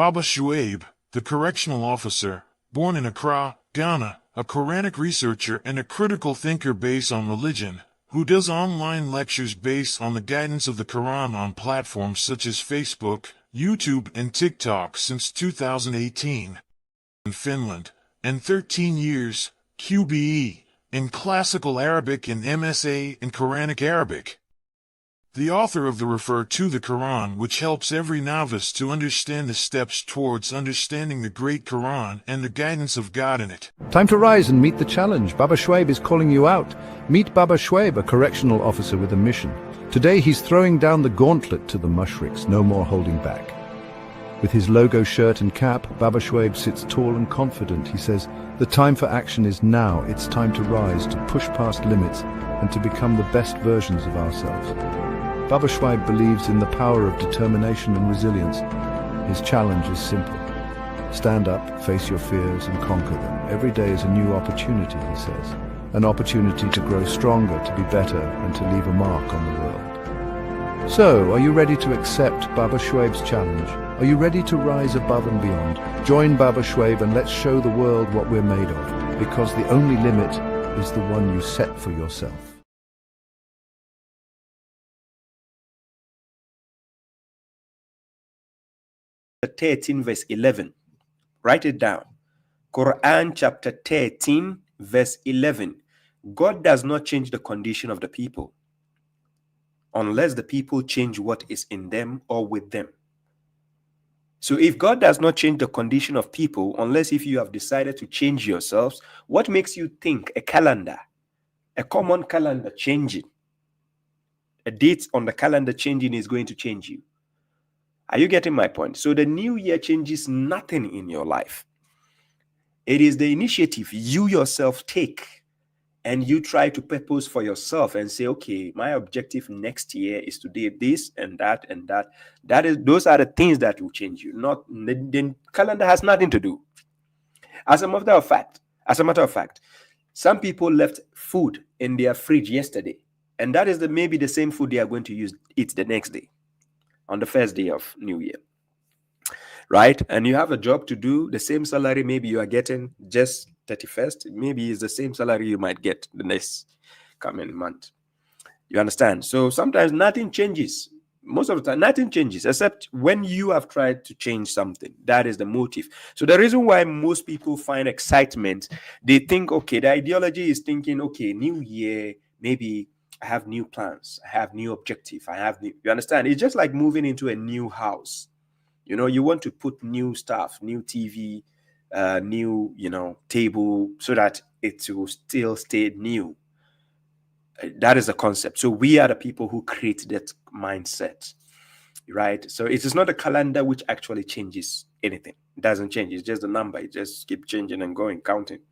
babashuaib, the correctional officer, born in Accra, Ghana, a Quranic researcher and a critical thinker based on religion, who does online lectures based on the guidance of the Quran on platforms such as Facebook, YouTube, and TikTok since 2018. In Finland, and 13 years, QBE, in Classical Arabic and MSA in Quranic Arabic. The author of the Refer to the Quran, which helps every novice to understand the steps towards understanding the Great Quran and the guidance of God in it. Time to rise and meet the challenge. babashuaib is calling you out. Meet babashuaib, a correctional officer with a mission. Today he's throwing down the gauntlet to the mushriks, no more holding back. With his logo shirt and cap, babashuaib sits tall and confident. He says, "The time for action is now. It's time to rise, to push past limits, and to become the best versions of ourselves." babashuaib believes in the power of determination and resilience. His challenge is simple. Stand up, face your fears, and conquer them. Every day is a new opportunity, he says. An opportunity to grow stronger, to be better, and to leave a mark on the world. So, are you ready to accept babashuaib's challenge? Are you ready to rise above and beyond? Join babashuaib and let's show the world what we're made of, because the only limit is the one you set for yourself. Chapter 13 verse 11. Write it down. Quran chapter 13 verse 11. God does not change the condition of the people unless the people change what is in them or with them. So if God does not change the condition of people, unless if you have decided to change yourselves, what makes you think a calendar, a common calendar changing, a date on the calendar changing is going to change you? Are you getting my point? So the new year changes nothing in your life. It is the initiative you yourself take, and you try to purpose for yourself and say, okay, my objective next year is to do this and that and that. Those are the things that will change you. Not the calendar has nothing to do. As a matter of fact, some people left food in their fridge yesterday, and that is maybe the same food they are going to eat the next day, on the first day of New Year, right? And you have a job to do, the same salary maybe you are getting just 31st, maybe it's the same salary you might get the next coming month. You understand? So sometimes nothing changes. Most of the time, nothing changes, except when you have tried to change something. That is the motive. So the reason why most people find excitement, they think, okay, the ideology is thinking, okay, New Year, maybe I have new plans, I have new objective, you understand? It's just like moving into a new house. You know, you want to put new stuff, new TV, new, table, so that it will still stay new. That is the concept. So we are the people who create that mindset, right? So it is not a calendar which actually changes anything. It doesn't change. It's just a number. It just keeps changing and going, counting,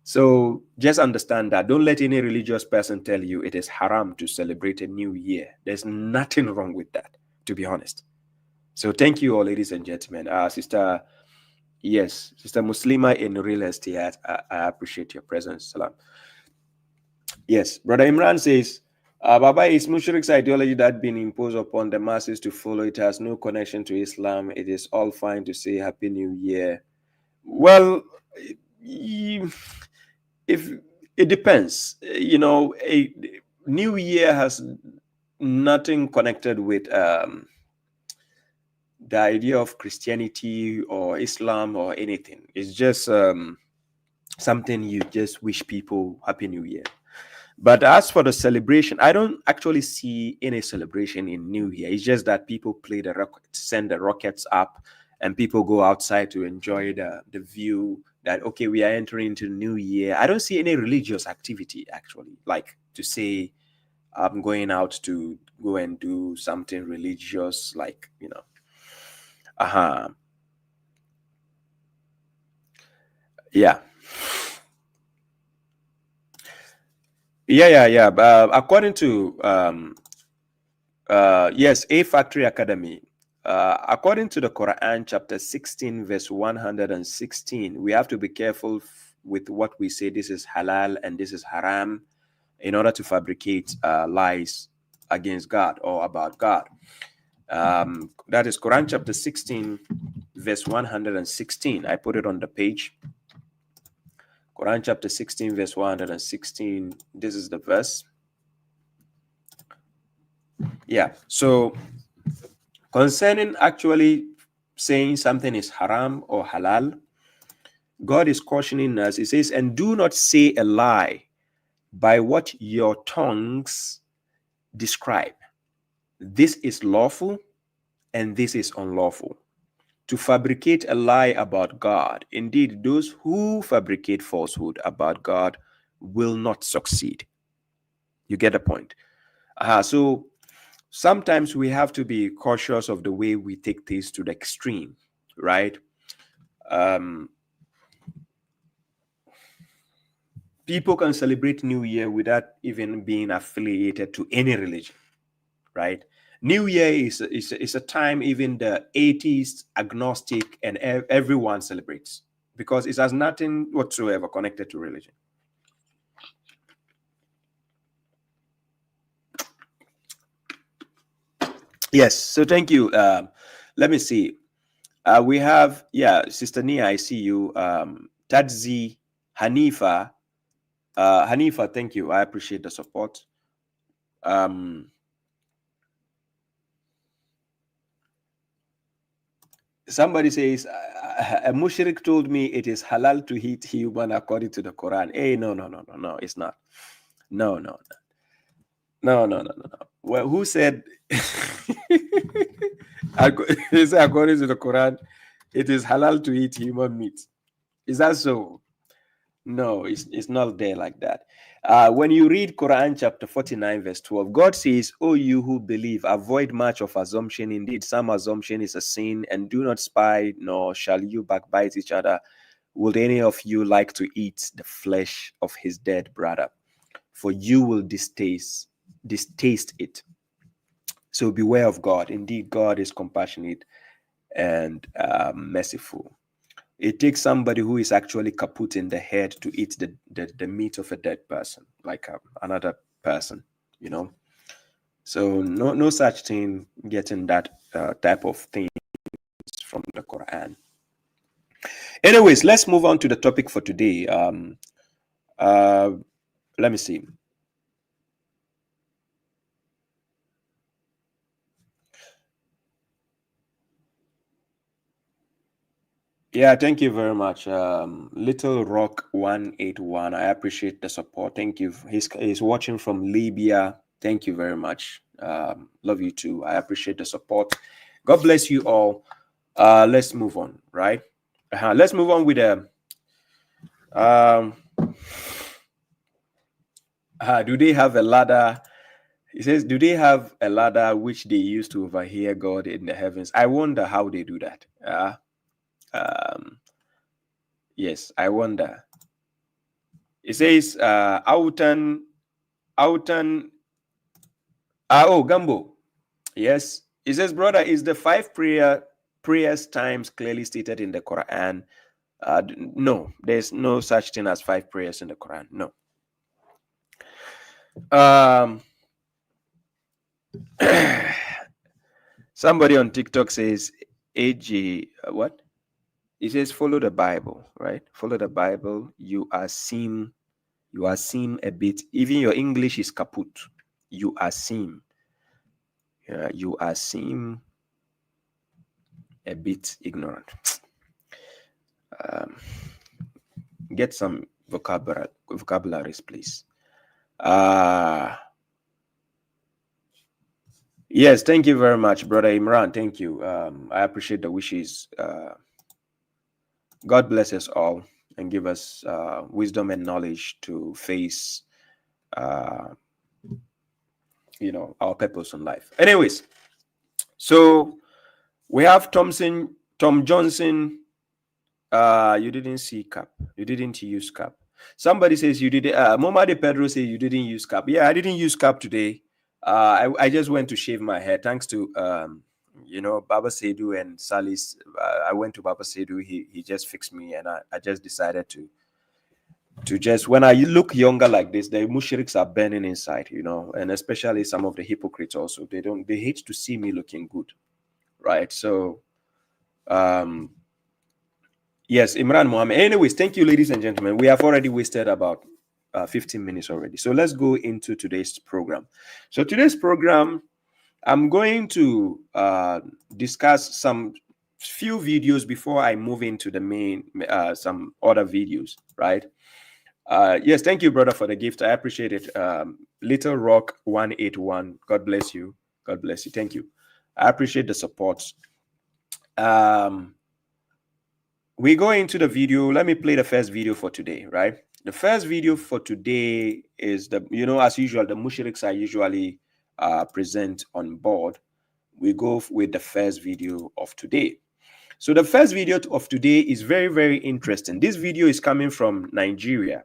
So just understand that. Don't let any religious person tell you it is haram to celebrate a new year. There's nothing wrong with that, to be honest. So thank you all, ladies and gentlemen. Sister Muslima in real estate, I appreciate your presence. Salam. Yes, Brother Imran says, Baba, is mushrik's ideology that been imposed upon the masses to follow. It has no connection to Islam. It is all fine to say Happy New Year. Well, if it depends, a New Year has nothing connected with the idea of Christianity or Islam or anything. It's just something you just wish people Happy New Year. But as for the celebration, I don't actually see any celebration in New Year. It's just that people play the rockets, send the rockets up, and people go outside to enjoy the view that, okay, we are entering into New Year. I don't see any religious activity, actually, like to say I'm going out to go and do something religious, like, Yeah. According to yes, A Factory Academy, according to the Quran chapter 16 verse 116, we have to be careful with what we say. This is halal and this is haram, in order to fabricate lies against God or about God. That is Quran chapter 16, verse 116. I put it on the page. Quran chapter 16, verse 116. This is the verse. Yeah. So concerning actually saying something is haram or halal, God is cautioning us. He says, and do not say a lie by what your tongues describe. This is lawful and this is unlawful. To fabricate a lie about God. Indeed, those who fabricate falsehood about God will not succeed. You get the point? So sometimes we have to be cautious of the way we take things to the extreme, right? People can celebrate New Year without even being affiliated to any religion, right? New Year is a time even the atheist, agnostic, and everyone celebrates because it has nothing whatsoever connected to religion. Yes, so thank you. Let me see. We have, Sister Nia, I see you. Tadzi, Hanifa. Hanifa, thank you. I appreciate the support. Somebody says, a mushrik told me it is halal to eat human according to the Quran. Hey, no, it's not. No. Well, who said, according to the Quran, it is halal to eat human meat? Is that so? No, it's not there like that. When you read Quran chapter 49, verse 12, God says, "O you who believe, avoid much of assumption. Indeed, some assumption is a sin, and do not spy, nor shall you backbite each other. Would any of you like to eat the flesh of his dead brother? For you will distaste it. So beware of God. Indeed, God is compassionate and merciful." It takes somebody who is actually kaput in the head to eat the meat of a dead person, like another person, you know. So no such thing getting that type of things from the Quran. Anyways, let's move on to the topic for today. Let me see. Yeah, thank you very much. Little Rock 181. I appreciate the support. Thank you. He's watching from Libya. Thank you very much. Love you too. I appreciate the support. God bless you all. Let's move on, right? Let's move on with do they have a ladder? He says, do they have a ladder which they use to overhear God in the heavens? I wonder how they do that. Yes, I wonder. It says, Autan, Gambo. Yes. It says, brother, is the 5 prayers times clearly stated in the Quran? No, there's no such thing as 5 prayers in the Quran. No. Somebody on TikTok says, AG, what? It says, follow the Bible, right? Follow the Bible. You are seen a bit, even your English is kaput. You are seen. You are seen a bit ignorant. Get some vocabularies, please. Yes, thank you very much, brother Imran. Thank you. I appreciate the wishes. God bless us all and give us wisdom and knowledge to face, our purpose in life. Anyways, so we have Tom Johnson. You didn't see cap. You didn't use cap. Somebody says you did. Moma de Pedro says you didn't use cap. Yeah, I didn't use cap today. I just went to shave my hair. Thanks to Baba Sedu and Salis. I went to Baba Sedu. He just fixed me, and I just decided to to just, when I look younger like this, the mushriks are burning inside, you know, and especially some of the hypocrites also. They hate to see me looking good, right? So, yes, Imran Mohammed. Anyways, thank you, ladies and gentlemen. We have already wasted about 15 minutes already. So let's go into today's program. So today's program, I'm going to discuss some few videos before I move into the main, some other videos, right? Yes, thank you, brother, for the gift. I appreciate it. Little Rock 181. God bless you. God bless you. Thank you. I appreciate the support. We go into the video. Let me play the first video for today, right? The first video for today is the, you know, as usual, the mushriks are usually present on board. We go with the first video of today. So the first video of today is very, very interesting. This video is coming from Nigeria.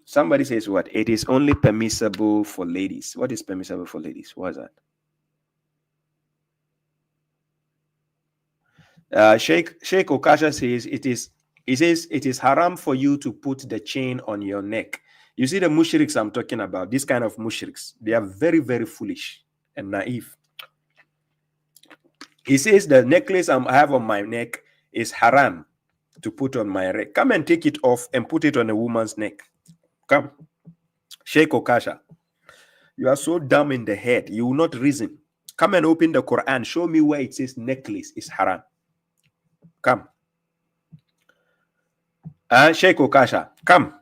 Somebody says what? It is only permissible for ladies. What is permissible for ladies? What is that? Sheikh Okasha says it is haram for you to put the chain on your neck. You see the mushriks I'm talking about, this kind of mushriks, they are very, very foolish and naive. He says the necklace I have on my neck is haram to put on my neck. Come and take it off and put it on a woman's neck. Come. Sheikh Okasha, you are so dumb in the head, you will not reason. Come and open the Quran. Show me where it says necklace is haram. Come. Sheikh Okasha, come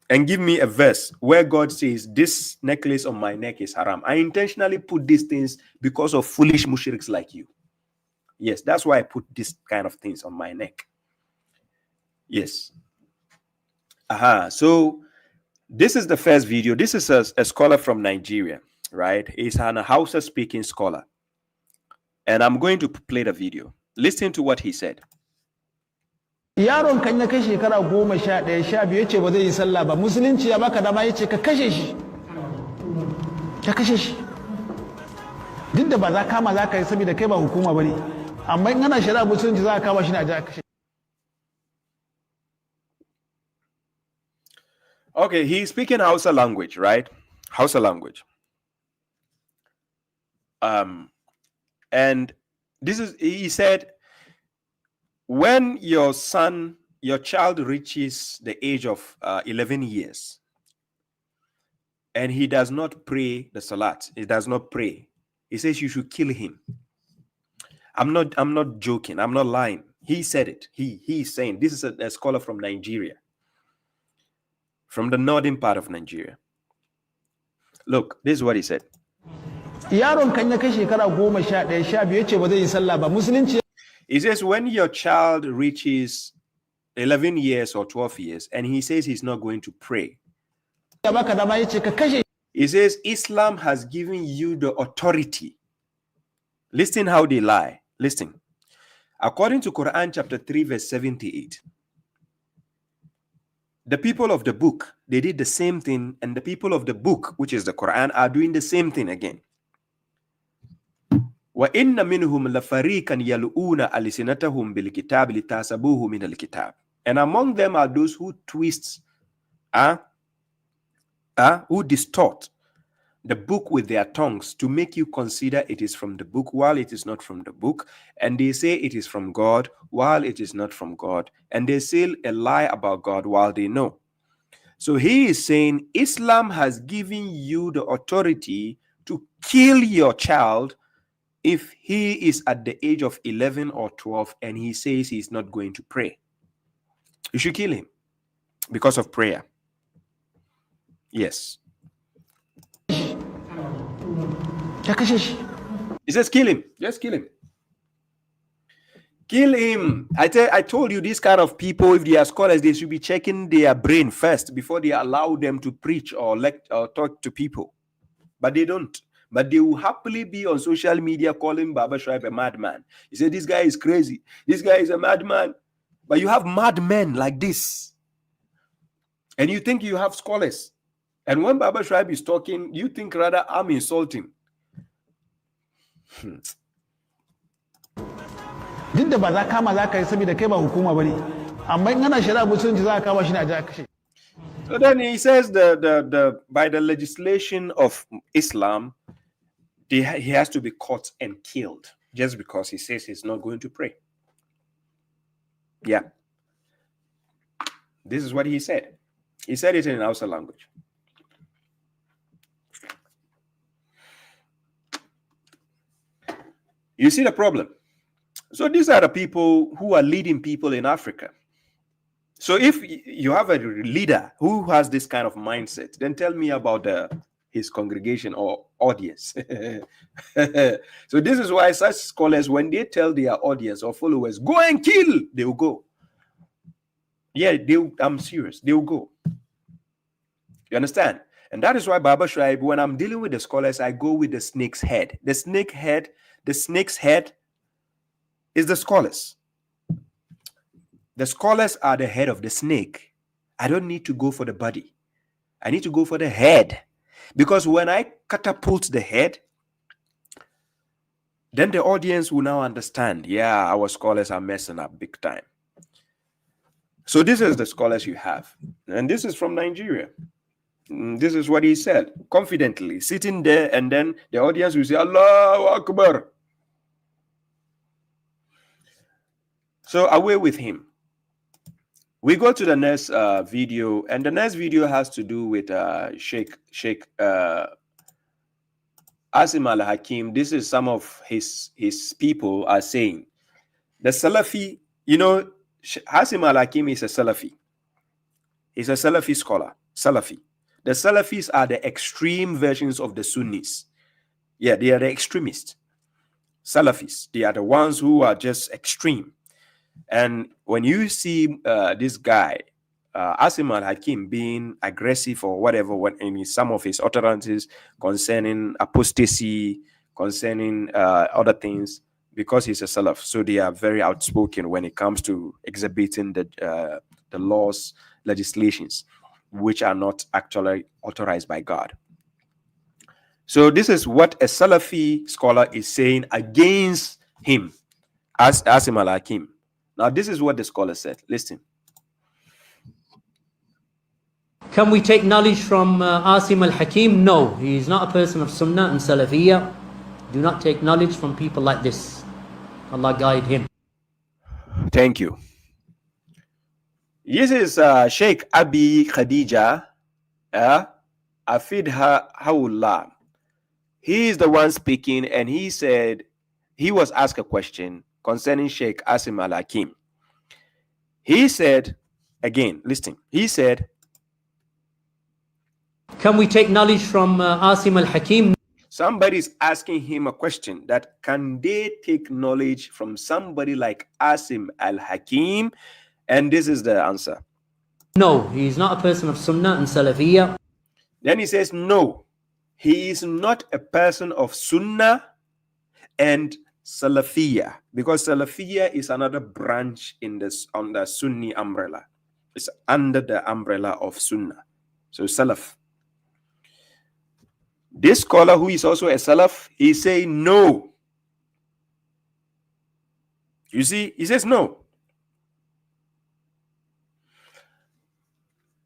and give me a verse where God says this necklace on my neck is haram. I intentionally put these things because of foolish mushriks like you. Yes, that's why I put this kind of things on my neck. Yes. So this is the first video. This is a scholar from Nigeria, right? He's an Hausa speaking scholar. And I'm going to play the video. Listen to what he said. Yaron kan ya kai shekara 11, 12 yace ba zai yi sallah ba, musulunci ya baka dama yace ka kashe shi. Ka kashe shi. Duk da ba za kama za ka yi saboda kai ba hukuma bane. Amma in ana shari'a musulunci za ka kama shi ne a ji a kashe. Okay, he's speaking Hausa language, right? Hausa language. And this is, he said, when your child reaches the age of 11 years and he does not pray the salat, he does not pray, he says you should kill him. I'm not joking, I'm not lying. He said it. He is saying, this is a scholar from Nigeria, from the northern part of Nigeria. Look, this is what he said. Yaron kan ya kai shekara 11, 12 yace ba zai yi sallah ba, musulunci. He says when your child reaches 11 years or 12 years and he says he's not going to pray, he says Islam has given you the authority. Listen how they lie. Listen. According to Quran chapter 3 verse 78, the people of the book, they did the same thing, and the people of the book, which is the Quran, are doing the same thing again. وَإِنَّ مِنْهُمْ لَفَرِيقًا يَلْؤُونَ أَلْسِنَتَهُمْ بِالْكِتَابِ لِتَحْسَبُوهُ مِنَ الْكِتَابِ. And among them are those who twist, who distort the book with their tongues to make you consider it is from the book while it is not from the book. And they say it is from God while it is not from God. And they say a lie about God while they know. So he is saying Islam has given you the authority to kill your child if he is at the age of 11 or 12 and he says he's not going to pray. You should kill him because of prayer. Yes. He says kill him. Just kill him. Kill him. I told you, these kind of people, if they are scholars, they should be checking their brain first before they allow them to preach or talk to people. But they don't. But they will happily be on social media calling babashuaib a madman. You say, this guy is crazy. This guy is a madman. But you have madmen like this. And you think you have scholars. And when babashuaib is talking, you think rather I'm insulting. Duk da ba za kama za ka yi saboda kai ba hukuma bane. amma in ana shari'a musulunci za a kama shi ne a ji a kashe. So then he says by the legislation of Islam, he has to be caught and killed just because he says he's not going to pray. Yeah. This is what he said. He said it in Hausa language. You see the problem? So these are the people who are leading people in Africa. So if you have a leader who has this kind of mindset, then tell me about his congregation or audience. So this is why such scholars, when they tell their audience or followers, go and kill, they will go. Yeah, I'm serious. They will go. You understand? And that is why babashuaib, when I'm dealing with the scholars, I go with the snake's head. The snake's head is the scholars. The scholars are the head of the snake. I don't need to go for the body. I need to go for the head. Because when I catapult the head, then the audience will now understand, yeah, our scholars are messing up big time. So this is the scholars you have. And this is from Nigeria. This is what he said, confidently, sitting there, and then the audience will say, Allahu Akbar. So away with him. We go to the next video, and the next video has to do with Sheikh Asim al-Hakim. This is some of his people are saying. The Salafi, Asim al-Hakim is a Salafi. He's a Salafi scholar, Salafi. The Salafis are the extreme versions of the Sunnis. Yeah, they are the extremists. Salafis, they are the ones who are just extreme. And when you see this guy, Asim al-Hakim, being aggressive or whatever in some of his utterances concerning apostasy, concerning other things, because he's a Salaf, so they are very outspoken when it comes to exhibiting the laws, legislations, which are not actually authorized by God. So this is what a Salafi scholar is saying against him, as Asim al-Hakim. Now, this is what the scholar said. Listen. Can we take knowledge from Asim al-Hakim? No, he is not a person of Sunnah and Salafiyah. Do not take knowledge from people like this. Allah guide him. Thank you. This is Sheikh Abi Khadija Afidha Hawullah. He is the one speaking, and he said he was asked a question concerning Sheikh Asim al-Hakim. He said, again, listen, he said, can we take knowledge from Asim al-Hakim? Somebody's asking him a question that can they take knowledge from somebody like Asim al-Hakim? And this is the answer. No, he is not a person of Sunnah and Salafiyah. Then he says, no, he is not a person of Sunnah and Salafiyah, because Salafiyah is another branch in this on the Sunni umbrella. It's under the umbrella of Sunnah. So Salaf. This scholar who is also a Salaf, he say no. You see, he says no.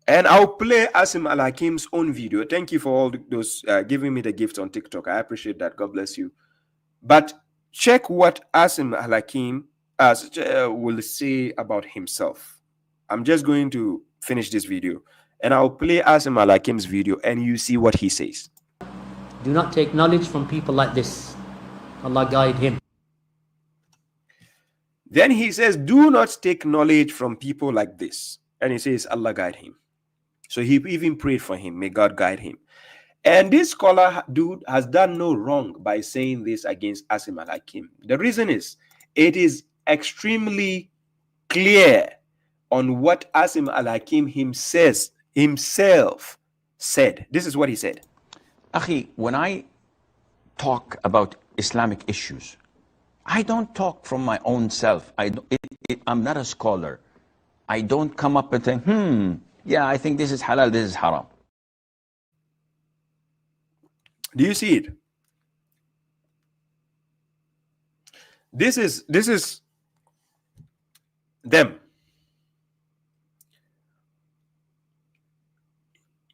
And I'll play Asim al-Hakim's own video. Thank you for all those giving me the gift on TikTok. I appreciate that. God bless you. But check what Asim al-Hakim will say about himself. I'm just going to finish this video, and I'll play Asim al-Hakim's video, and you see what he says. Do not take knowledge from people like this. Allah guide him. Then he says, do not take knowledge from people like this. And he says, Allah guide him. So he even prayed for him. May God guide him. And this scholar dude has done no wrong by saying this against Asim al-Hakim. The reason is, it is extremely clear on what Asim al-Hakim himself said. This is what he said. Akhi, when I talk about Islamic issues, I don't talk from my own self. I'm not a scholar. I don't come up and think, yeah, I think this is halal, this is haram. Do you see it? This is them.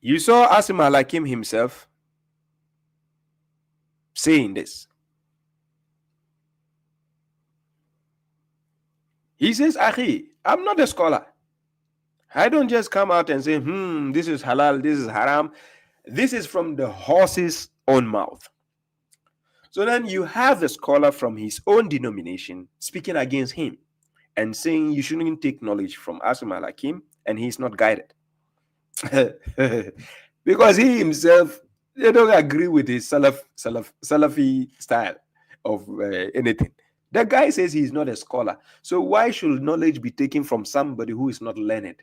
You saw Asim al-Hakim himself saying this. He says, Akhi, I'm not a scholar. I don't just come out and say, this is halal, this is haram. This is from the horse's own mouth. So then you have the scholar from his own denomination speaking against him and saying you shouldn't take knowledge from Asim al-Hakim, and he's not guided. Because he himself, they don't agree with his Salafi style of anything. The guy says he's not a scholar. So why should knowledge be taken from somebody who is not learned?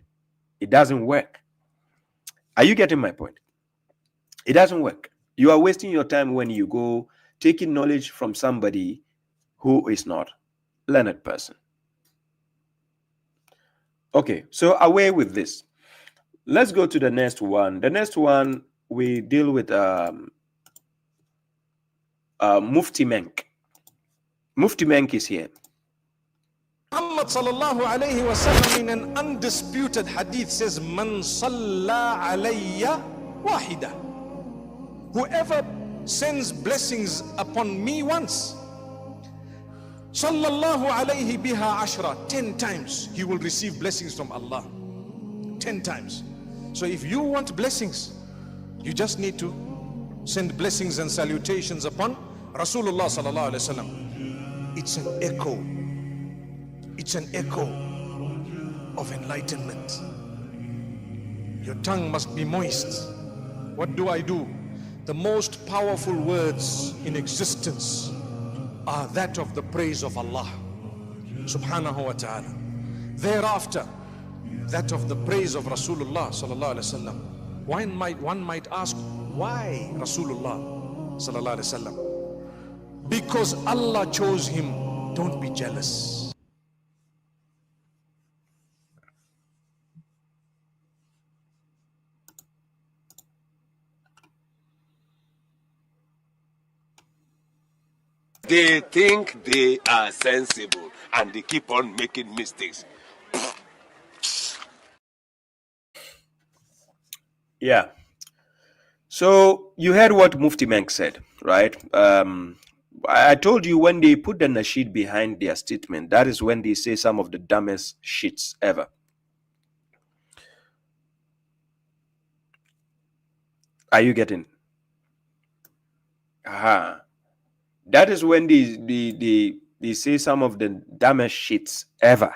It doesn't work. Are you getting my point? It doesn't work. You are wasting your time when you go taking knowledge from somebody who is not a learned person. Okay, so away with this. Let's go to the next one. The next one, we deal with Mufti Menk. Mufti Menk is here. Muhammad sallallahu alayhi wa sallam in an undisputed hadith says, Man salla alayya wahida. Whoever sends blessings upon me once, sallallahu alayhi biha ashra, 10 times he will receive blessings from Allah. 10 times. So if you want blessings, you just need to send blessings and salutations upon Rasulullah sallallahu alayhi wa sallam. It's an echo. It's an echo of enlightenment. Your tongue must be moist. What do? The most powerful words in existence are that of the praise of Allah subhanahu wa ta'ala. Thereafter, that of the praise of Rasulullah sallallahu alaihi wasallam. One might ask, why Rasulullah sallallahu alaihi wasallam? Because Allah chose him. Don't be jealous. They think they are sensible and they keep on making mistakes. Yeah. So you heard what Mufti Menk said, right? I told you when they put the nasheed behind their statement, that is when they say some of the dumbest shits ever. Are you getting? Aha. That is when they say some of the dumbest shits ever.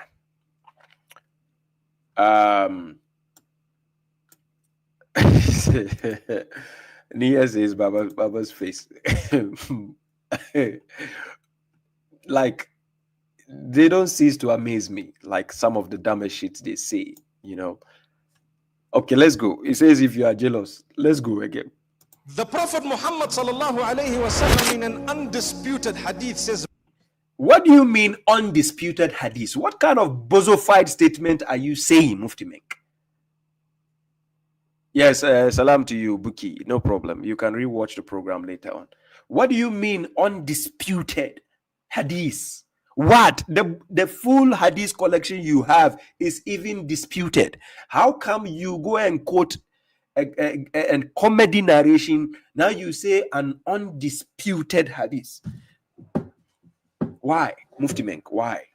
Nia says Baba's face. Like, they don't cease to amaze me, like some of the dumbest shit they say, you know. Okay, let's go. He says, if you are jealous, let's go again. The Prophet Muhammad sallallahu alayhi wa sallam in an undisputed hadith says, what do you mean undisputed hadith? What kind of bozofied statement are you saying, Mufti Menk? Yes, salam to you, Buki. No problem. You can rewatch the program later on. What do you mean undisputed hadith? What? The full hadith collection you have is even disputed. How come you go and quote a comedy narration? Now you say an undisputed hadith. Why, Mufti Menk? Why?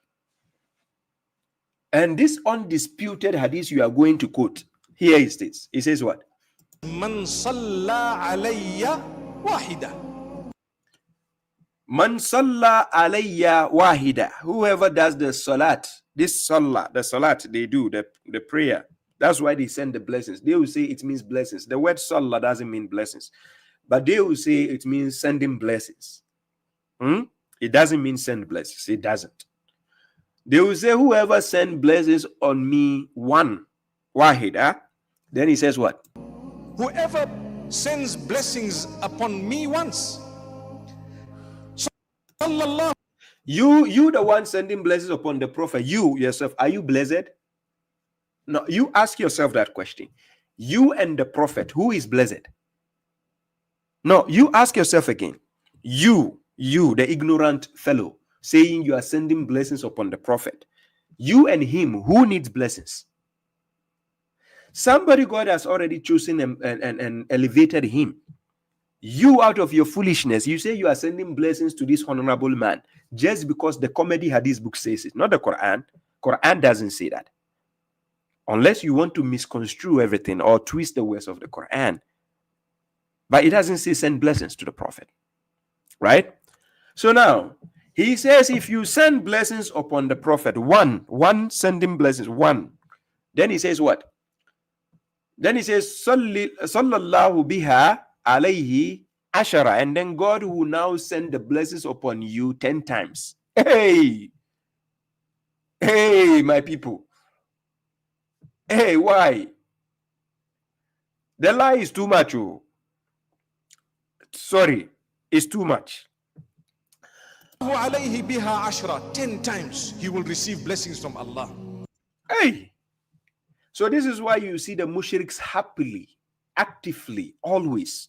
And this undisputed hadith you are going to quote, here is this. It says what? Man salla alayya wahida. Man salla alayya wahida. Whoever does the salat, this salah, the salat they do, the prayer. That's why they send the blessings. They will say it means blessings. The word salah doesn't mean blessings, but they will say it means sending blessings. It doesn't mean send blessings. It doesn't. They will say whoever send blessings on me one wahida. Then he says what? Whoever sends blessings upon me once. You the one sending blessings upon the prophet. You yourself, are you blessed? No, you ask yourself that question. You and the prophet, who is blessed? No, you ask yourself again. You, the ignorant fellow, saying you are sending blessings upon the prophet. You and him, who needs blessings? Somebody God has already chosen and elevated him. You, out of your foolishness, you say you are sending blessings to this honorable man just because the comedy hadith book says it, not the Quran. Quran doesn't say that. Unless you want to misconstrue everything or twist the words of the Quran. But it doesn't say send blessings to the Prophet. Right? So now, he says if you send blessings upon the Prophet, one sending blessings, one. Then he says what? Then he says, Sallallahu biha alayhi ashara. And then God will now send the blessings upon you 10 times. Hey, my people. Hey, why? The lie is too much. Oh. Sorry, it's too much. 10 times he will receive blessings from Allah. Hey. So this is why you see the mushriks happily, actively, always.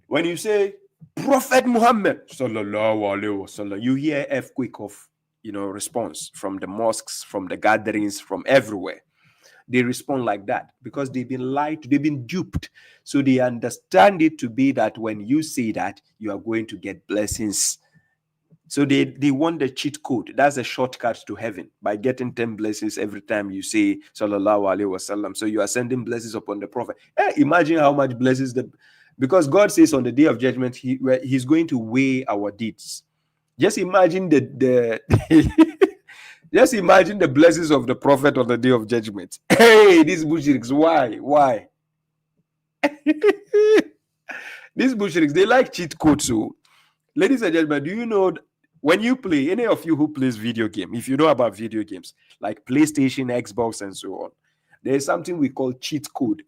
When you say Prophet Muhammad, sallallahu alaihi wasallam, you hear earthquake of, response from the mosques, from the gatherings, from everywhere. They respond like that because they've been lied to, they've been duped. So they understand it to be that when you say that, you are going to get blessings. So they want the cheat code. That's a shortcut to heaven by getting 10 blessings every time you say sallallahu alaihi wasallam. So you are sending blessings upon the Prophet. Imagine how much blessings because God says on the day of judgment he's going to weigh our deeds. Just imagine just imagine the blessings of the Prophet on the day of judgment. Hey, these mushriks, why? These mushriks, they like cheat codes. So, ladies and gentlemen, do you know when you play, any of you who plays video game, if you know about video games like PlayStation, Xbox, and so on, there is something we call cheat code,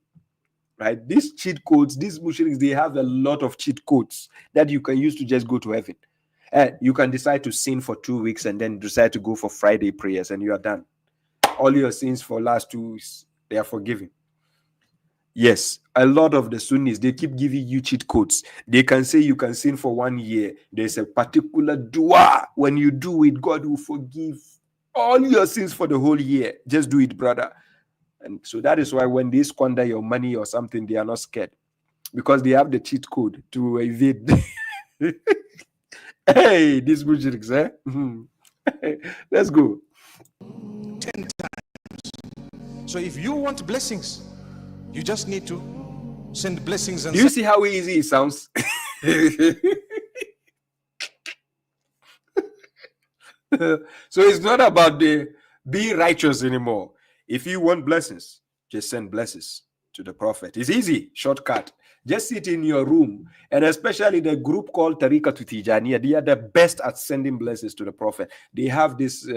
right? These cheat codes, these mushriks, they have a lot of cheat codes that you can use to just go to heaven. You can decide to sin for 2 weeks and then decide to go for Friday prayers and you are done. All your sins for last 2 weeks, they are forgiven. Yes, a lot of the Sunnis, they keep giving you cheat codes. They can say you can sin for 1 year. There's a particular dua. When you do it, God will forgive all your sins for the whole year. Just do it, brother. And so that is why when they squander your money or something, they are not scared. Because they have the cheat code to evade. Hey, these mushriks, Let's go. 10 times. So if you want blessings, you just need to send blessings. And do you see how easy it sounds? So it's not about the be righteous anymore. If you want blessings, just send blessings to the Prophet. It's easy, shortcut. Just sit in your room, and especially the group called Tariqatu Tijaniya, they are the best at sending blessings to the Prophet. They have this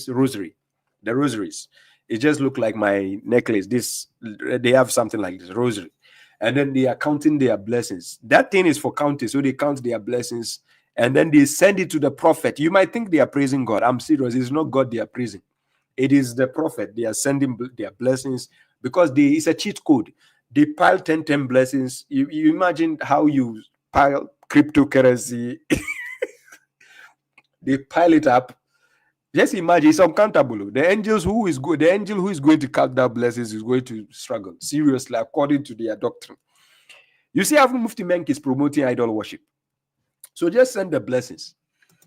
rosary, the rosaries. It just look like my necklace. They have something like this rosary, and then they are counting their blessings. That thing is for counting, so they count their blessings, and then they send it to the Prophet. You might think they are praising God. I'm serious. It's not God they are praising. It is the Prophet. They are sending their blessings because it's a cheat code. They pile 10 blessings. You imagine how you pile cryptocurrency. They pile it up. Just imagine it's uncountable. The angel who is going to count that blessings is going to struggle seriously according to their doctrine. You see how Mufti Menk is promoting idol worship. So just send the blessings.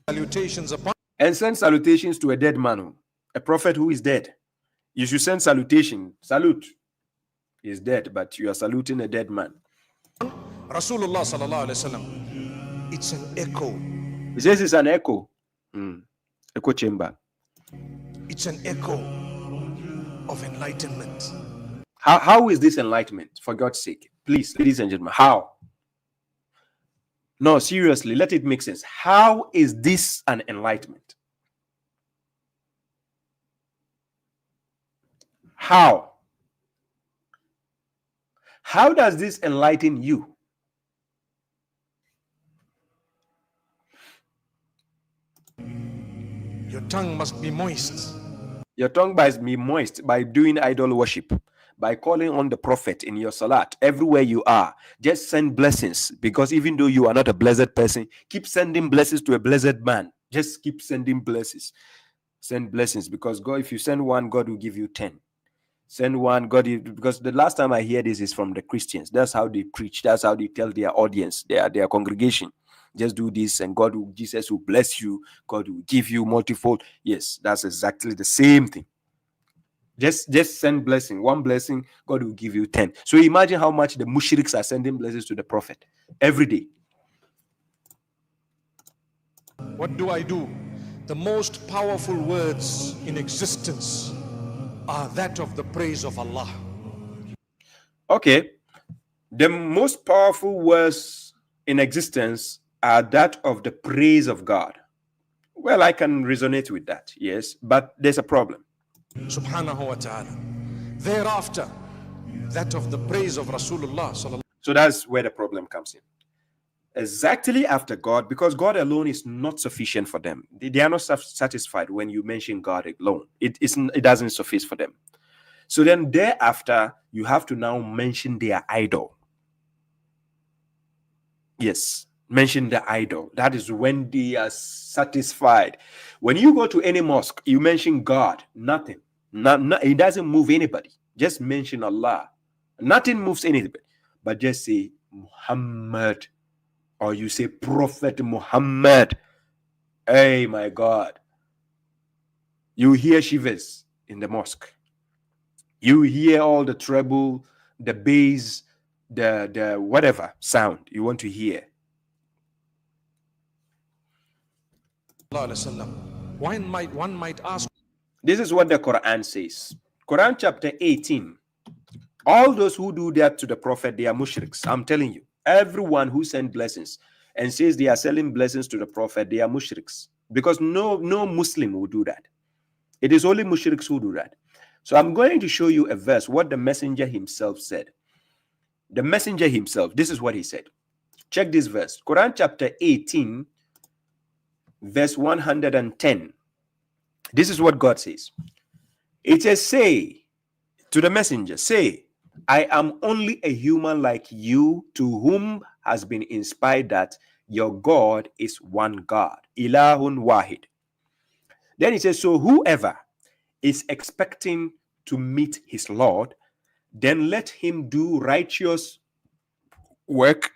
Salutations upon and send salutations to a dead man, a prophet who is dead. You should send salutation. Salute. Is dead, but you are saluting a dead man. Rasulullah sallallahu alaihi wasallam. It's an echo. He says it's an echo. Echo chamber. It's an echo of enlightenment. How is this enlightenment? For God's sake, please, ladies and gentlemen, how? No, seriously, let it make sense. How is this an enlightenment? How? How does this enlighten you? Your tongue must be moist. Your tongue must be moist by doing idol worship, by calling on the Prophet in your salat. Everywhere you are, just send blessings, because even though you are not a blessed person, keep sending blessings to a blessed man. Just keep sending blessings. Send blessings, because God, if you send one, God will give you 10. Send one, God, because the last time I hear this is from the Christians. That's how they preach. That's how they tell their audience, their congregation. Just do this and Jesus will bless you. God will give you multifold. Yes, that's exactly the same thing. Just send blessing. One blessing, God will give you 10. So imagine how much the mushriks are sending blessings to the prophet every day. What do I do? The most powerful words in existence are that of the praise of Allah. Okay. The most powerful words in existence are that of the praise of God. Well, I can resonate with that, yes, but there's a problem. Subhanahu wa ta'ala. Thereafter, that of the praise of Rasulullah. So that's where the problem comes in. Exactly after God, because God alone is not sufficient for them. They are not satisfied when you mention God alone. It doesn't suffice for them. So then thereafter, you have to now mention their idol. Yes, mention the idol. That is when they are satisfied. When you go to any mosque, you mention God, nothing. It doesn't move anybody. Just mention Allah. Nothing moves anybody. But just say Muhammad, or you say Prophet Muhammad. Hey, my God. You hear shivers in the mosque. You hear all the treble, the bass, the whatever sound you want to hear. One might ask. This is what the Quran says. Quran chapter 18. All those who do that to the prophet, they are mushriks. I'm telling you. Everyone who sends blessings and says they are selling blessings to the prophet, they are mushriks. Because no Muslim will do that. It is only mushriks who do that. So I'm going to show you a verse, what the messenger himself said. The messenger himself, this is what he said. Check this verse. Quran chapter 18, verse 110. This is what God says. It says, say to the messenger, say, I am only a human like you, to whom has been inspired that your God is one God, Ilahun Wahid. Then he says, so whoever is expecting to meet his Lord, then let him do righteous work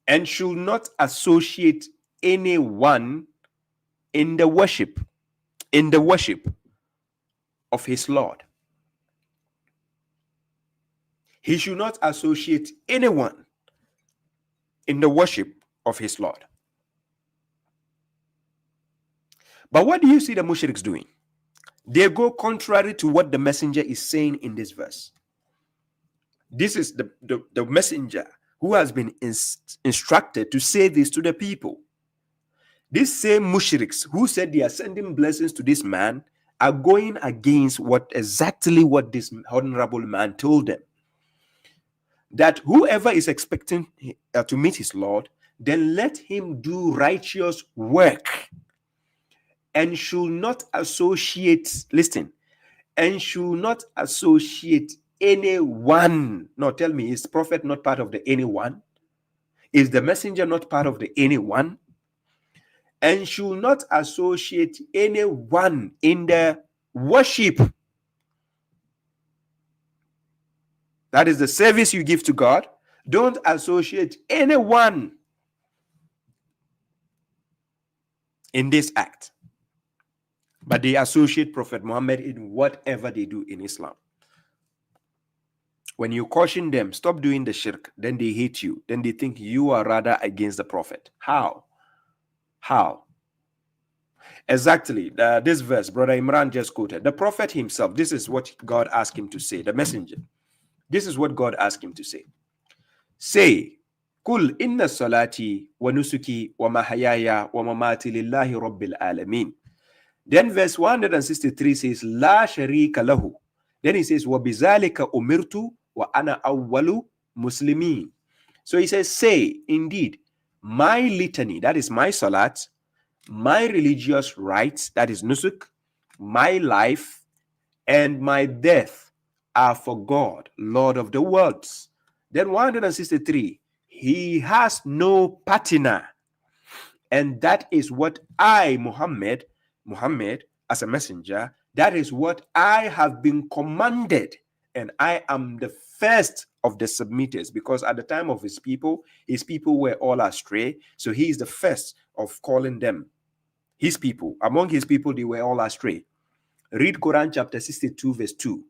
and should not associate anyone in the worship of his Lord. He should not associate anyone in the worship of his Lord. But what do you see the mushriks doing? They go contrary to what the messenger is saying in this verse. This is the messenger who has been instructed to say this to the people. These same mushriks who said they are sending blessings to this man are going against exactly what this honorable man told them. That whoever is expecting to meet his Lord, then let him do righteous work and should not associate, listen, and should not associate anyone. Now tell me, is prophet not part of the anyone? Is the messenger not part of the anyone? And should not associate anyone in the worship. That is the service you give to God. Don't associate anyone in this act. But they associate Prophet Muhammad in whatever they do in Islam. When you caution them, stop doing the shirk, then they hate you. Then they think you are rather against the Prophet. How? Exactly. This verse, Brother Imran just quoted. The Prophet himself, this is what God asked him to say. The messenger. This is what God asked him to say. Say, Kul inna salati wa nusuki wa mahayaya wa mamati lillahi rabbil alamin. Then verse 163 says, La sharika lahu. Then he says, Wa bizalika umirtu wa ana awwalu muslimin. So he says, say, indeed, my litany, that is my salat, my religious rites, that is nusuk, my life, and my death are for God, Lord of the worlds. Then 163, he has no partner. And that is what I, Muhammad, as a messenger. That is what I have been commanded, and I am the first of the submitters, because at the time of his people were all astray. So he is the first of calling them his people. Among his people, they were all astray. Read Quran chapter 62 verse 2.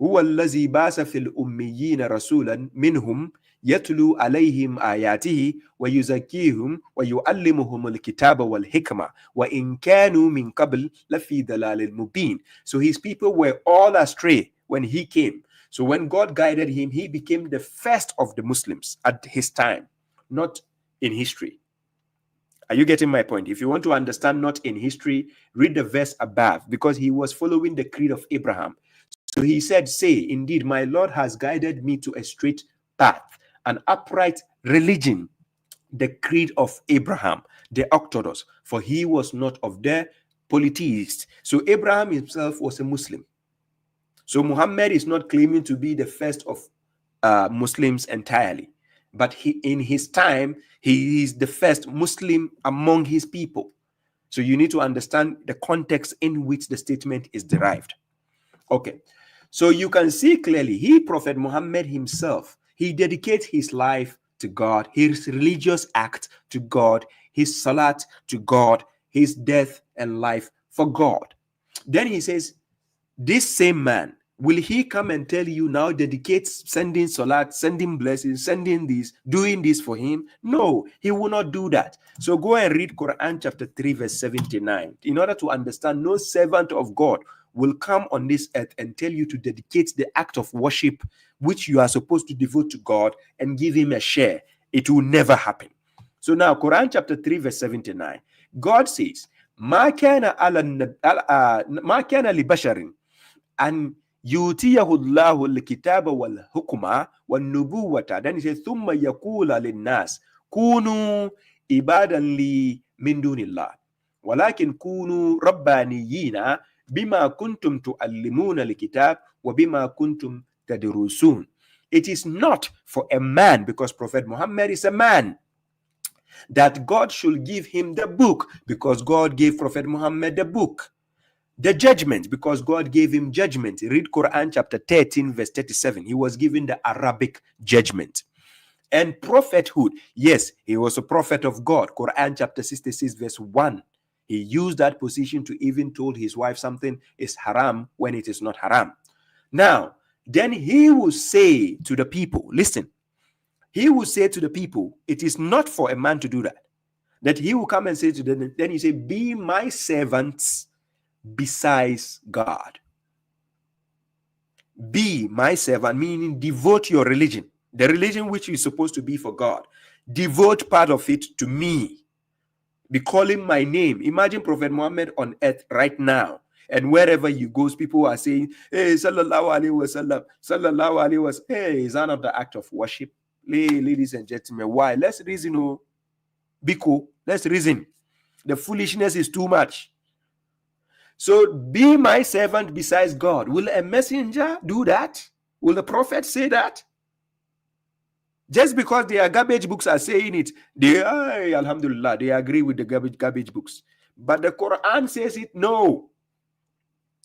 هو الذي بعث في الأميين رسولا منهم يتلو عليهم آياته ويزكيهم ويعلمهم الكتاب والحكمة وإن كانوا من قبل لفي ضلال مبين. So his people were all astray when he came. So when God guided him, he became the first of the Muslims at his time, not in history. Are you getting my point? If you want to understand not in history, read the verse above, because he was following the creed of Abraham. So he said, say, indeed, my Lord has guided me to a straight path, an upright religion, the creed of Abraham, the Orthodox, for he was not of the polytheists. So Abraham himself was a Muslim. So Muhammad is not claiming to be the first of Muslims entirely, but in his time, he is the first Muslim among his people. So you need to understand the context in which the statement is derived. Okay, so you can see clearly, Prophet Muhammad himself, he dedicates his life to God, his religious act to God, his salat to God, his death and life for God. Then he says, this same man, will he come and tell you now, dedicate sending salat, sending blessings, sending this, doing this for him? No, he will not do that. So go and read Quran chapter 3 verse 79 in order to understand no servant of God will come on this earth and tell you to dedicate the act of worship which you are supposed to devote to God and give him a share. It will never happen. So now Quran chapter 3 verse 79, God says, ما كان لبشر أن يؤتيه الله الكتاب والحكمة والنبوة. Then he says, ثم يقول للناس كونوا عبادا لي من دون الله ولكن كونوا ربانيين بما كنتم تعلمون الكتاب وبما كنتم تدرسون. It is not for a man, because Prophet Muhammad is a man, that God should give him the book, because God gave Prophet Muhammad the book. The judgment, because God gave him judgment. Read Quran chapter 13 verse 37. He was given the Arabic judgment. And prophethood, yes, he was a prophet of God. Quran chapter 66 verse 1. He used that position to even told his wife something is haram when it is not haram. Now, then he will say to the people, listen, he will say to the people, it is not for a man to do that. That he will come and say to them, then he say, be my servants besides God. Be my servant, meaning devote your religion, the religion which is supposed to be for God. Devote part of it to me. Be calling my name. Imagine Prophet Muhammad on earth right now, and wherever he goes, people are saying, hey, sallallahu alaihi wasallam, sallallahu alaihi wasallam. Hey, is that not the act of worship? Ladies and gentlemen, why? Let's reason, oh, Biko, let's reason. The foolishness is too much. So be my servant besides God. Will a messenger do that? Will the prophet say that? Just because their garbage books are saying it, they are, alhamdulillah, they agree with the garbage books. But the Quran says it, no.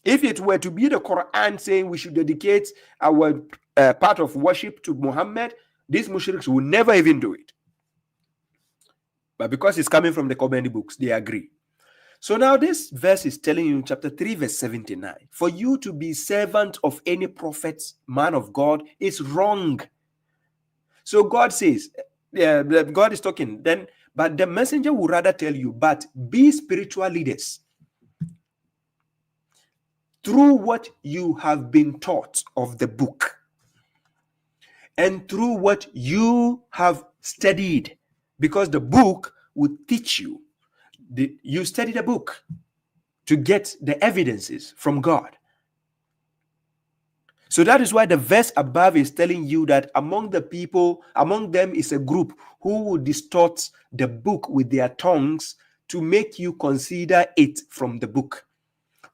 If it were to be the Quran saying we should dedicate our part of worship to Muhammad, these mushriks will never even do it. But because it's coming from the command books, they agree. So now this verse is telling you in chapter 3 verse 79, for you to be servant of any prophet, man of God, is wrong. So God says, God is talking then, but the messenger will rather tell you, but be spiritual leaders through what you have been taught of the book and through what you have studied, because the book will teach you. You study the book to get the evidences from God. So that is why the verse above is telling you that among the people, among them is a group who will distort the book with their tongues to make you consider it from the book,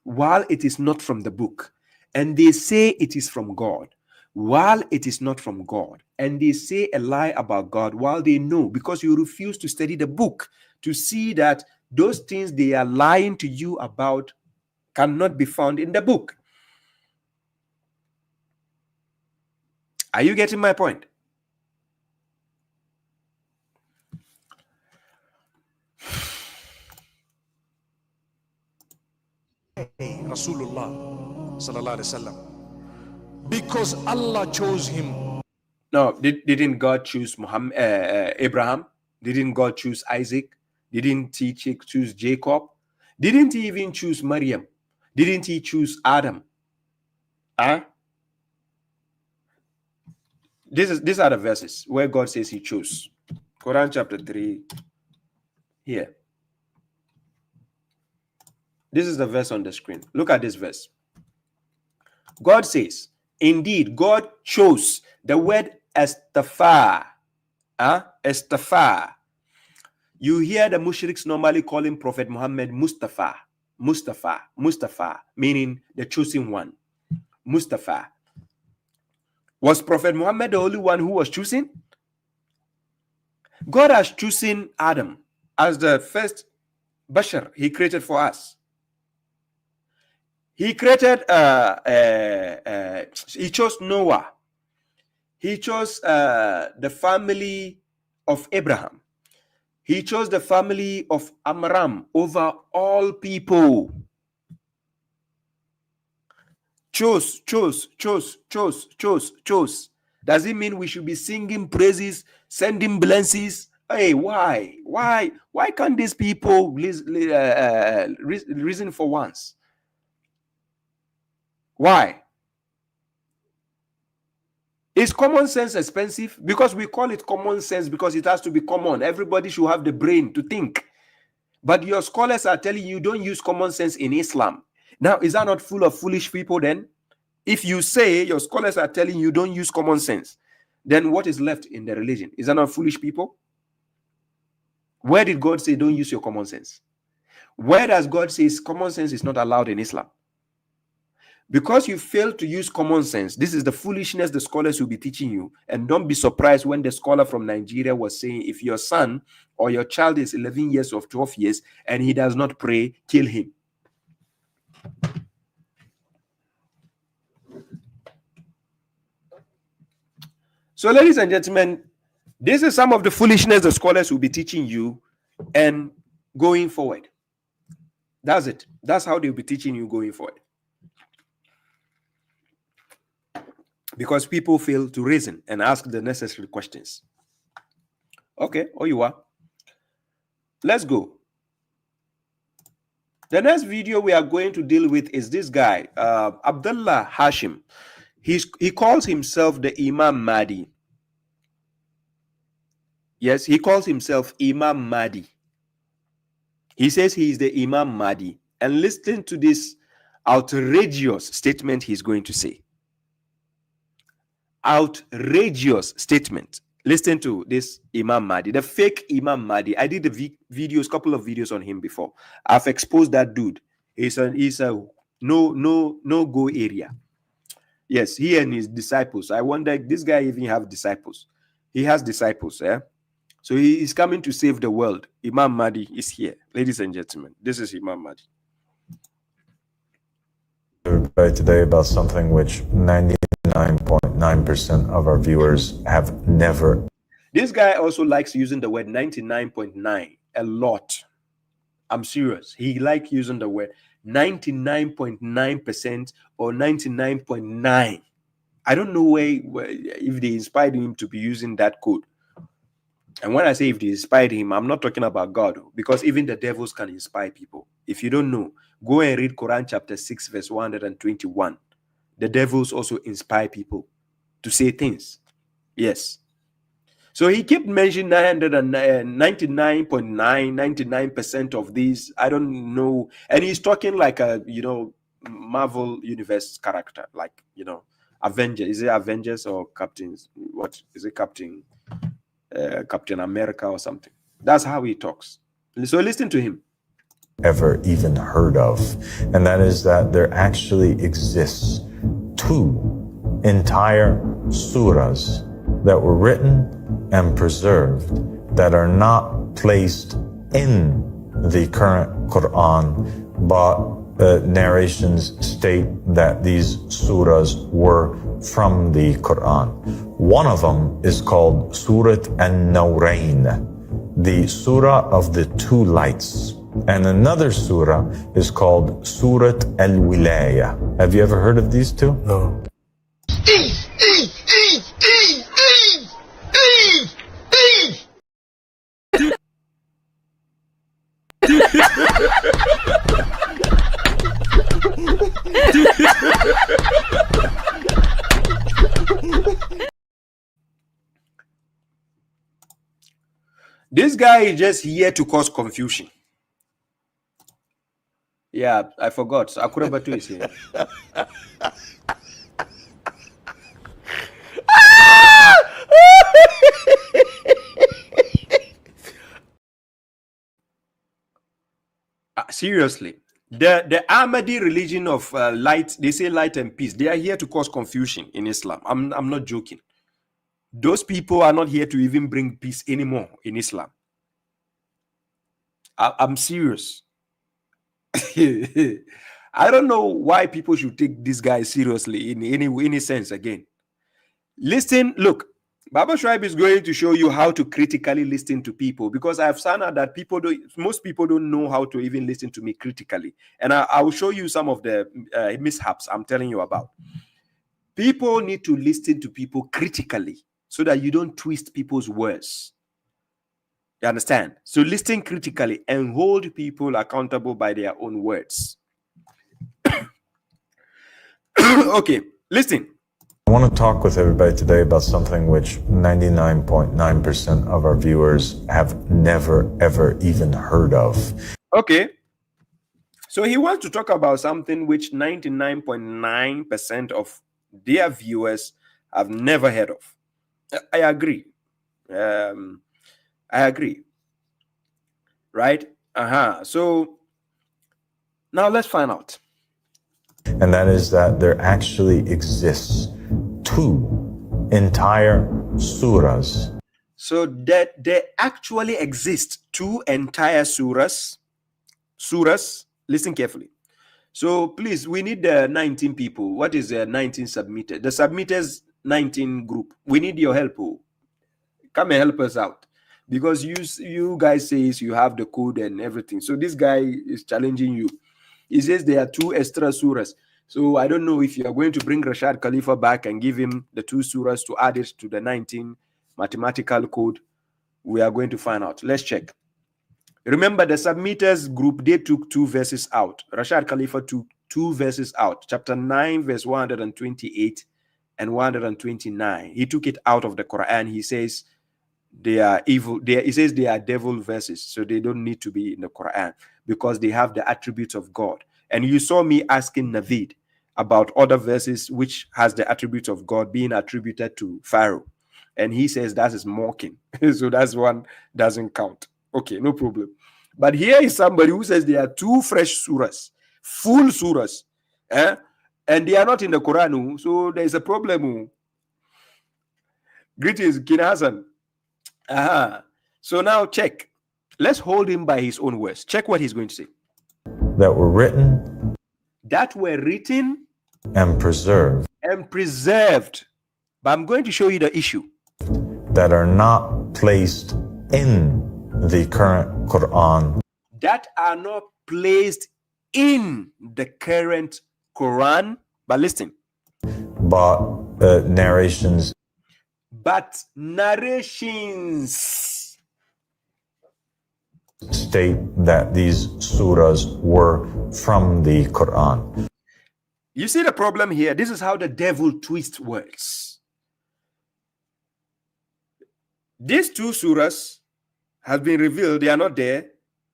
while it is not from the book. And they say it is from God, while it is not from God. And they say a lie about God, while they know, because you refuse to study the book to see that those things they are lying to you about cannot be found in the book. Are you getting my point? Rasulullah sallallahu alaihi wasallam, because Allah chose him. No, didn't God choose Muhammad, Abraham? Didn't God choose Isaac? Didn't he choose Jacob? Didn't he even choose Maryam? Didn't he choose Adam? Huh? These are the verses where God says he chose. Quran chapter 3. Here. This is the verse on the screen. Look at this verse. God says, indeed, God chose. The word Estafa. Estafa. You hear the mushriks normally calling Prophet Muhammad Mustafa. Mustafa. Mustafa. Meaning the chosen one. Mustafa. Was Prophet Muhammad the only one who was chosen? God has chosen Adam as the first bashar he created for us. He created, he chose Noah. He chose the family of Abraham. He chose the family of Amram over all people. Chose. Does it mean we should be singing praises, sending blessings? Hey, why? Why can't these people reason for once? Why? Is common sense expensive? Because we call it common sense because it has to be common. Everybody should have the brain to think. But your scholars are telling you don't use common sense in Islam. Now, is that not full of foolish people then? If you say your scholars are telling you don't use common sense, then what is left in the religion? Is that not foolish people? Where did God say don't use your common sense? Where does God say common sense is not allowed in Islam? Because you fail to use common sense, this is the foolishness the scholars will be teaching you. And don't be surprised when the scholar from Nigeria was saying, if your son or your child is 11 years or 12 years and he does not pray, kill him. So, ladies and gentlemen, this is some of the foolishness the scholars will be teaching you and going forward. That's it. That's how they'll be teaching you going forward. Because people fail to reason and ask the necessary questions. Okay, you are. Let's go. The next video we are going to deal with is this guy, Abdullah Hashim. He calls himself the Imam Mahdi. Yes, he calls himself Imam Mahdi. He says he is the Imam Mahdi. And listen to this outrageous statement he's going to say. Outrageous statement. Listen to this Imam Mahdi, the fake Imam Mahdi. I did the couple of videos on him before. I've exposed that dude. He's a no go area. Yes, he and his disciples. I wonder if this guy even have disciples. He has disciples, yeah. So he is coming to save the world. Imam Mahdi is here, ladies and gentlemen. This is Imam Mahdi. Today about something which 99.9% of our viewers have never. This guy also likes using the word 99.9 a lot. I'm serious. He likes using the word 99.9% or 99.9. I don't know if they inspired him to be using that code. And when I say if they inspired him, I'm not talking about God, because even the devils can inspire people. If you don't know, go and read Quran chapter 6, verse 121. The devils also inspire people to say things. Yes. So he kept mentioning 99.9% of these. I don't know. And he's talking like a, Marvel Universe character, like, Avengers. Is it Avengers or Captains? What is it? Captain America or something. That's how he talks. So listen to him. Ever even heard of. And that is that there actually exists 2 entire surahs that were written and preserved that are not placed in the current Quran, but narrations state that these surahs were from the Quran. One of them is called Surat An-Nawrain, the surah of the two lights. And another surah is called Surat Al-Wilaya. Have you ever heard of these two? No. This guy is just here to cause confusion. Yeah, I forgot. Akurabatu is here. Seriously, the Ahmadi religion of light, they say light and peace. They are here to cause confusion in Islam. I'm not joking. Those people are not here to even bring peace anymore in Islam. I'm serious. I don't know why people should take this guy seriously in any sense again. Listen, look, babashuaib is going to show you how to critically listen to people, because I've found out that most people don't know how to even listen to me critically. And I will show you some of the mishaps I'm telling you about. People need to listen to people critically so that you don't twist people's words. You understand? So listen critically and hold people accountable by their own words. Okay, listen. I want to talk with everybody today about something which 99.9% of our viewers have never, ever even heard of. Okay. So he wants to talk about something which 99.9% of their viewers have never heard of. I agree. I agree. Right? So now let's find out. And that is that there actually exists two entire surahs. So that there actually exist two entire surahs. Listen carefully. So please, we need the 19 people. What is the 19 submitted? The submitters 19 group. We need your help. Come and help us out. Because you guys says you have the code and everything. So this guy is challenging you. He says there are two extra surahs. So I don't know if you are going to bring Rashad Khalifa back and give him the two surahs to add it to the 19 mathematical code. We are going to find out. Let's check. Remember, the submitters group, they took two verses out. Rashad Khalifa took two verses out. Chapter 9, verse 128 and 129. He took it out of the Quran. He says they are evil. He says they are devil verses, so they don't need to be in the Quran because they have the attributes of God. And you saw me asking Naveed about other verses which has the attributes of God being attributed to Pharaoh. And he says that is mocking. So that's one doesn't count. Okay, no problem. But here is somebody who says there are two fresh surahs, full surahs, and they are not in the Quran. So there is a problem. Greetings, King Hassan. So now check. Let's hold him by his own words. Check what he's going to say. That were written. That were written. And preserved. And preserved. But I'm going to show you the issue. That are not placed in the current Quran. That are not placed in the current Quran. But listen. But narrations. But narrations state that these surahs were from the Quran. You see the problem here? This is how the devil twists words. These two surahs have been revealed. They are not there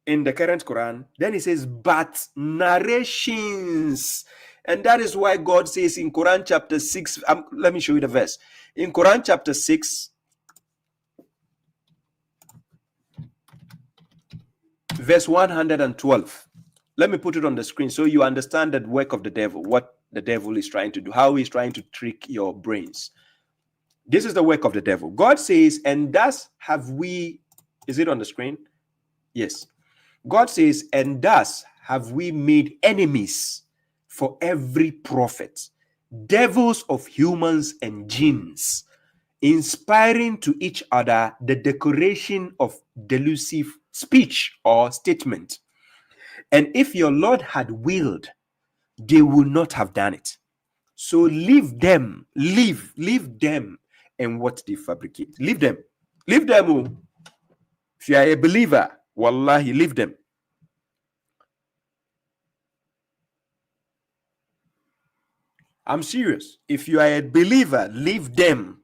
in the current Quran. Then he says, but narrations. And that is why God says in Quran chapter 6, let me show you the verse. In Quran chapter 6, verse 112. Let me put it on the screen so you understand the work of the devil, what the devil is trying to do, how he's trying to trick your brains. This is the work of the devil. God says, and thus have we, is it on the screen? Yes. God says, and thus have we made enemies for every prophet, devils of humans and jinns, inspiring to each other the decoration of delusive speech or statement. And if your Lord had willed, they would not have done it. So leave them, leave them and what they fabricate. Leave them. Leave them. Oh. If you are a believer, wallahi, leave them. I'm serious. If you are a believer, leave them.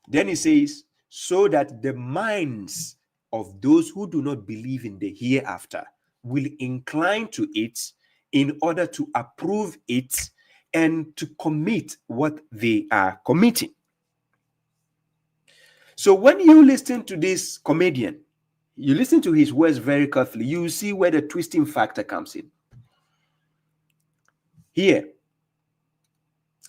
Then he says, so that the minds of those who do not believe in the hereafter will incline to it in order to approve it and to commit what they are committing. So when you listen to this comedian, you listen to his words very carefully, you see where the twisting factor comes in. Here,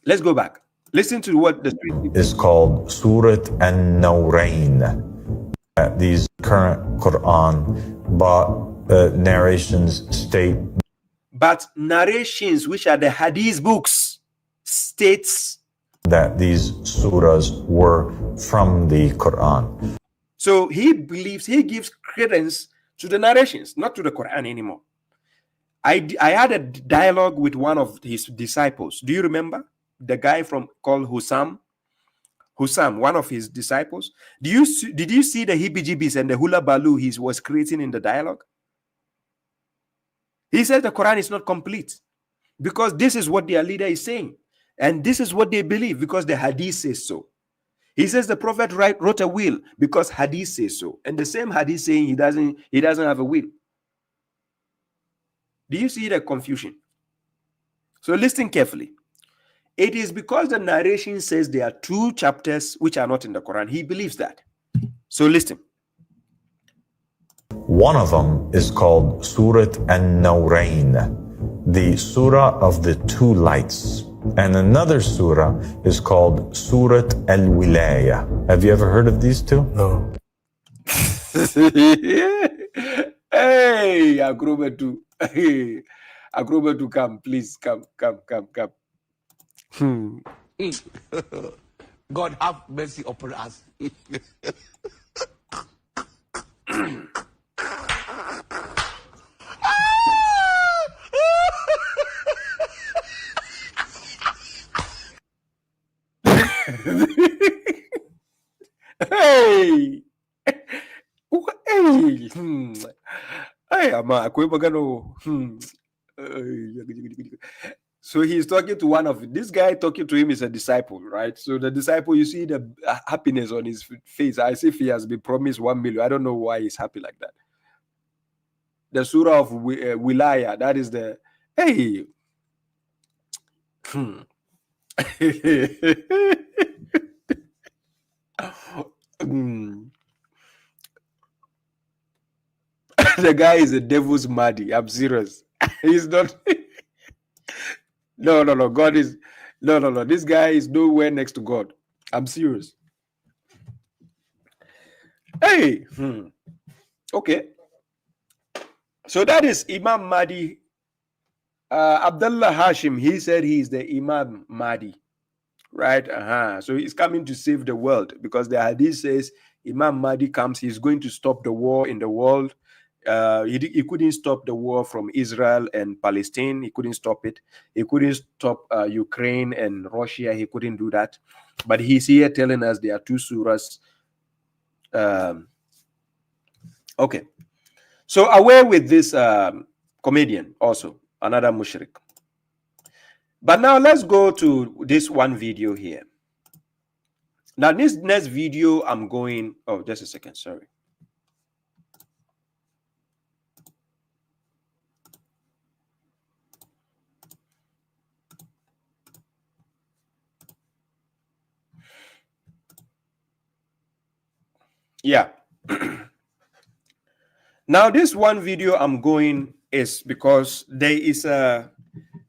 let's go back. Listen to what the is called Surat An-Nawrain. These current Quran, but narrations state. But narrations, which are the Hadith books, states that these surahs were from the Quran. So he believes, he gives credence to the narrations, not to the Quran anymore. I had a dialogue with one of his disciples. Do you remember? The guy called Hussam, one of his disciples. Did you see the heebie-jeebies and the hula baloo he was creating in the dialogue? He said the Quran is not complete because this is what their leader is saying. And this is what they believe because the Hadith says so. He says the Prophet wrote a will because Hadith says so. And the same Hadith saying he doesn't have a will. Do you see the confusion? So listen carefully. It is because the narration says there are 2 chapters which are not in the Quran. He believes that. So listen. One of them is called Surat An-Nawrain, the surah of the 2 lights. And another surah is called Surat Al-Wilaya. Have you ever heard of these 2? No. Hey, Agrobatu. Hey, Agrobatu, come, please, come. God have mercy upon us. Hey, hey, So he's talking to one of this guy. Talking to him is a disciple, right? So the disciple, you see the happiness on his face as if he has been promised 1 million. I don't know why he's happy like that. The surah of Wilaya, that is the hey. The guy is a devil's maddy. I'm serious. He's not. No. God is no. This guy is nowhere next to God. I'm serious. Hey. Okay. So that is Imam Mahdi. Abdullah Hashim. He said he is the Imam Mahdi. Right? So he's coming to save the world because the hadith says Imam Mahdi comes. He's going to stop the war in the world. He couldn't stop the war from Israel and Palestine. He couldn't stop it. He couldn't stop Ukraine and Russia. He couldn't do that. But he's here telling us there are 2 surahs. Okay. So aware with this comedian also, another mushrik. But now let's go to this one video here. Now this next video I'm going, oh, just a second, sorry. Yeah. Now this one video I'm going is because there is a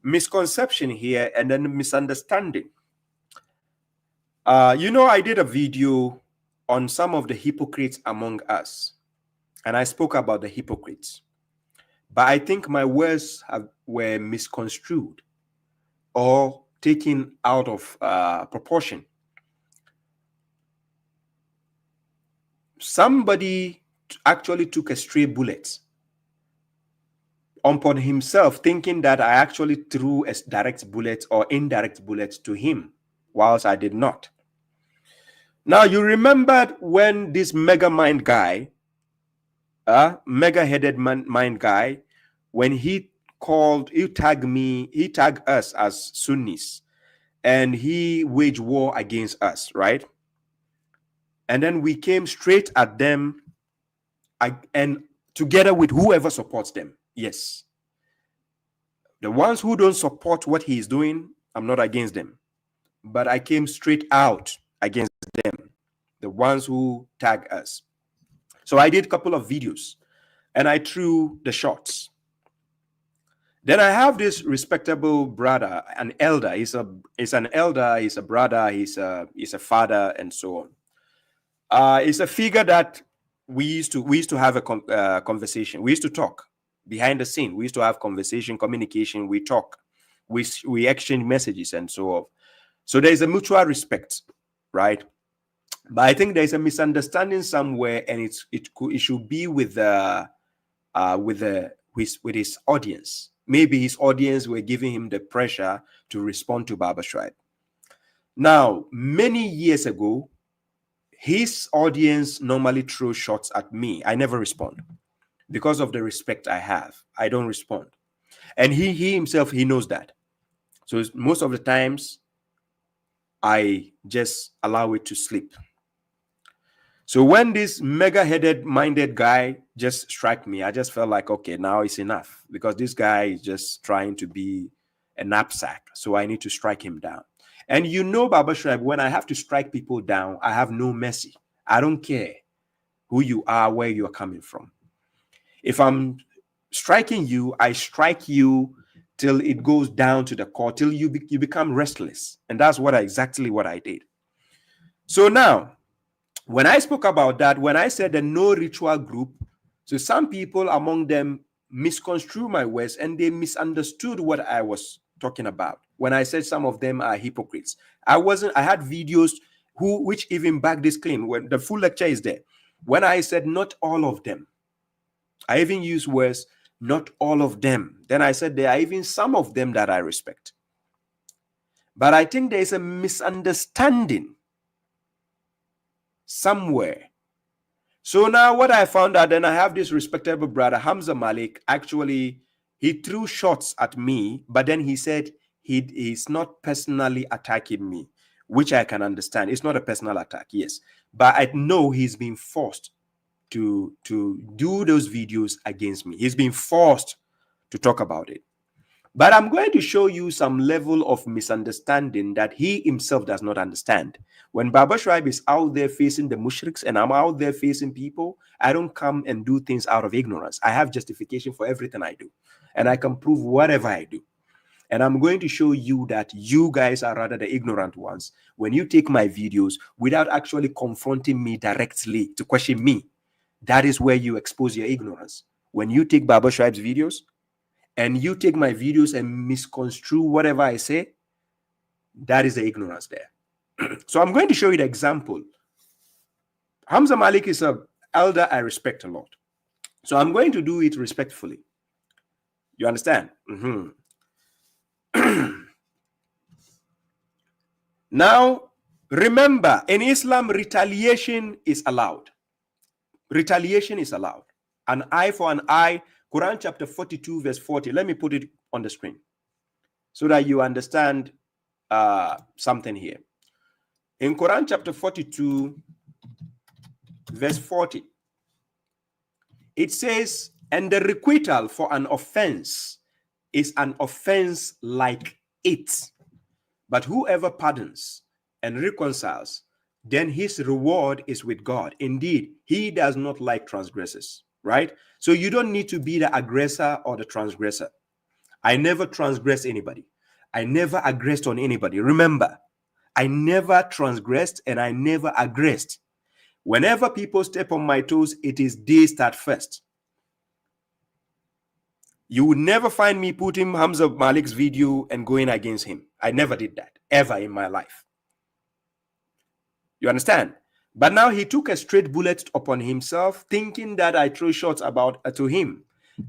misconception here and then a misunderstanding. I did a video on some of the hypocrites among us, and I spoke about the hypocrites. But I think my words were misconstrued or taken out of proportion. Somebody actually took a stray bullet upon himself, thinking that I actually threw a direct bullet or indirect bullet to him, whilst I did not. Now, you remembered when this megamind guy, mega-headed mind guy, when he tagged us as Sunnis, and he waged war against us, right? And then we came straight at them, and together with whoever supports them. Yes. The ones who don't support what he is doing, I'm not against them. But I came straight out against them, the ones who tag us. So I did a couple of videos, and I threw the shots. Then I have this respectable brother, an elder. He's an elder, he's a brother, he's a father, and so on. It's a figure that we used to have a conversation. We used to talk behind the scene. We used to have conversation, communication. We talk, we exchange messages, and so on. So there is a mutual respect, right? But I think there is a misunderstanding somewhere, and it should be with his audience. Maybe his audience were giving him the pressure to respond to babashuaib. Now, many years ago, his audience normally throw shots at me. I never respond because of the respect I have. I don't respond, and he himself, he knows that. So most of the times, I just allow it to sleep. So when this mega-headed minded guy just struck me, I just felt like, okay, now it's enough, because this guy is just trying to be a knapsack. So I need to strike him down. And you know, babashuaib, when I have to strike people down, I have no mercy. I don't care who you are, where you are coming from. If I'm striking you, I strike you till it goes down to the core, till you become restless. And that's exactly what I did. So now, when I spoke about that, when I said the no ritual group, so some people among them misconstrued my words and they misunderstood what I was talking about. When I said some of them are hypocrites, I had videos which even back this claim. When the full lecture is there, when I said not all of them, I even used words, not all of them. Then I said there are even some of them that I respect. But I think there is a misunderstanding somewhere. So now what I found out, then I have this respectable brother, Hamza Malik. Actually, he threw shots at me, but then he said he's not personally attacking me, which I can understand. It's not a personal attack, yes. But I know he's been forced to do those videos against me. He's been forced to talk about it. But I'm going to show you some level of misunderstanding that he himself does not understand. When babashuaib is out there facing the mushriks and I'm out there facing people, I don't come and do things out of ignorance. I have justification for everything I do. And I can prove whatever I do. And I'm going to show you that you guys are rather the ignorant ones when you take my videos without actually confronting me directly to question me. That is where you expose your ignorance. When you take babashuaib's videos, and you take my videos and misconstrue whatever I say, that is the ignorance there. So I'm going to show you the example. Hamza Malik is an elder I respect a lot. So I'm going to do it respectfully. You understand? Now, remember, in Islam, retaliation is allowed. Retaliation is allowed. An eye for an eye. Quran chapter 42 verse 40. Let me put it on the screen so that you understand something here. In Quran chapter 42 verse 40, it says, and the requital for an offense is an offense like it. But whoever pardons and reconciles, then his reward is with God. Indeed, he does not like transgressors. Right? So you don't need to be the aggressor or the transgressor. I never transgress anybody. I never aggressed on anybody. Remember, I never transgressed and I never aggressed. Whenever people step on my toes, it is they start first. You would never find me putting Hamza Malik's video and going against him. I never did that, ever in my life. You understand? But now he took a straight bullet upon himself, thinking that I threw shots about to him.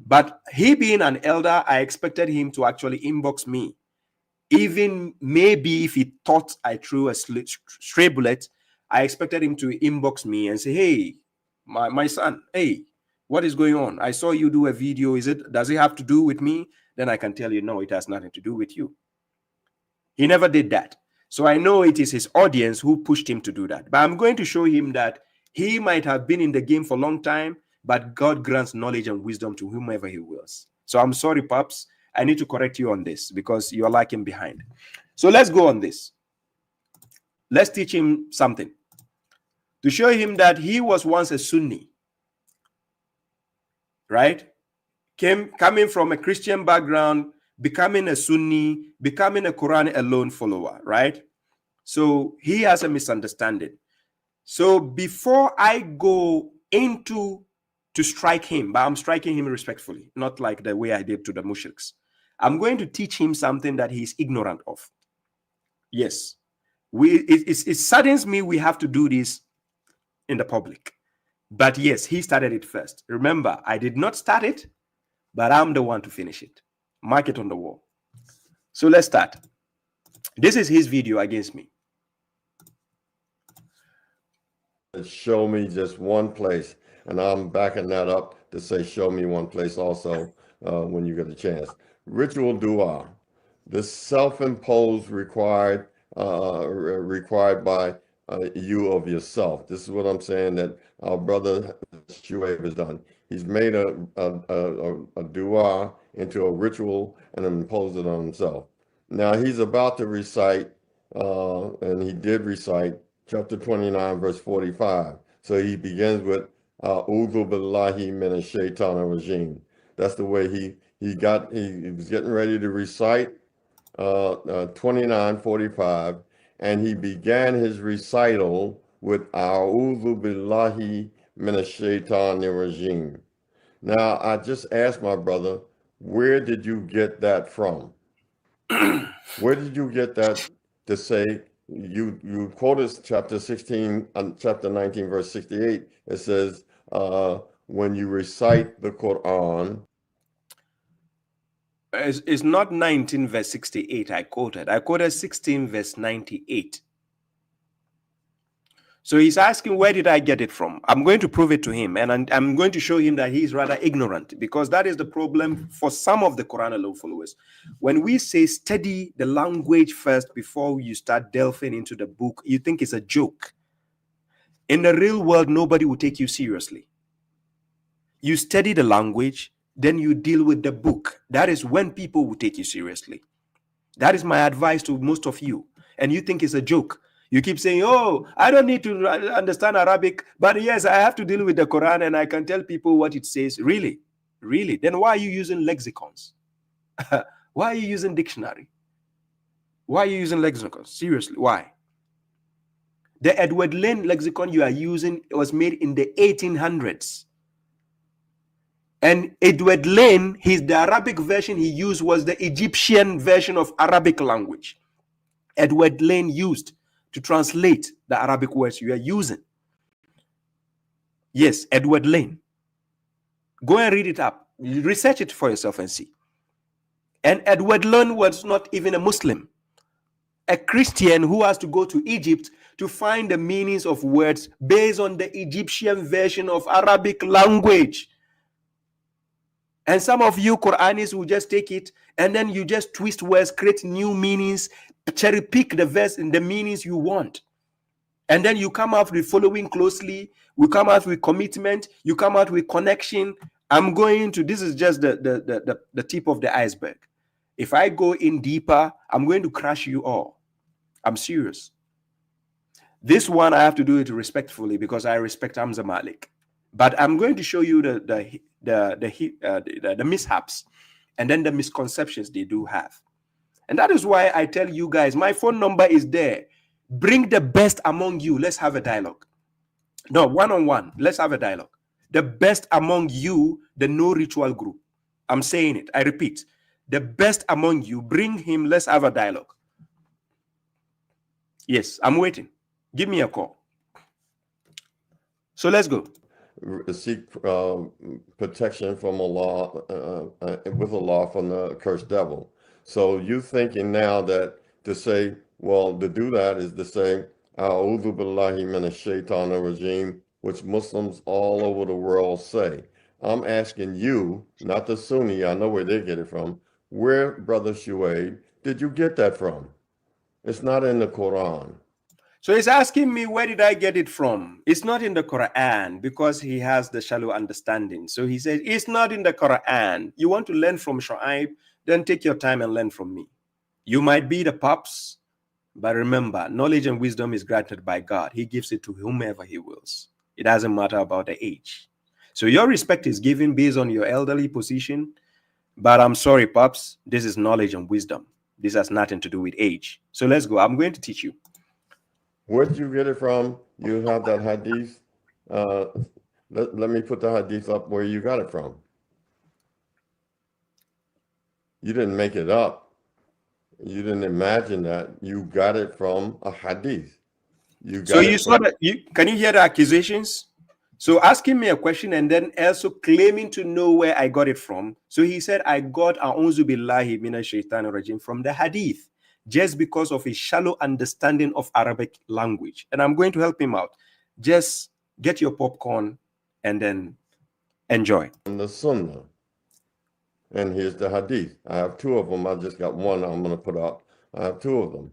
But he being an elder, I expected him to actually inbox me. Even maybe if he thought I threw a stray bullet, I expected him to inbox me and say, hey, my son, hey, what is going on? I saw you do a video. Does it have to do with me? Then I can tell you, no, it has nothing to do with you. He never did that. So I know it is his audience who pushed him to do that. But I'm going to show him that he might have been in the game for a long time, but God grants knowledge and wisdom to whomever he wills. So I'm sorry, Pops. I need to correct you on this because you're lagging behind. So let's go on this. Let's teach him something. To show him that he was once a Sunni. Right? Coming from a Christian background, becoming a Sunni, becoming a Quran alone follower, right? So he has a misunderstanding. So before I go into to strike him, but I'm striking him respectfully, not like the way I did to the mushriks, I'm going to teach him something that he's ignorant of. Yes, it saddens me we have to do this in the public. But yes, he started it first. Remember, I did not start it, but I'm the one to finish it. Mark it on the wall. So let's start. This is his video against me. Show me just one place, and I'm backing that up to say show me one place also when you get a chance. Ritual dua, the self-imposed required by you of yourself. This is what I'm saying that our brother Shuaib has done. He's made a dua into a ritual and imposed it on himself. Now he's about to recite, and he did recite chapter 29, verse 45. So he begins with A'udhu billahi minash shaitanir rajim. That's the way he was getting ready to recite 29:45, and he began his recital with A'udhu billahi minash shaitanir rajim. Now I just asked my brother, where did you get that from? Where did you get that to say? You quoted chapter 16, chapter 19, verse 68. It says, when you recite the Quran. It's not 19 verse 68 I quoted. I quoted 16 verse 98. So he's asking, where did I get it from? I'm going to prove it to him, and I'm going to show him that he's rather ignorant, because that is the problem for some of the Quran alone followers. When we say study the language first before you start delving into the book, you think it's a joke. In the real world, nobody will take you seriously. You study the language, then you deal with the book. That is when people will take you seriously. That is my advice to most of you. And you think it's a joke. You keep saying, oh, I don't need to understand Arabic, but yes, I have to deal with the Quran and I can tell people what it says. Really? Really? Then why are you using lexicons? Why are you using dictionary? Why are you using lexicons? Seriously, why? The Edward Lane lexicon you are using was made in the 1800s. And Edward Lane, the Arabic version he used was the Egyptian version of Arabic language. Edward Lane used to translate the Arabic words you are using. Yes, Edward Lane. Go and read it up. Research it for yourself and see. And Edward Lane was not even a Muslim. A Christian who has to go to Egypt to find the meanings of words based on the Egyptian version of Arabic language. And some of you Quranists will just take it and then you just twist words, create new meanings, cherry pick the verse and the meanings you want. And then you come out with following closely, we come out with commitment, you come out with connection. This is just the tip of the iceberg. If I go in deeper, I'm going to crush you all. I'm serious. This one I have to do it respectfully because I respect Hamza Malik. But I'm going to show you the mishaps and then the misconceptions they do have. And that is why I tell you guys, my phone number is there. Bring the best among you. Let's have a dialogue. No, one-on-one. Let's have a dialogue. The best among you, the no ritual group. I'm saying it. I repeat. The best among you, bring him. Let's have a dialogue. Yes, I'm waiting. Give me a call. So let's go. Seek protection from Allah, with Allah from the cursed devil. So you thinking now that to say, well, to do that is to say, A'udhu billahi minash shaitanir rajim, which Muslims all over the world say. I'm asking you, not the Sunni, I know where they get it from. Where, Brother Shuaib, did you get that from? It's not in the Quran. So he's asking me, where did I get it from? It's not in the Quran, because he has the shallow understanding. So he says, it's not in the Quran. You want to learn from Shuaib, then take your time and learn from me. You might be the pops, but remember, knowledge and wisdom is granted by God. He gives it to whomever he wills. It doesn't matter about the age. So your respect is given based on your elderly position. But I'm sorry, pops, this is knowledge and wisdom. This has nothing to do with age. So let's go. I'm going to teach you. Where did you get it from? You have that hadith. Let me put the hadith up where you got it from. You didn't make it up. You didn't imagine that. You got it from a hadith. So you saw that. Can you hear the accusations? So asking me a question and then also claiming to know where I got it from. So he said, I got a'udhu billahi minash shaitanir rajim from the hadith, just because of his shallow understanding of Arabic language. And I'm going to help him out. Just get your popcorn and then enjoy. The Sunnah. And here's the hadith. I have two of them. I just got one I'm going to put up. I have two of them.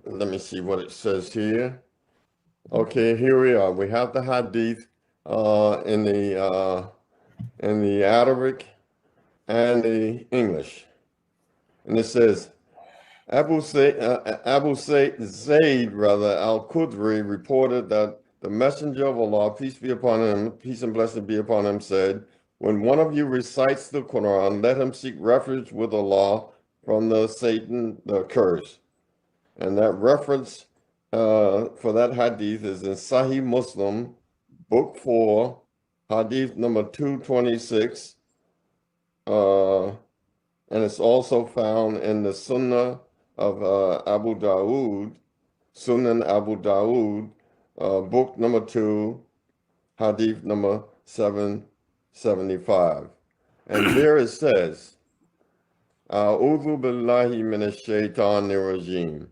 Let me see what it says here. Okay, here we are. We have the hadith in the Arabic and the English, and it says, Abu Zayd al-Khudri reported that the Messenger of Allah, peace be upon him, peace and blessing be upon him, said, when one of you recites the Quran, let him seek refuge with Allah from the curse. And that reference for that hadith is in Sahih Muslim, Book 4, Hadith number 226. And it's also found in the Sunnah of Abu Dawood, Sunan Abu Dawood, Book number 2, Hadith number 775. And there it says, A'udhu billahi minash shaitanir rajim.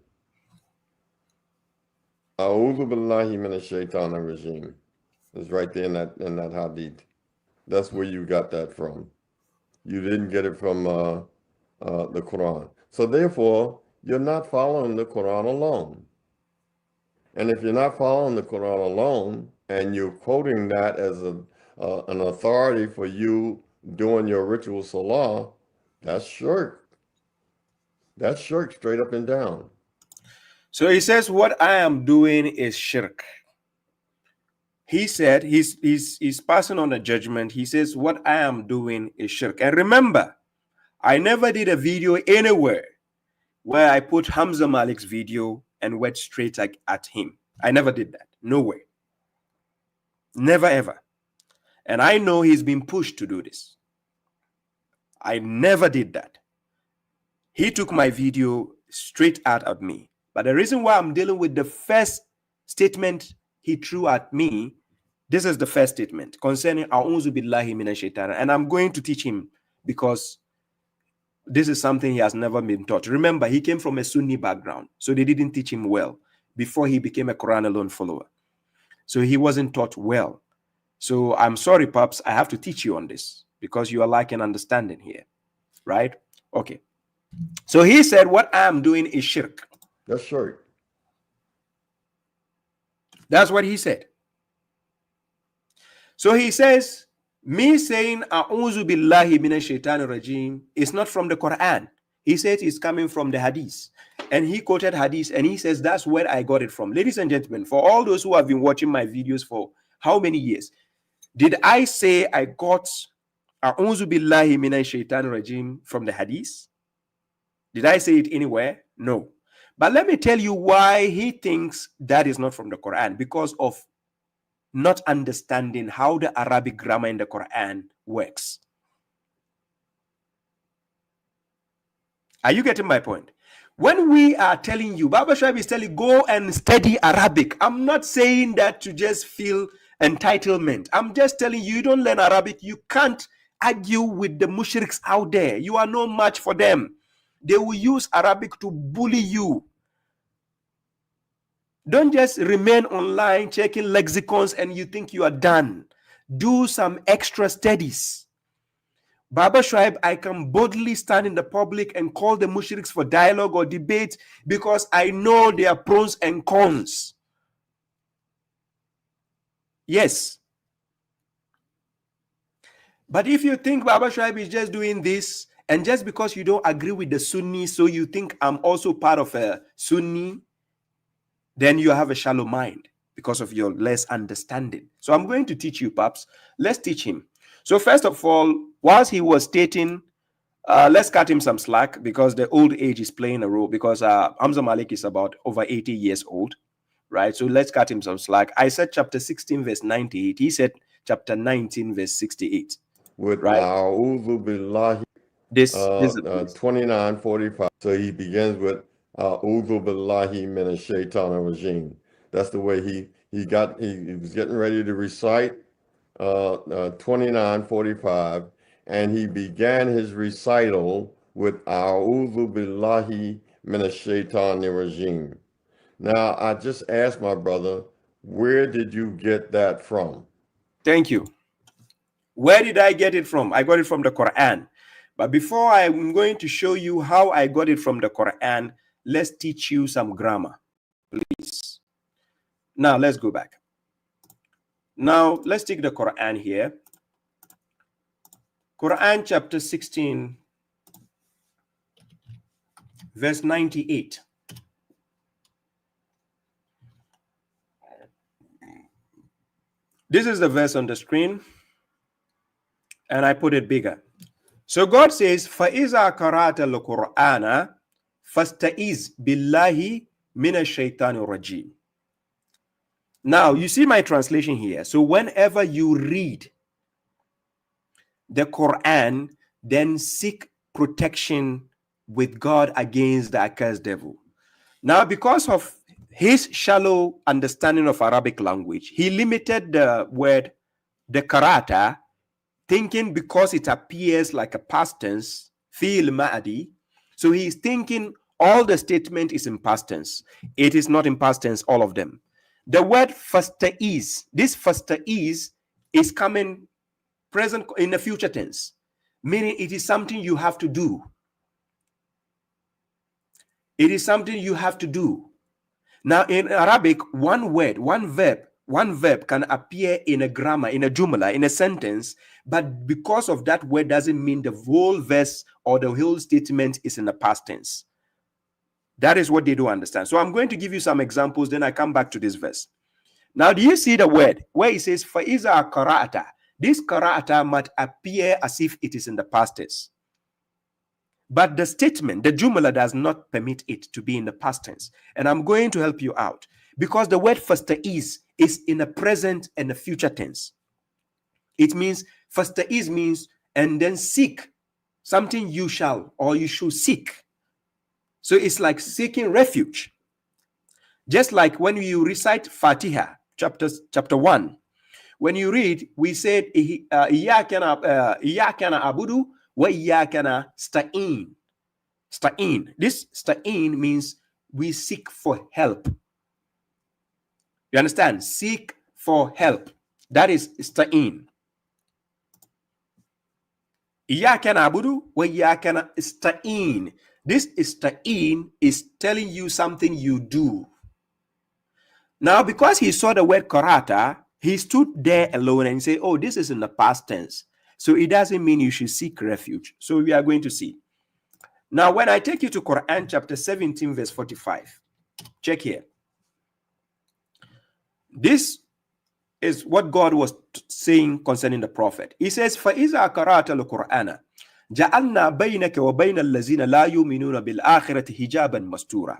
A'udhu billahi minash shaitanir rajim. It's right there in that hadith. That's where you got that from. You didn't get it from the Quran. So therefore, you're not following the Quran alone. And if you're not following the Quran alone, and you're quoting that as an authority for you doing your ritual salah, that's shirk. That's shirk straight up and down. So he says, what I am doing is shirk. He said, he's passing on a judgment. He says, what I am doing is shirk. And remember, I never did a video anywhere where I put Hamza Malik's video and went straight at him. I never did that. No way. Never ever. And I know he's been pushed to do this. I never did that. He took my video straight out at me. But the reason why I'm dealing with the first statement he threw at me, this is the first statement concerning A'udhu billahi minash shaitan. And I'm going to teach him because this is something he has never been taught. Remember, he came from a Sunni background, so they didn't teach him well before he became a Quran alone follower. So he wasn't taught well. So I'm sorry, Pops, I have to teach you on this because you are lacking understanding here, right? Okay. So he said, what I am doing is shirk. That's shirk. That's what he said. So he says, me saying A'udhu billahi minash shaitanir rajim is not from the Quran. He said it's coming from the hadith. And he quoted hadith and he says that's where I got it from. Ladies and gentlemen, for all those who have been watching my videos for how many years, did I say I got A'udhu billahi minash shaitanir rajim from the hadith? Did I say it anywhere? No. But let me tell you why he thinks that is not from the Quran, because of not understanding how the Arabic grammar in the Quran works. Are you getting my point? When we are telling you, babashuaib is telling you, go and study Arabic. I'm not saying that to just feel entitlement. I'm just telling you, you don't learn Arabic. You can't argue with the mushriks out there. You are no match for them. They will use Arabic to bully you. Don't just remain online checking lexicons and you think you are done. Do some extra studies. babashuaib, I can boldly stand in the public and call the mushriks for dialogue or debate because I know their pros and cons. Yes. But if you think babashuaib is just doing this, and just because you don't agree with the Sunni, so you think I'm also part of a Sunni, then you have a shallow mind because of your less understanding. So I'm going to teach you, Paps. Let's teach him. So first of all, whilst he was stating, let's cut him some slack because the old age is playing a role, because Hamza Malik is about over 80 years old, right? So let's cut him some slack. I said chapter 16, verse 98. He said chapter 19, verse 68. With right? A'udhu Billahi, This 29:45. So he begins with A'udhu Billahi Minash Shaitanir Rajim. That's the way he was getting ready to recite 29:45, and he began his recital with A'udhu Billahi Minash Shaitanir Rajim. Now, I just asked my brother, where did you get that from? Thank you. Where did I get it from? I got it from the Quran. But before I'm going to show you how I got it from the Quran, let's teach you some grammar, please. Now, let's go back. Now, let's take the Quran here. Quran chapter 16, verse 98. This is the verse on the screen, and I put it bigger. So God says, فَإِذَا قَرَأْتَ الْقُرْآنَ فَاسْتَعِذْ بِاللَّهِ مِنَ الشَّيْطَانِ الرَّجِيمِ. Now, you see my translation here. So whenever you read the Quran, then seek protection with God against the accursed devil. Now, because of his shallow understanding of Arabic language, he limited the word, the karata, thinking because it appears like a past tense, fi'il ma'adi. So he is thinking all the statement is in past tense. It is not in past tense, all of them. The word fasta'iz, this fasta'iz is coming present in the future tense, meaning it is something you have to do. It is something you have to do. Now, in Arabic, one word, one verb can appear in a grammar, in a jumla, in a sentence, but because of that word doesn't mean the whole verse or the whole statement is in the past tense. That is what they don't understand. So I'm going to give you some examples, then I come back to this verse. Now, do you see the word where it says, فَإِذَا قَرَأْتَ? This qara'ata might appear as if it is in the past tense. But the statement, the jumla, does not permit it to be in the past tense. And I'm going to help you out. Because the word fasta'iz is in the present and the future tense. It means, fasta'iz means, and then seek. Something you shall or you should seek. So it's like seeking refuge. Just like when you recite Fatiha, chapter 1. When you read, we said, Iyakana abudu wa iyakana sta'in. Sta'in. This sta'in means we seek for help. You understand? Seek for help. That is sta'in. Iyakana abudu wa iyakana sta'in. This ista'in is telling you something you do. Now, because he saw the word karata, he stood there alone and said, oh, this is in the past tense. So it doesn't mean you should seek refuge. So we are going to see. Now, when I take you to Quran chapter 17, verse 45, check here. This is what God was saying concerning the prophet. He says, فَإِذَا قَرَأْتَ الْقُرْآنَ جَعَلْنَا بَيْنَكَ وَبَيْنَ الَّذِينَ لَا يُؤْمِنُونَ بِالْآخِرَةِ حِجَابًا مَسْتُورًا.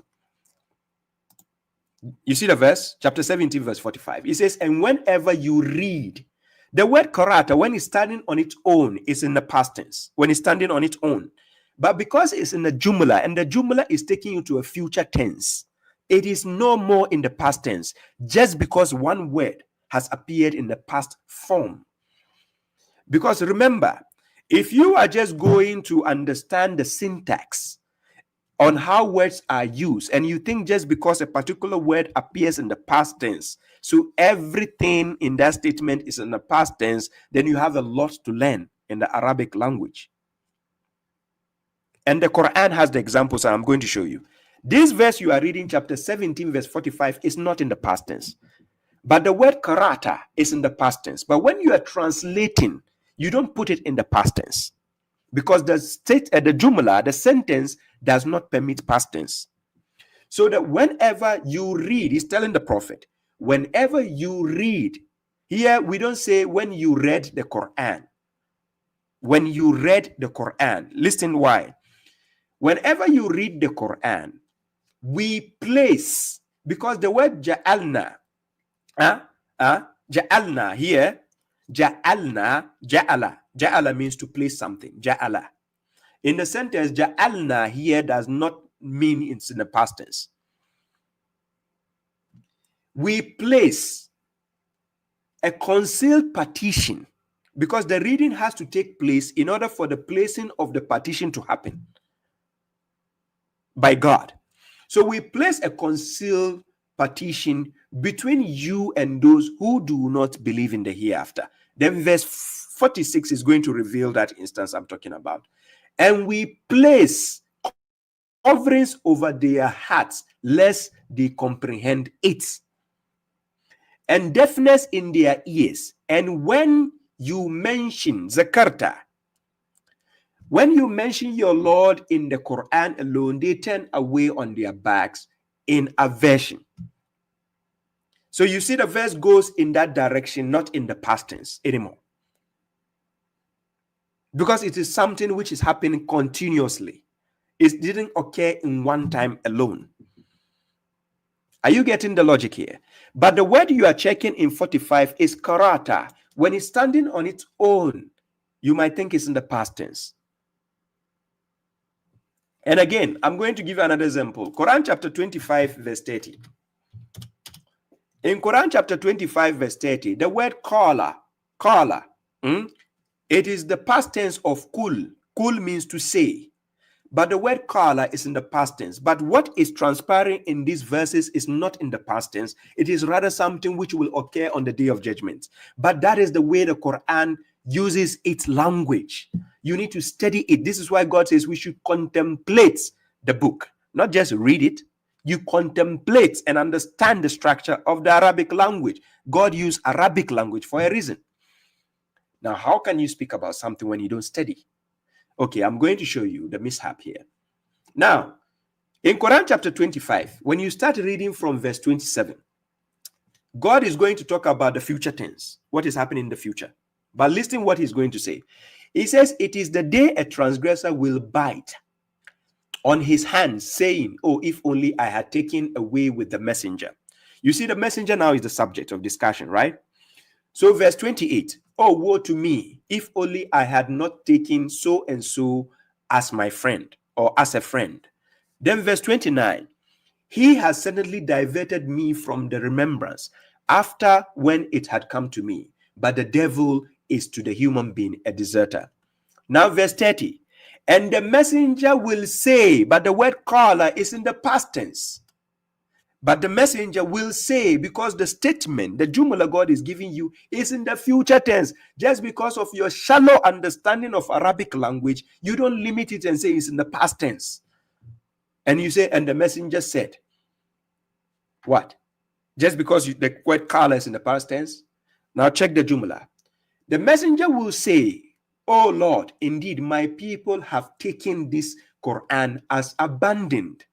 You see the verse? Chapter 17, verse 45. It says, and whenever you read, the word karata, when it's standing on its own, is in the past tense. When it's standing on its own. But because it's in the jumla, and the jumla is taking you to a future tense, it is no more in the past tense, just because one word has appeared in the past form. Because remember, if you are just going to understand the syntax on how words are used, and you think just because a particular word appears in the past tense, so everything in that statement is in the past tense, then you have a lot to learn in the Arabic language. And the Quran has the examples, and I'm going to show you. This verse you are reading, chapter 17, verse 45, is not in the past tense. But the word karata is in the past tense. But when you are translating, you don't put it in the past tense. Because the jumla, the sentence, does not permit past tense. So that whenever you read, he's telling the prophet, whenever you read, here we don't say when you read the Quran. When you read the Quran, listen why. Whenever you read the Quran, we place, because the word ja'alna, ja'alna here, ja'ala means to place something, ja'ala. In the sentence, ja'alna here does not mean it's in the past tense. We place a concealed partition, because the reading has to take place in order for the placing of the partition to happen by God. So we place a concealed partition between you and those who do not believe in the hereafter. Then verse 46 is going to reveal that instance I'm talking about. And we place coverings over their hearts, lest they comprehend it, and deafness in their ears. And when you mention zakarta, when you mention your Lord in the Quran alone, they turn away on their backs in aversion. So you see the verse goes in that direction, not in the past tense anymore. Because it is something which is happening continuously. It didn't occur in one time alone. Are you getting the logic here? But the word you are checking in 45 is karata. When it's standing on its own, you might think it's in the past tense. And again, I'm going to give you another example. Quran chapter 25, verse 30. In Quran chapter 25, verse 30, the word kala, it is the past tense of kul. Kul means to say. But the word kala is in the past tense. But what is transpiring in these verses is not in the past tense. It is rather something which will occur on the day of judgment. But that is the way the Quran uses its language. You need to study it. This is why God says we should contemplate the book, not just read it. You contemplate and understand the structure of the Arabic language. God used Arabic language for a reason. Now, how can you speak about something when you don't study? Okay, I'm going to show you the mishap here. Now, in Quran chapter 25, when you start reading from verse 27, God is going to talk about the future tense, what is happening in the future. But listen what he's going to say. He says, it is the day a transgressor will bite on his hands, saying, oh, if only I had taken away with the messenger. You see, the messenger now is the subject of discussion, right? So verse 28, oh, woe to me, if only I had not taken so and so as my friend, or as a friend. Then verse 29, he has suddenly diverted me from the remembrance after when it had come to me. But the devil is to the human being a deserter. Now verse 30, and the messenger will say, but the word kala is in the past tense. But the messenger will say, because the statement, the jumla God is giving you is in the future tense. Just because of your shallow understanding of Arabic language, you don't limit it and say it's in the past tense. And you say, and the messenger said, what? Just because the word kala is in the past tense? Now check the jumla. The messenger will say, oh Lord, indeed my people have taken this Quran as abandoned.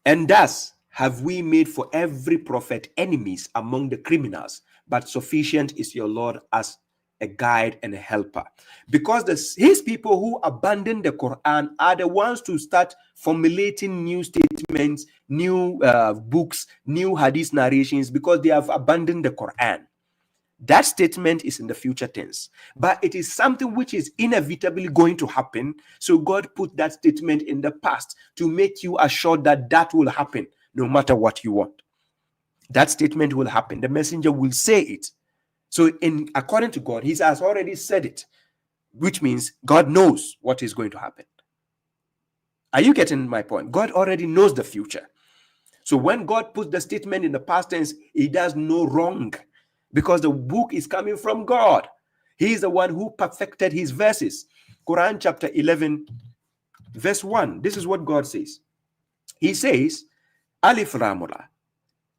And thus have we made for every prophet enemies among the criminals, but sufficient is your Lord as a guide, and a helper. Because his people who abandon the Quran are the ones to start formulating new statements, new books, new hadith narrations, because they have abandoned the Quran. That statement is in the future tense, but it is something which is inevitably going to happen. So God put that statement in the past to make you assured that that will happen no matter what you want. That statement will happen. The messenger will say it. So according to God, he has already said it, which means God knows what is going to happen. Are you getting my point? God already knows the future. So when God puts the statement in the past tense, he does no wrong, because the book is coming from God. He is the one who perfected his verses. Quran chapter 11, verse 1. This is what God says. He says, Alif Lamra,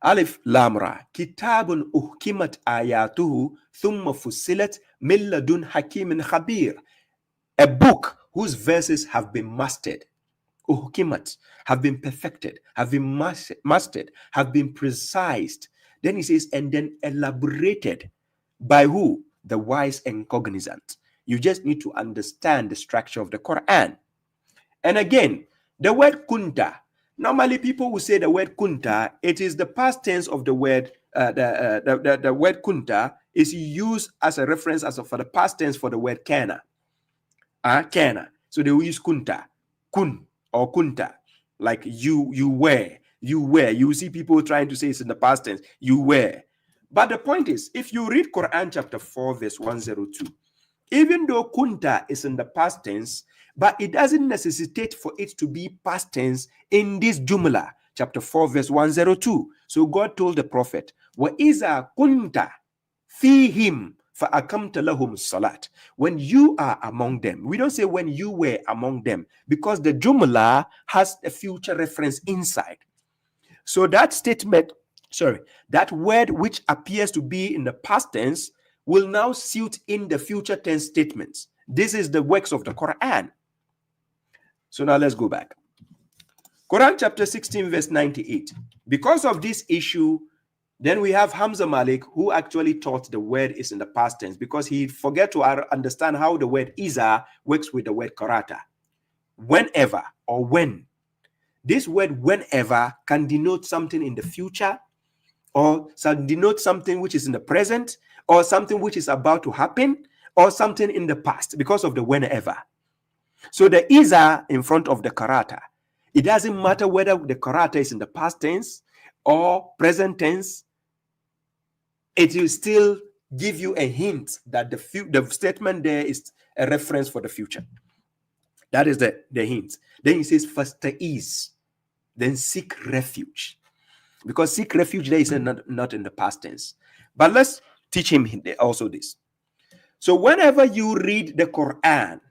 Alif Lamra, Kitabun uhkimat ayatuhu thumma fussilat min ladun hakimin khabir. A book whose verses have been mastered, uhkimat, have been perfected, have been mastered, have been precised. Then he says, and then elaborated by who? The wise and cognizant. You just need to understand the structure of the Quran. And again, the word kunta. Normally, people will say the word kunta. It is the past tense of the word. The word kunta is used as a reference for the past tense for the word kana. Kana. So they will use kunta, kun or kunta, like you were. You see people trying to say it's in the past tense. You were. But the point is, if you read Quran chapter 4, verse 102, even though kunta is in the past tense, but it doesn't necessitate for it to be past tense in this Jumla, chapter 4, verse 102. So God told the prophet, وَإِذَا كُنْتَ فِيهِمْ فَأَقَمْتَ لَهُمْ الصَّلَاةِ. When you are among them. We don't say when you were among them, because the Jumla has a future reference inside. So that statement, that word which appears to be in the past tense will now suit in the future tense statements. This is the works of the Quran. So now let's go back. Quran chapter 16, verse 98. Because of this issue, then we have Hamza Malik, who actually taught the word is in the past tense, because he forget to understand how the word iza works with the word karata. Whenever or when. This word whenever can denote something in the future, or denote something which is in the present, or something which is about to happen, or something in the past, because of the whenever. So the iza in front of the karata, it doesn't matter whether the karata is in the past tense or present tense, it will still give you a hint that the statement there is a reference for the future. That is the hint. Then he says, fasta'iz, then seek refuge. Because seek refuge there is not in the past tense. But let's teach him also this. So whenever you read the Quran,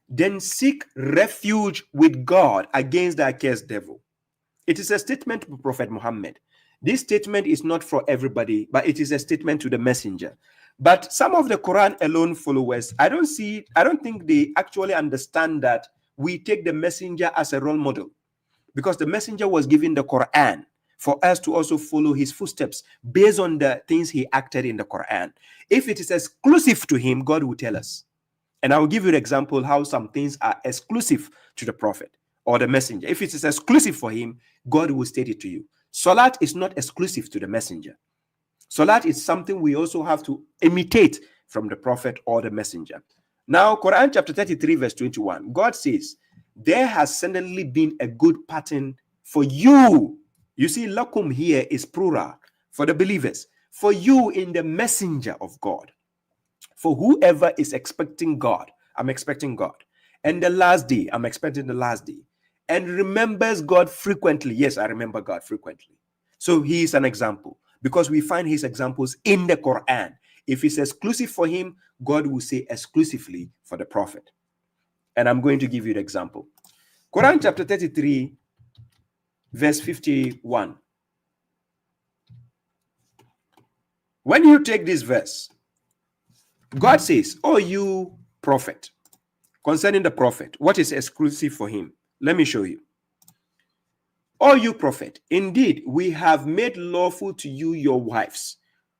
then seek refuge with God against the accursed devil. It is a statement to Prophet Muhammad. This statement is not for everybody, but it is a statement to the messenger. But some of the Quran alone followers, I don't think they actually understand that we take the messenger as a role model, because the messenger was given the Quran for us to also follow his footsteps based on the things he acted in the Quran. If it is exclusive to him, God will tell us. And I will give you an example how some things are exclusive to the prophet or the messenger. If it is exclusive for him, God will state it to you. Salat is not exclusive to the messenger. Salat is something we also have to imitate from the prophet or the messenger. Now, Quran chapter 33, verse 21, God says, there has suddenly been a good pattern for you. You see, lakum here is plural for the believers. For you in the messenger of God. For whoever is expecting God, I'm expecting God. And the last day, I'm expecting the last day. And remembers God frequently. Yes, I remember God frequently. So he is an example, because we find his examples in the Quran. If it's exclusive for him, God will say exclusively for the prophet. And I'm going to give you the example. Quran chapter 33, verse 51. When you take this verse, God says, oh, you prophet, concerning the prophet, what is exclusive for him? Let me show you. Oh, you prophet, indeed, we have made lawful to you your wives,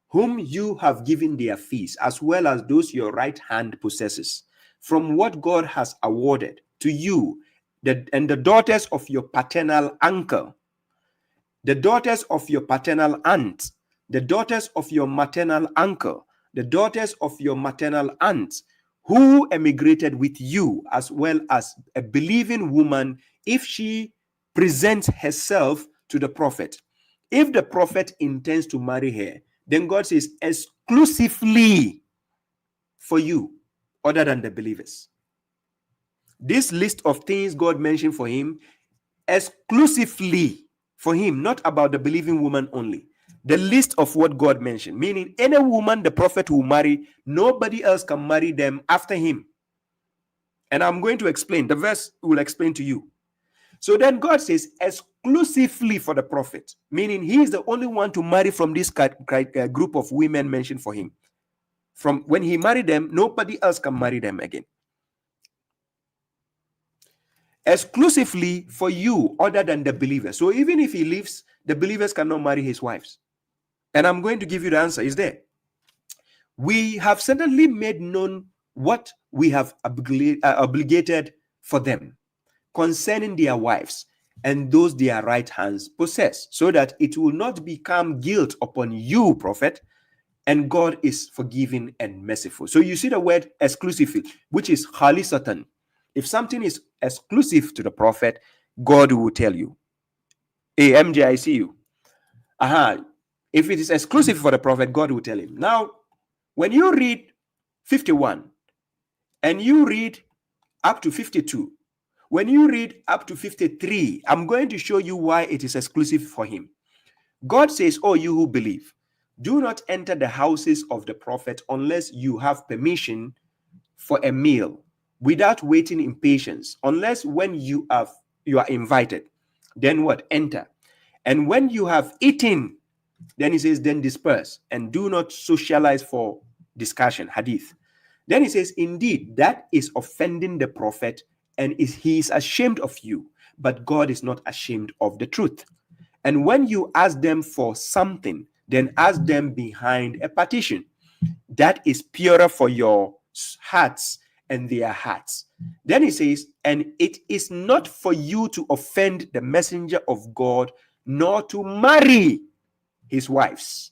whom you have given their fees, as well as those your right hand possesses, from what God has awarded to you, and the daughters of your paternal uncle, the daughters of your paternal aunt, the daughters of your maternal uncle, the daughters of your maternal aunt, who emigrated with you, as well as a believing woman, if she presents herself to the prophet. If the prophet intends to marry her, then God says exclusively for you, other than the believers. This list of things God mentioned for him, exclusively for him, not about the believing woman only. The list of what God mentioned, meaning any woman the prophet will marry, nobody else can marry them after him. And I'm going to explain. The verse will explain to you. So then God says exclusively for the prophet, meaning he is the only one to marry from this group of women mentioned for him. From when he married them, nobody else can marry them again. Exclusively for you, other than the believers. So even if he leaves, the believers cannot marry his wives. And I'm going to give you the answer. Is there? We have certainly made known what we have obligated for them concerning their wives and those their right hands possess, so that it will not become guilt upon you, prophet, and God is forgiving and merciful. So you see the word exclusively, which is khalisatan. If something is exclusive to the prophet, God will tell you. Hey, MJ, I see you. If it is exclusive for the prophet, God will tell him. Now, when you read 51 and you read up to 52, when you read up to 53, I'm going to show you why it is exclusive for him. God says, "Oh, you who believe, do not enter the houses of the prophet unless you have permission for a meal, without waiting in patience, unless when you are invited. Then what? Enter. And when you have eaten," then he says, "then disperse and do not socialize for discussion." Hadith. Then he says, "Indeed, that is offending the prophet, and he is ashamed of you, but God is not ashamed of the truth. And when you ask them for something, then ask them behind a partition. That is purer for your hearts and their hearts." Then he says, "And it is not for you to offend the messenger of God, nor to marry his wives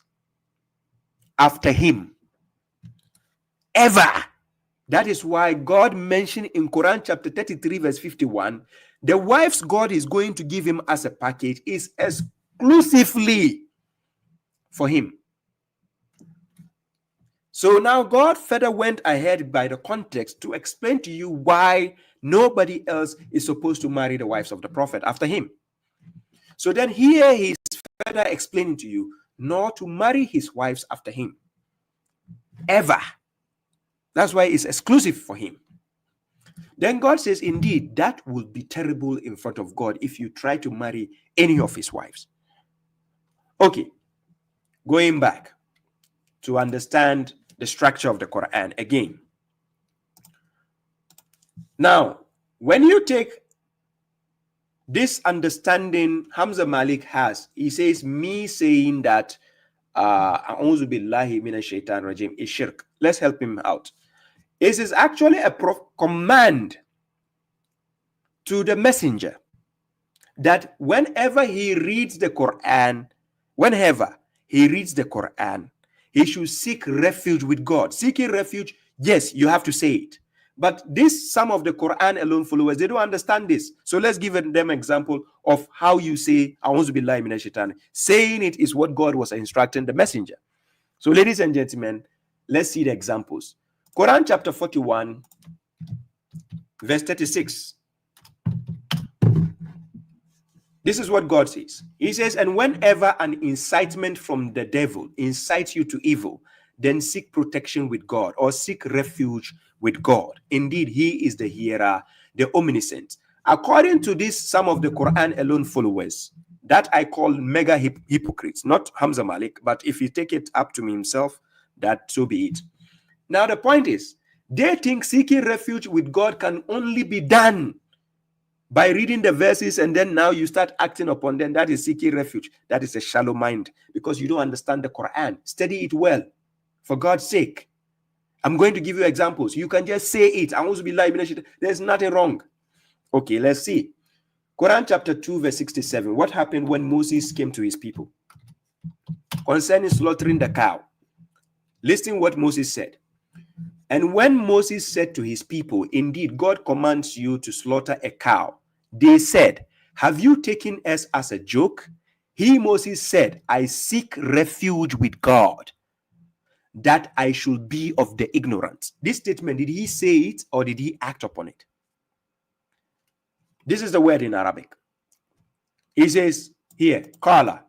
after him, ever." That is why God mentioned in Quran chapter 33 verse 51, the wives God is going to give him as a package is exclusively for him. So now God further went ahead by the context to explain to you why nobody else is supposed to marry the wives of the prophet after him. So then here he's further explaining to you nor to marry his wives after him, ever. That's why it's exclusive for him. Then God says, "Indeed, that would be terrible in front of God if you try to marry any of his wives." Okay, going back to understand the structure of the Quran again. Now, when you take this understanding Hamza Malik has, he says, me saying that A'udhu billahi minash shaitan rajim is shirk. Let's help him out. It is actually a command to the messenger that whenever he reads the Quran, he should seek refuge with God. Seeking refuge, yes, you have to say it. But some of the Quran alone followers, they don't understand this. So let's give them an example of how you say, A'udhu billahi minash shaitan. Saying it is what God was instructing the messenger. So ladies and gentlemen, let's see the examples. Quran chapter 41, verse 36. This is what God says. He says, "And whenever an incitement from the devil incites you to evil, then seek protection with God, or seek refuge with God. Indeed, he is the hearer, the omniscient." According to this, some of the Quran alone followers, that I call mega hypocrites, not Hamza Malik, but if you take it up to me himself, that so be it. Now, the point is, they think seeking refuge with God can only be done by reading the verses and then now you start acting upon them. That is seeking refuge. That is a shallow mind because you don't understand the Quran. Study it well, for God's sake. I'm going to give you examples. You can just say it. There's nothing wrong. Okay, let's see. Quran chapter 2 verse 67. What happened when Moses came to his people concerning slaughtering the cow? Listen what Moses said. And when Moses said to his people, indeed, God commands you to slaughter a cow, they said, have you taken us as a joke? He, Moses, said, I seek refuge with God, that I should be of the ignorant. This statement, did he say it or did he act upon it? This is the word in Arabic. He says here, Qala.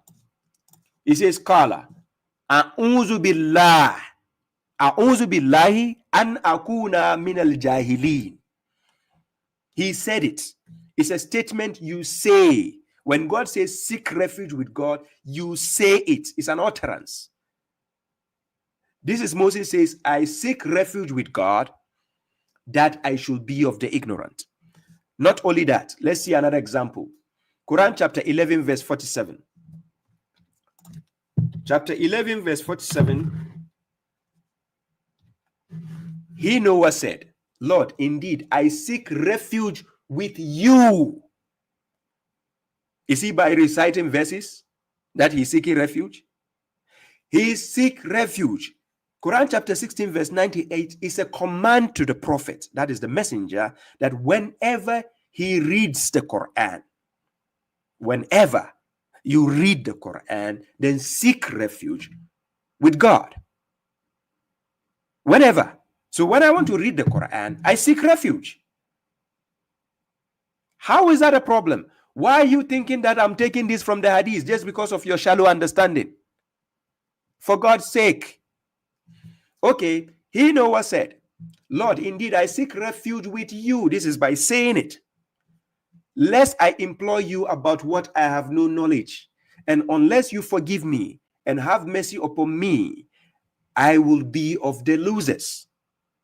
He says, Qala. A'udhu billah. A'udhu billahi an akuna min al-jahilin. He said it. It's a statement you say. When God says seek refuge with God, you say it. It's an utterance. This is Moses says, I seek refuge with God that I should be of the ignorant. Not only that, let's see another example. Quran chapter 11 verse 47. Chapter 11 verse 47. He, Noah, said, Lord, indeed, I seek refuge with you. Is he by reciting verses that he's seeking refuge? He seek refuge. Quran chapter 16 verse 98 is a command to the prophet, that is the messenger, that whenever he reads the Quran, whenever you read the Quran, then seek refuge with God. Whenever. So when I want to read the Quran, I seek refuge. How is that a problem? Why are you thinking that I'm taking this from the hadith just because of your shallow understanding? For God's sake. Okay, he, Noah, said, Lord, indeed, I seek refuge with you. This is by saying it. Lest I implore you about what I have no knowledge. And unless you forgive me and have mercy upon me, I will be of the losers.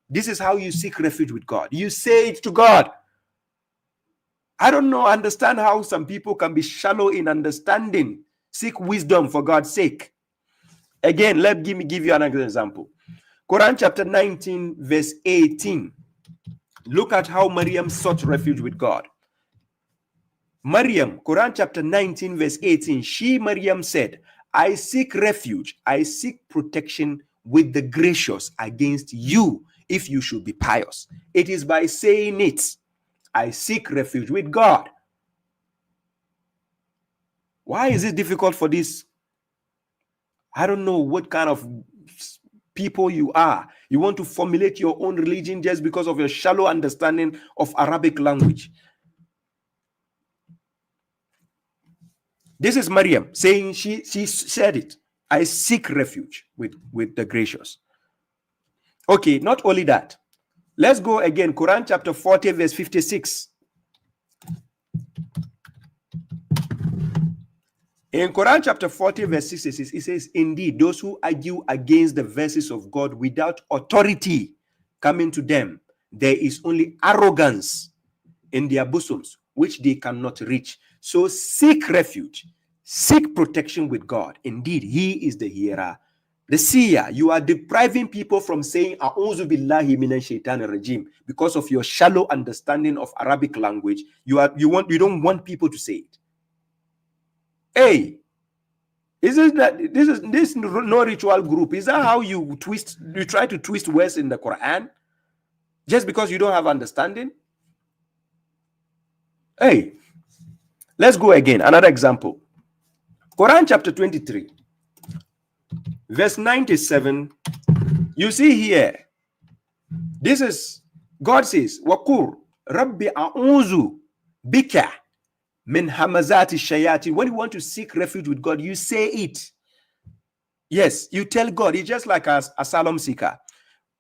This is how you seek refuge with God. You say it to God. I don't know, understand how some people can be shallow in understanding. Seek wisdom for God's sake. Again, let me give you another example. Quran chapter 19 verse 18. Look at how Maryam sought refuge with God. Maryam, Quran chapter 19 verse 18. She, Maryam, said, I seek refuge, I seek protection with the gracious against you, if you should be pious. It is by saying it, I seek refuge with God. Why is it difficult for this? I don't know what kind of people you are. You want to formulate your own religion just because of your shallow understanding of Arabic language. This is Maryam saying, she said it. I seek refuge with the gracious. Okay, not only that. Let's go again. Quran chapter 40 verse 56. In Quran chapter 40 verse 66, it says, indeed, those who argue against the verses of God without authority coming to them, there is only arrogance in their bosoms, which they cannot reach. So seek refuge, seek protection with God. Indeed, he is the hearer, the seer. You are depriving people from saying A'udhu billahi minash shaitanir rajim because of your shallow understanding of Arabic language. You don't want people to say it. Hey, this no ritual group? Is that how you try to twist words in the Quran just because you don't have understanding? Hey, let's go again. Another example. Quran chapter 23 verse 97. You see here, this is God says, Waqur Rabbi a'udhu bika min hamazati shayatin. When you want to seek refuge with God, you say it. Yes, you tell God. It's just like an asylum seeker.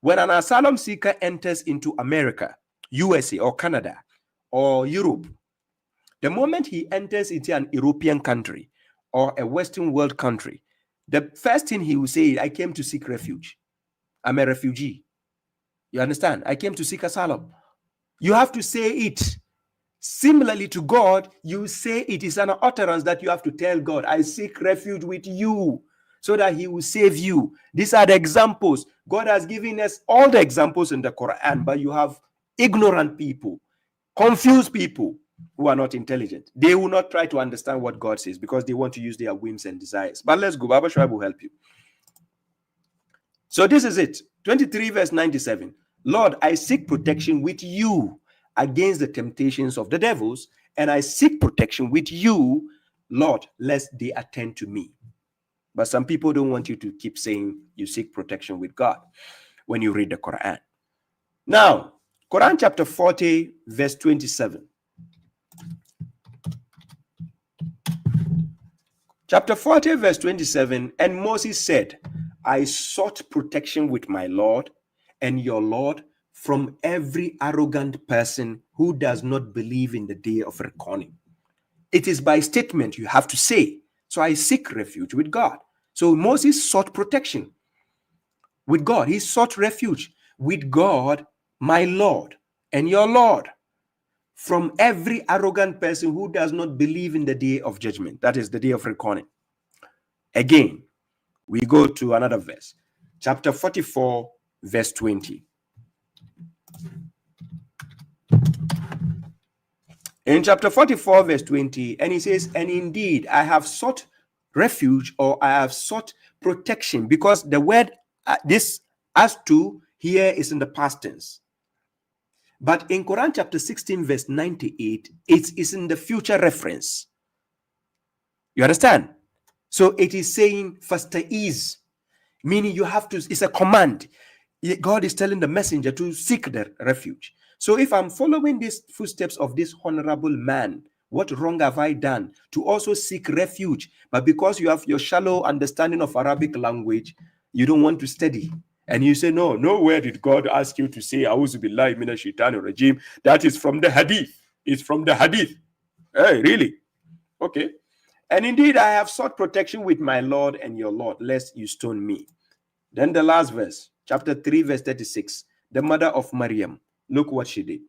When an asylum seeker enters into America, USA, or Canada, or Europe, the moment he enters into an European country or a Western world country, the first thing he will say, I came to seek refuge. I'm a refugee. You understand? I came to seek asylum. You have to say it. Similarly to God, you say it is an utterance that you have to tell God, I seek refuge with you so that he will save you. These are the examples. God has given us all the examples in the Quran, but you have ignorant people, confused people who are not intelligent. They will not try to understand what God says because they want to use their whims and desires. But let's go. babashuaib will help you. So this is it. 23 verse 97. Lord, I seek protection with you against the temptations of the devils, and I seek protection with you, Lord, lest they attend to me. But some people don't want you to keep saying you seek protection with God when you read the Quran. Now, Quran chapter 40, verse 27. Chapter 40, verse 27, and Moses said, I sought protection with my Lord and your Lord from every arrogant person who does not believe in the day of reckoning. It is by statement you have to say, so I seek refuge with God. So Moses sought protection with God. He sought refuge with God, my Lord and your Lord, from every arrogant person who does not believe in the day of judgment. That is the day of reckoning. Again, we go to another verse, chapter 44, verse 20. In chapter 44, verse 20, and he says, and indeed, I have sought refuge, or I have sought protection, because the word this as to here is in the past tense. But in Quran chapter 16, verse 98, it is in the future reference. You understand? So it is saying fasta'iz, meaning you have to, it's a command. God is telling the messenger to seek the refuge. So if I'm following these footsteps of this honorable man, what wrong have I done to also seek refuge? But because you have your shallow understanding of Arabic language, you don't want to study. And you say, no, nowhere did God ask you to say, A'udhu billahi minash shaitanir rajim. That is from the hadith. It's from the hadith. Hey, really? Okay. And indeed, I have sought protection with my Lord and your Lord, lest you stone me. Then the last verse, chapter 3, verse 36. The mother of Maryam, look what she did.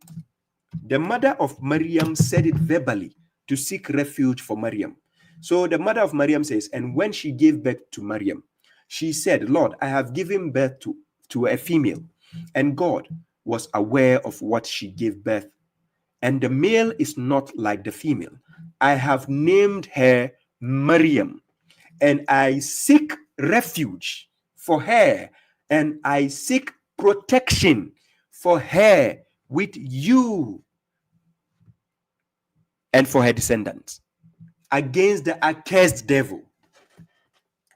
The mother of Maryam said it verbally to seek refuge for Maryam. So the mother of Maryam says, and when she gave birth to Maryam, she said, Lord, I have given birth to a female. And God was aware of what she gave birth. And the male is not like the female. I have named her Maryam, and I seek refuge for her, and I seek protection for her with you and for her descendants against the accursed devil.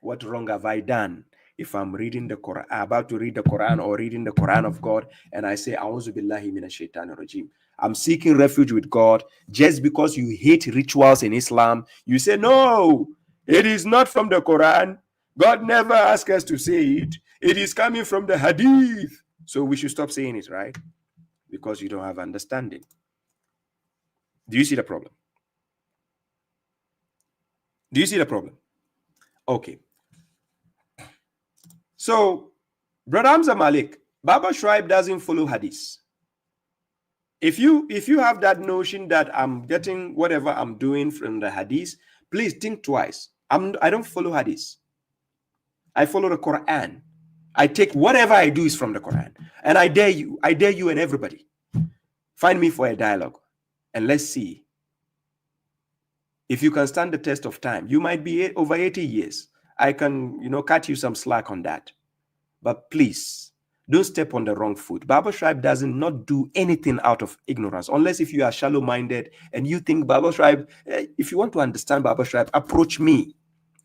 What wrong have I done? If I'm reading the Quran, about to read the Quran or reading the Quran of God, and I say, A'udhu billahi minash shaitanir rajim, I'm seeking refuge with God, just because you hate rituals in Islam, you say, no, it is not from the Quran. God never asked us to say it. It is coming from the hadith. So we should stop saying it, right? Because you don't have understanding. Do you see the problem? Do you see the problem? Okay. So, Brother Hamza Malik, babashuaib doesn't follow hadith. If you have that notion that I'm getting whatever I'm doing from the hadith, please think twice. I don't follow hadith. I follow the Quran. I take whatever I do is from the Quran. And I dare you and everybody, find me for a dialogue, and let's see if you can stand the test of time. You might be over 80 years. I can, cut you some slack on that. But please, don't step on the wrong foot. babashuaib does not do anything out of ignorance, unless if you are shallow-minded and you think babashuaib, if you want to understand babashuaib, approach me.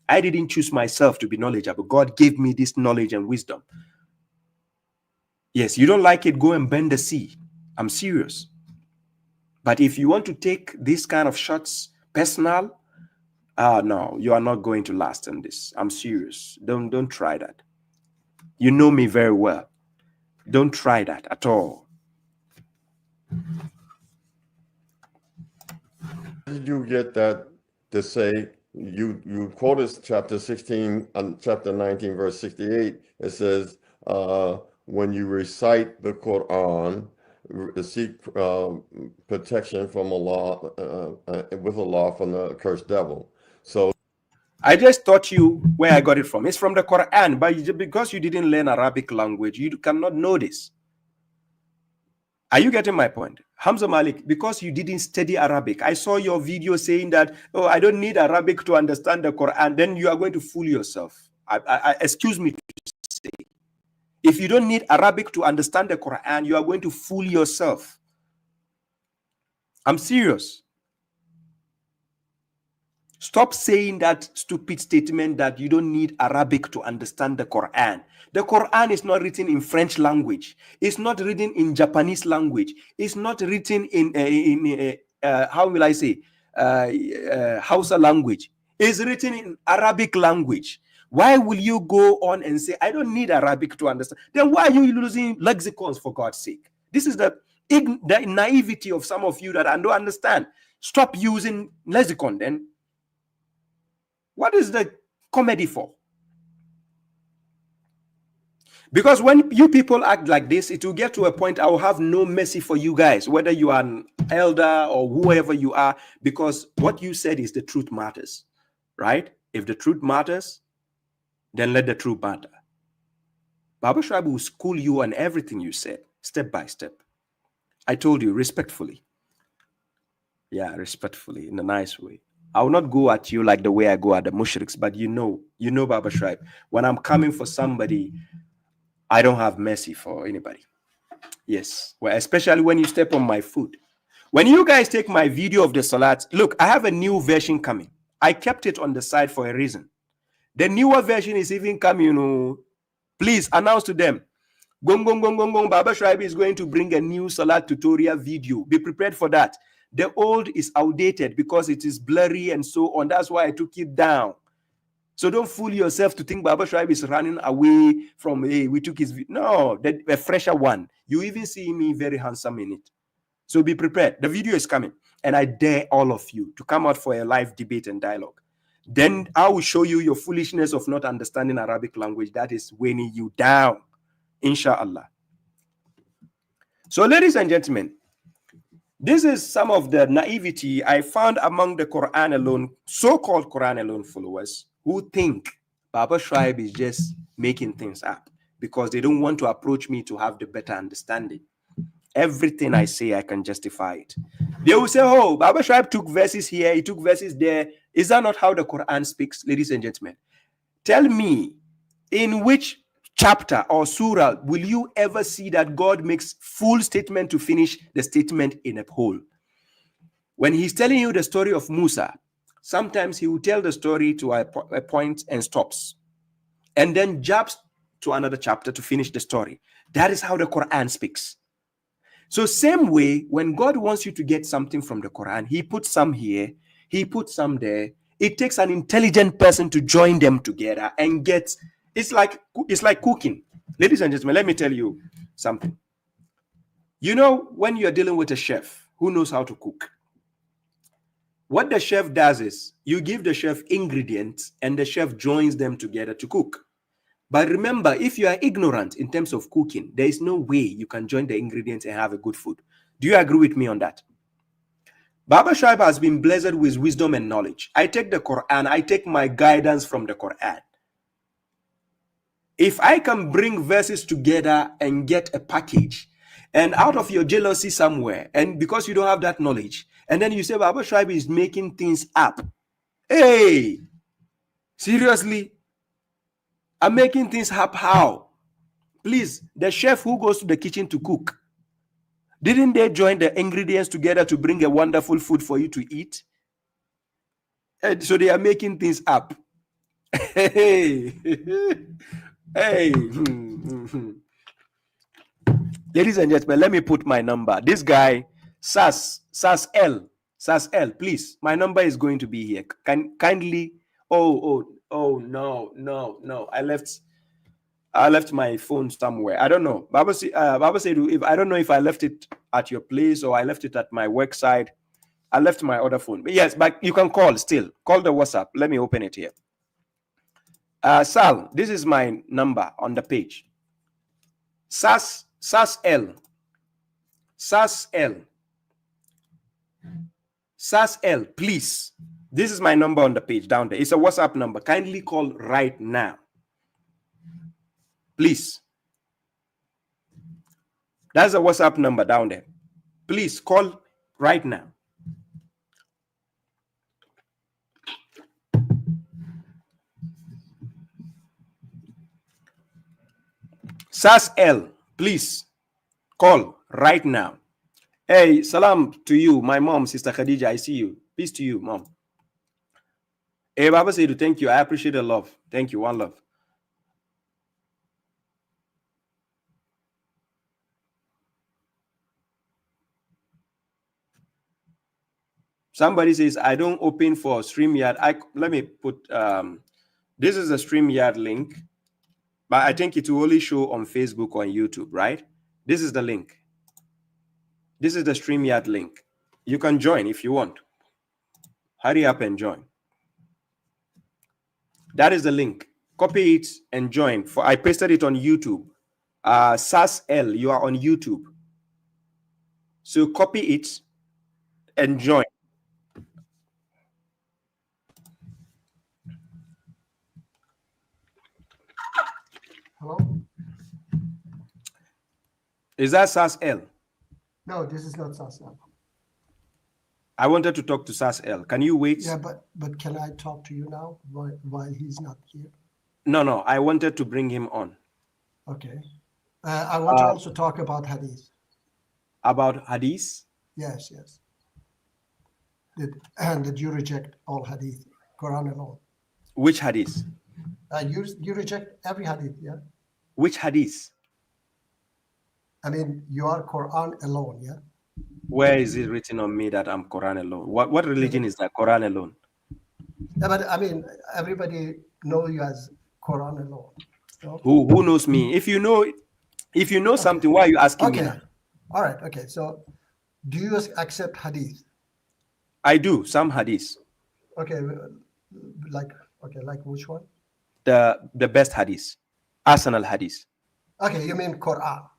I didn't choose myself to be knowledgeable. God gave me this knowledge and wisdom. Yes, you don't like it, go and bend the sea. I'm serious. But if you want to take these kind of shots personal, no, you are not going to last in this. I'm serious. Don't try that. You know me very well. Don't try that at all. Did you get that to say, you quoted chapter 16 and chapter 19, verse 68. It says, when you recite the Quran, seek protection from Allah, with Allah from the accursed devil. So I just taught you where I got it from. It's from the Quran, but because you didn't learn Arabic language, you cannot know this. Are you getting my point? Hamza Malik, because you didn't study Arabic, I saw your video saying that, oh, I don't need Arabic to understand the Quran. Then you are going to fool yourself. Excuse me to say. If you don't need Arabic to understand the Quran, you are going to fool yourself. I'm serious. Stop saying that stupid statement that you don't need Arabic to understand the Quran. The Quran is not written in French language. It's not written in Japanese language. It's not written in how will I say, Hausa language. It's written in Arabic language. Why will you go on and say, I don't need Arabic to understand? Then why are you losing lexicons, for God's sake? This is the naivety of some of you that I don't understand. Stop using lexicon then. What is the comedy for? Because when you people act like this, it will get to a point I will have no mercy for you guys, whether you are an elder or whoever you are, because what you said is the truth matters, right? If the truth matters, then let the truth matter. Babashuaib will school you on everything you said, step by step. I told you respectfully. Yeah, respectfully, in a nice way. I will not go at you like the way I go at the mushriks, but you know, Babashuaib, when I'm coming for somebody, I don't have mercy for anybody. Yes, well, especially when you step on my foot. When you guys take my video of the salat, look, I have a new version coming. I kept it on the side for a reason. The newer version is even coming, you know. Please announce to them. Gong, gong, gong, gong, gong. Babashuaib is going to bring a new salat tutorial video. Be prepared for that. The old is outdated because it is blurry and so on. That's why I took it down. So don't fool yourself to think Babashuaib is running away from, hey, we took his video. No, a fresher one. You even see me very handsome in it. So be prepared. The video is coming. And I dare all of you to come out for a live debate and dialogue. Then I will show you your foolishness of not understanding Arabic language. That is weighing you down. Inshallah. So ladies and gentlemen, this is some of the naivety I found among the Quran alone, so-called Quran alone followers who think Babashuaib is just making things up because they don't want to approach me to have the better understanding. Everything I say, I can justify it. They will say, oh, Babashuaib took verses here, he took verses there. Is that not how the Quran speaks, ladies and gentlemen? Tell me, in which chapter or surah will you ever see that God makes full statement to finish the statement in a whole? When he's telling you the story of Musa, sometimes he will tell the story to a point and stops, and then jumps to another chapter to finish the story. That is how the Quran speaks. So same way, when God wants you to get something from the Quran, he puts some here, he puts some there. It takes an intelligent person to join them together and get. It's like cooking. Ladies and gentlemen, let me tell you something. You know, when you're dealing with a chef who knows how to cook, what the chef does is you give the chef ingredients and the chef joins them together to cook. But remember, if you are ignorant in terms of cooking, there is no way you can join the ingredients and have a good food. Do you agree with me on that? Babashuaib has been blessed with wisdom and knowledge. I take the Quran, I take my guidance from the Quran. If I can bring verses together and get a package, and out of your jealousy somewhere, and because you don't have that knowledge, and then you say Babashuaib is making things up. Hey, seriously? I'm making things up how? Please, the chef who goes to the kitchen to cook, didn't they join the ingredients together to bring a wonderful food for you to eat? And so they are making things up. Hey. Hey. Ladies and gentlemen, let me put my number. This guy, SAS L, please. My number is going to be here. Kindly. Oh, no. I left my phone somewhere. I don't know. Baba said, if I don't know if I left it at your place or I left it at my work side. I left my other phone. But yes, but you can call still. Call the WhatsApp. Let me open it here. Sal, this is my number on the page. SAS L. SAS L. SAS L, please. This is my number on the page down there. It's a WhatsApp number. Kindly call right now. Please. That's a WhatsApp number down there. Please call right now. SAS L, please call right now. Hey, salam to you, my mom, Sister Khadija. I see you. Peace to you, mom. Hey, Baba said, thank you. I appreciate the love. Thank you. One love. Somebody says, I don't open for StreamYard. Let me put, this is a StreamYard link, but I think it will only show on Facebook or on YouTube, right? This is the link. This is the StreamYard link. You can join if you want. Hurry up and join. That is the link. Copy it and join. I pasted it on YouTube. SAS L, you are on YouTube. So copy it and join. Hello? Is that SAS L? No, this is not SAS L. I wanted to talk to SAS L. Can you wait? Yeah, but can I talk to you now while he's not here? No. I wanted to bring him on. Okay. I want to also talk about Hadith. About Hadith? Yes. Did you reject all Hadith, Quran alone? Which Hadith? You reject every Hadith, yeah? Which Hadith? I mean, you are Quran alone, yeah? Where is it written on me that I'm Quran alone? What religion is that? Quran alone? Yeah, but I mean, everybody know you as Quran alone. So, who knows me? If you know something, why are you asking me that? All right. Okay. So, do you accept Hadith? I do some Hadith. Okay. Like which one? The best Hadith, Arsenal Hadith. Okay, you mean Quran?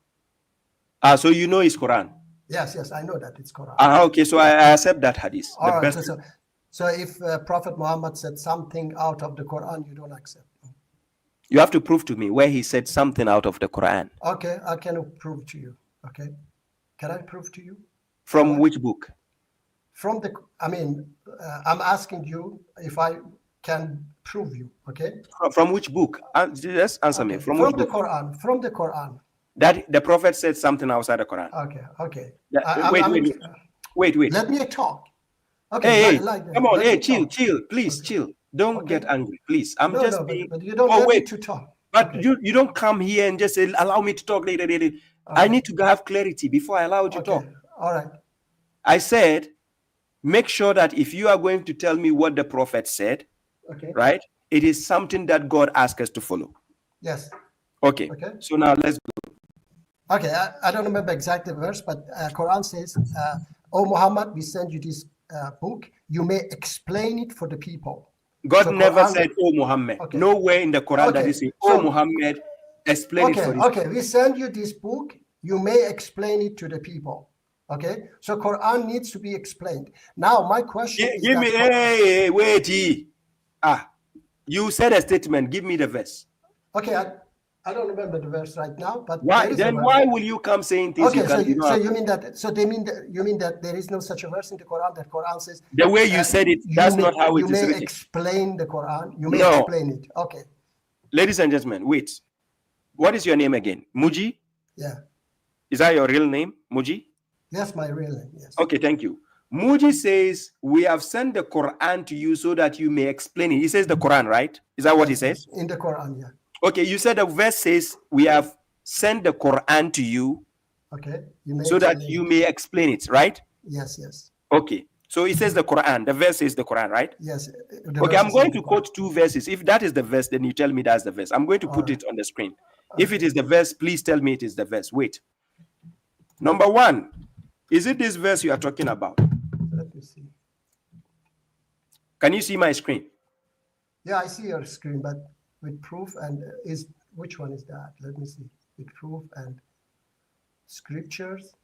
So you know it's Quran. Yes, I know that it's Quran. Okay, so I accept that Hadith. All right. So if Prophet Muhammad said something out of the Quran, you don't accept. You have to prove to me where he said something out of the Quran. Okay, I can prove to you. Okay, can I prove to you? From which book? From I'm asking you if I can prove you. Okay. From which book? Just answer me. From which book? Quran. From the Quran. That the Prophet said something outside the Quran. Okay. Wait. Let me talk. Okay. Hey, come on. Hey, chill. Please, chill. Don't get angry, please. I'm just being. But you don't let me to talk. But you don't come here and just say, allow me to talk later. Okay. I need to have clarity before I allow you to talk. All right. I said, make sure that if you are going to tell me what the Prophet said, right, it is something that God asked us to follow. Yes. Okay. So now let's go. Okay, I don't remember exactly the verse, but Quran says, "O Muhammad, we send you this book. You may explain it for the people." God never said, "Oh Muhammad." Okay. Nowhere in the Quran that is saying, "Oh Muhammad, explain it for you." Okay, we send you this book. You may explain it to the people. Okay, so Quran needs to be explained. Now, my question is, give me. Hey, wait. You said a statement. Give me the verse. Okay, I don't remember the verse right now, but why will you come saying things? Okay, so you mean that? So you mean that there is no such a verse in the Quran that Quran says the way you said it? That's not how it is written. You may explain the Quran. You may explain it. Okay. Ladies and gentlemen, wait. What is your name again? Muji? Yeah. Is that your real name, Muji? Yes, my real name. Yes. Okay, thank you. Muji says we have sent the Quran to you so that you may explain it. He says the Quran, right? Is that what he says? In the Quran, yeah. Okay, you said the verse says we have sent the Quran to you, so that you may explain it, right? Yes. Okay, so it says the Quran. The verse says the Quran, right? Yes. Okay, I'm going to quote two verses. If that is the verse, then you tell me that's the verse. I'm going to put it on the screen. If it is the verse, please tell me it is the verse. Wait. Number one, is it this verse you are talking about? Let me see. Can you see my screen? Yeah, I see your screen, but with proof and which one is that? Let me see. With proof and scriptures.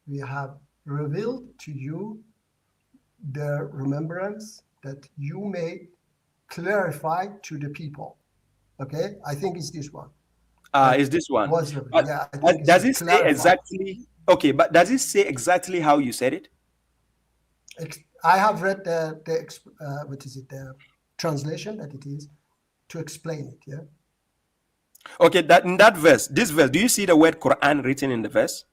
we have revealed to you the remembrance that you may clarify to the people. Okay, I think it's this one. Is this one? Yeah, I think does it say exactly? Okay, but does it say exactly how you said it? I have read the translation that it is to explain it. Yeah. Okay, that in that verse, this verse, do you see the word Quran written in the verse?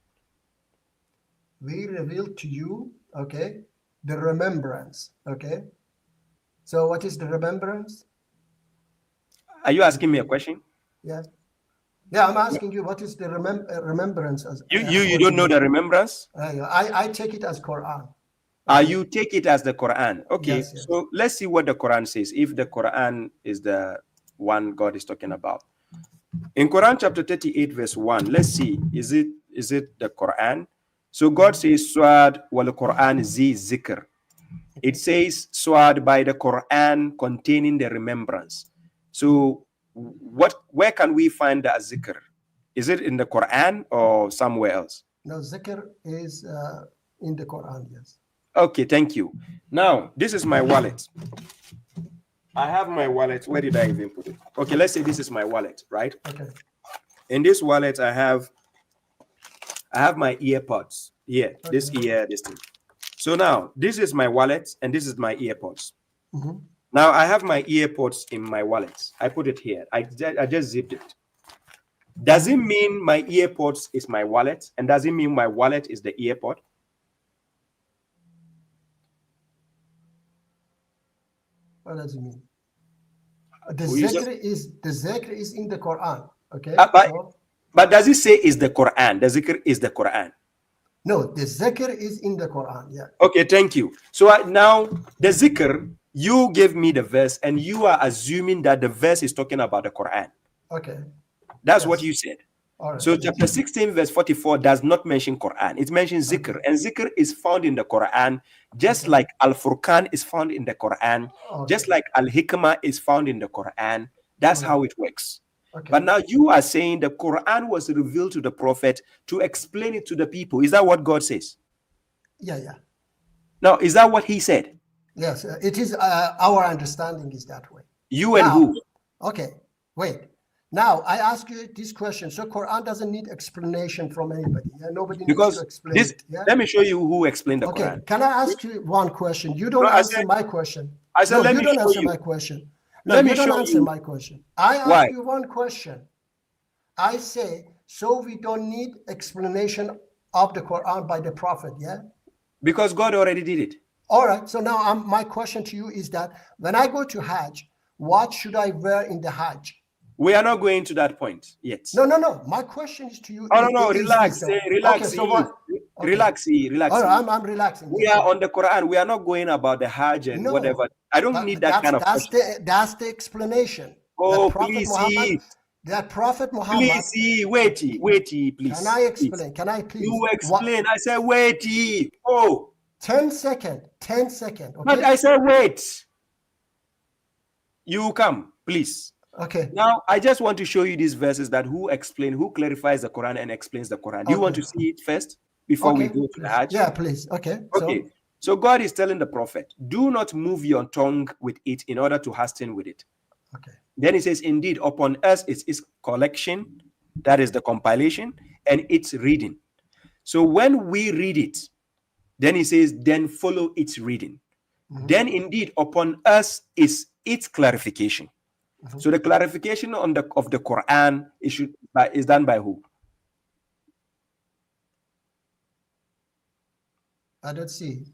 We reveal to you, okay, the remembrance. Okay. So what is the remembrance? Are you asking me a question? Yeah. Yeah, I'm asking you, what is the remembrance? You don't know the remembrance? I take it as Quran. You take it as the Quran. Okay, yes, yes. So let's see what the Quran says, if the Quran is the one God is talking about. In Quran chapter 38, verse 1, let's see, is it the Quran? So God says, Swad wal Quran zi zikr. It says Swad by the Quran containing the remembrance. So where can we find the zikr? Is it in the Quran or somewhere else? No, zikr is in the Quran, yes. Okay, thank you. Now, this is my wallet. I have my wallet. Where did I even put it? Okay, let's say this is my wallet, right? Okay. In this wallet, I have my earpods here. Okay. This thing. So now, this is my wallet, and this is my earpods. Mm-hmm. Now, I have my earpods in my wallet. I put it here. I just zipped it. Does it mean my earpods is my wallet? And does it mean my wallet is the earpod? What does it mean? The zikr is in the Quran. Okay. But does it say is the Quran? The zikr is the Quran. No, the zikr is in the Quran. Yeah. Okay, thank you. So now the zikr, you gave me the verse, and you are assuming that the verse is talking about the Quran. Okay. That's what you said. All right. So chapter 16, verse 44 does not mention Quran. It mentions zikr, and zikr is found in the Quran, just like Al-Furqan is found in the Quran, just like Al-Hikmah is found in the Quran. That's how it works. Okay. But now you are saying the Quran was revealed to the prophet to explain it to the people. Is that what God says? Yeah, yeah. Now, is that what he said? Yes, it is. Our understanding is that way. You and who? Okay, wait. Now, I ask you this question. So Quran doesn't need explanation from anybody. Yeah? Nobody needs to explain it. Yeah? Let me show you who explained the Quran. Okay, can I ask you one question? You don't answer my question. I said, you don't answer my question. No, you don't answer my question. I ask you one question. I say, so we don't need explanation of the Quran by the Prophet, yeah? Because God already did it. All right, so now my question to you is that when I go to Hajj, what should I wear in the Hajj? We are not going to that point yet. No. My question is to you. Oh, no, relax. Relax. Okay, so what? Okay. Relax. All right, I'm relaxing. We are on the Quran. We are not going about the Hajj and whatever. I don't need that kind of question. That's the explanation. Oh, please. That Prophet Muhammad. Please, wait, please. Can I explain? Please. Can I please? You explain. I said, wait. Oh. 10 seconds. Okay? But I said, wait. You come, please. Okay. Now, I just want to show you these verses that who clarifies the Quran and explains the Quran. Do you want to see it first before we go to the Hajj? Yeah, please. Okay. So God is telling the prophet, do not move your tongue with it in order to hasten with it. Okay. Then he says, indeed, upon us it's collection, that is the compilation, and it's reading. So when we read it, then he says, then follow its reading. Mm-hmm. Then indeed, upon us is its clarification. Mm-hmm. So the clarification of the Quran is done by who? I don't see.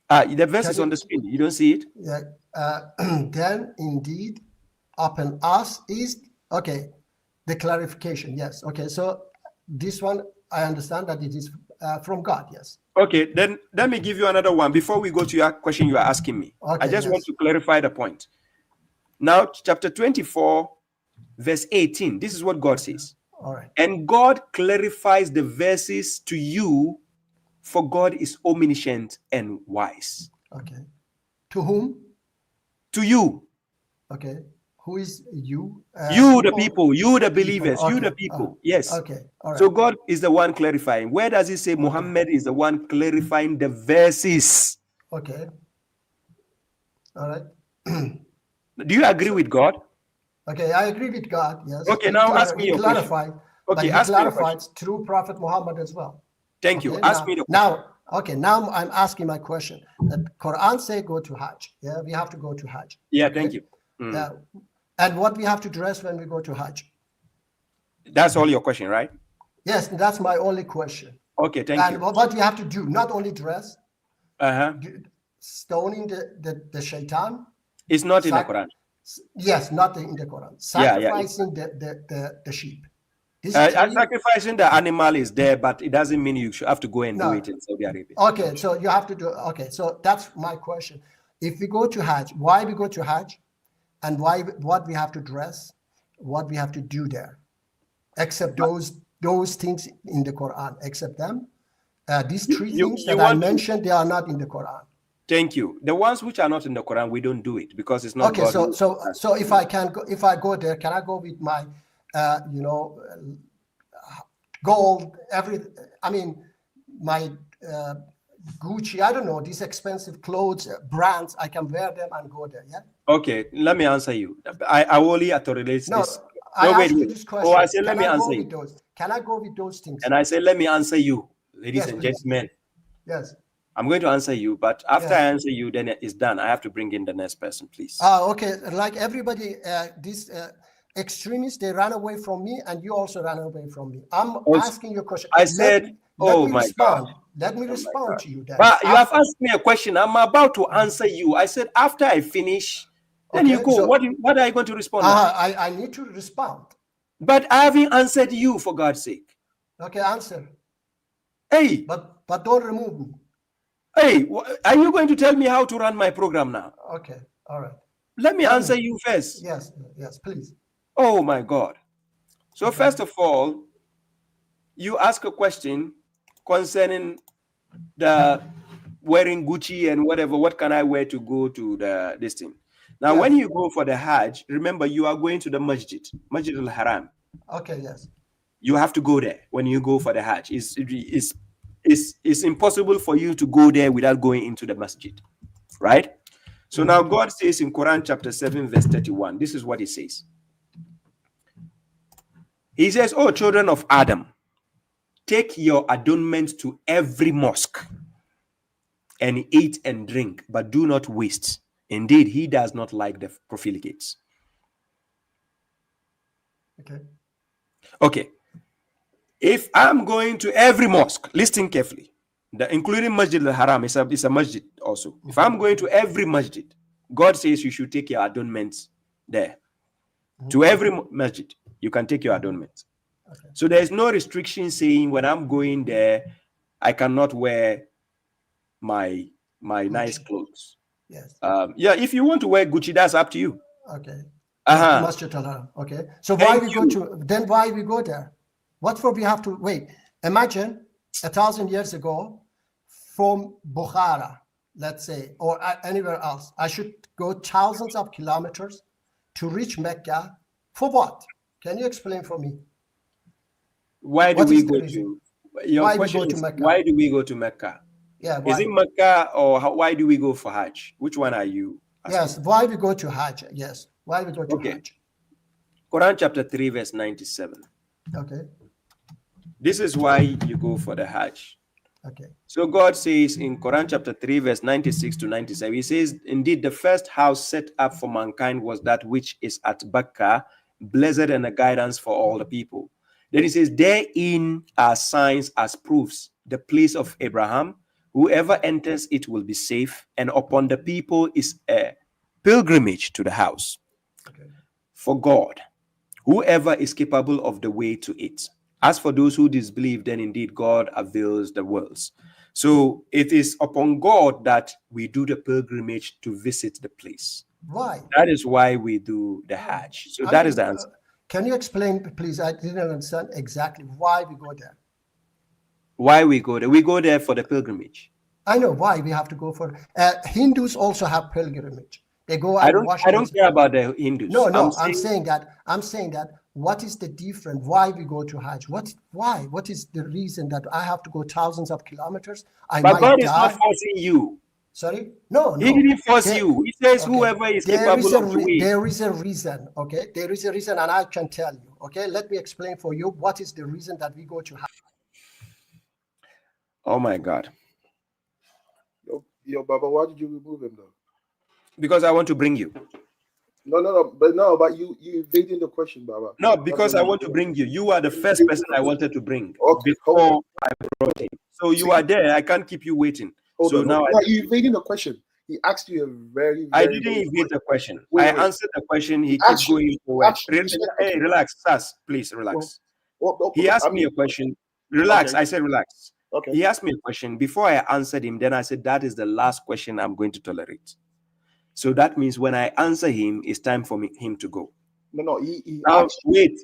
The verse is on the screen. You don't see it? Yeah. Then indeed, upon us is the clarification. Yes. Okay. So this one, I understand that it is from God. Yes. Okay. Then let me give you another one before we go to your question you are asking me. Okay, I just want to clarify the point. Now, chapter 24, verse 18. This is what God says. All right. And God clarifies the verses to you, for God is omniscient and wise. Okay. To whom? To you. Okay. Who is you? You, the people, you, the believers, Okay. you, the people. Yes. Okay. All right. So God is the one clarifying. Where does it say Muhammad is the one clarifying the verses? Okay. All right. Do you agree with God? Okay, I agree with God. Yes. Okay, now ask me your question. Okay, Okay, he ask me your clarified through Prophet Muhammad as well. Thank you. Okay, Ask me the question. Now I'm asking my question. The Quran say go to Hajj. Yeah, we have to go to Hajj. Yeah, okay? thank you. Yeah. And what we have to dress when we go to Hajj? That's all your question, right? Yes, that's my only question. Okay, thank and you. what we have to do, not only dress, Uh-huh. stoning the shaitan. It's not in the Quran. Yes, not in the Quran. Sacrificing the sheep. Sacrificing the animal is there, but it doesn't mean you should have to go and do it in Saudi Arabia. Okay, so you have to do. Okay, so that's my question. If we go to Hajj, why we go to Hajj, and what we have to dress, what we have to do there, except those things in the Quran, except them. These three things that I mentioned, they are not in the Quran. Thank you. The ones which are not in the Quran, we don't do it because it's not. Okay, God so if I can go, if I go there, can I go with my, gold? My Gucci. I don't know, these expensive clothes, brands. I can wear them and go there. Yeah. Okay, let me answer you. I only authoritates this. I asked you this question. I said let me answer you. Can I go with those things? And I said let me answer you, ladies and gentlemen. Yes. I'm going to answer you, but after I answer you, then it's done. I have to bring in the next person, please. Okay. Like everybody, these extremists, they ran away from me, and you also ran away from me. I'm asking you a question. I said, let me respond. Let me respond to you. Then. But you have asked me a question. I'm about to answer you. I said after I finish, then you go. So, what are you going to respond? I need to respond. But I haven't answered you, for God's sake. Okay, answer. Hey. But don't remove me. Hey, are you going to tell me how to run my program now? Okay, all right. Let me answer you first. Yes, please. Oh my God. So first of all, you ask a question concerning the wearing Gucci and whatever. What can I wear to go to this thing? Now, when you go for the Hajj, remember you are going to the Masjid al-Haram. Okay, yes. You have to go there when you go for the Hajj. It's impossible for you to go there without going into the masjid, right? So now God says in Quran chapter 7 verse 31, this is what he says. He says, "Oh, children of Adam, take your adornment to every mosque and eat and drink, but do not waste. Indeed, he does not like the profligates." Okay. If I'm going to every mosque, listen carefully, including Masjid al-Haram, it's a masjid also. If I'm going to every masjid, God says you should take your adornments there. To every masjid, you can take your adornments. So there's no restriction saying when I'm going there, I cannot wear my nice clothes. Yes. If you want to wear Gucci, that's up to you. Okay. Masjid al-Haram. Okay. So why we go there? What for we have to wait? Imagine 1,000 years ago from Bukhara, let's say, or anywhere else. I should go thousands of kilometers to reach Mecca. For what? Can you explain for me? Why do we go to? Your question is, why do we go to Mecca? Yeah. Is it Mecca or why do we go for Hajj? Which one are you asking? Yes. Why we go to Hajj? Yes. Why we go to Hajj? Quran chapter 3 verse 97. Okay. This is why you go for the Hajj. Okay. So God says in Quran chapter 3 verse 96 to 97, he says, "Indeed, the first house set up for mankind was that which is at Mecca, blessed and a guidance for all the people." Then he says, "Therein are signs as proofs, the place of Abraham. Whoever enters it will be safe, and upon the people is a pilgrimage to the house. For God, whoever is capable of the way to it. As for those who disbelieve, then indeed God avails the worlds." So it is upon God that we do the pilgrimage to visit the place. Why? That is why we do the Hajj. So that is the answer. Can you explain, please? I didn't understand exactly why we go there. Why we go there? We go there for the pilgrimage. I know why we have to go for. Hindus also have pilgrimage. They go I and don't. wash. I don't care about the Hindus. No, no. I'm saying that. What is the difference? Why we go to Hajj? Why? What is the reason that I have to go thousands of kilometers? But God is not forcing you. Sorry? No. He didn't force you. He says whoever is capable of doing. There is a reason, okay? There is a reason, and I can tell you, okay? Let me explain for you what is the reason that we go to Hajj. Oh my God. Yo, Baba, why did you remove him though? Because I want to bring you. But you evading the question, Baba. No, because I want to bring you. You are the first person I wanted to bring before I brought him. So you are there. I can't keep you waiting. Now you evading the question. He asked you a very I didn't evade the question. I answered the question. He kept going forward. Hey, relax, Sas. Please relax. He asked me a question. Relax. I said relax. Okay. He asked me a question. Before I answered him, then I said, that is the last question I'm going to tolerate. So that means when I answer him, it's time for him to go. No, he now, wait.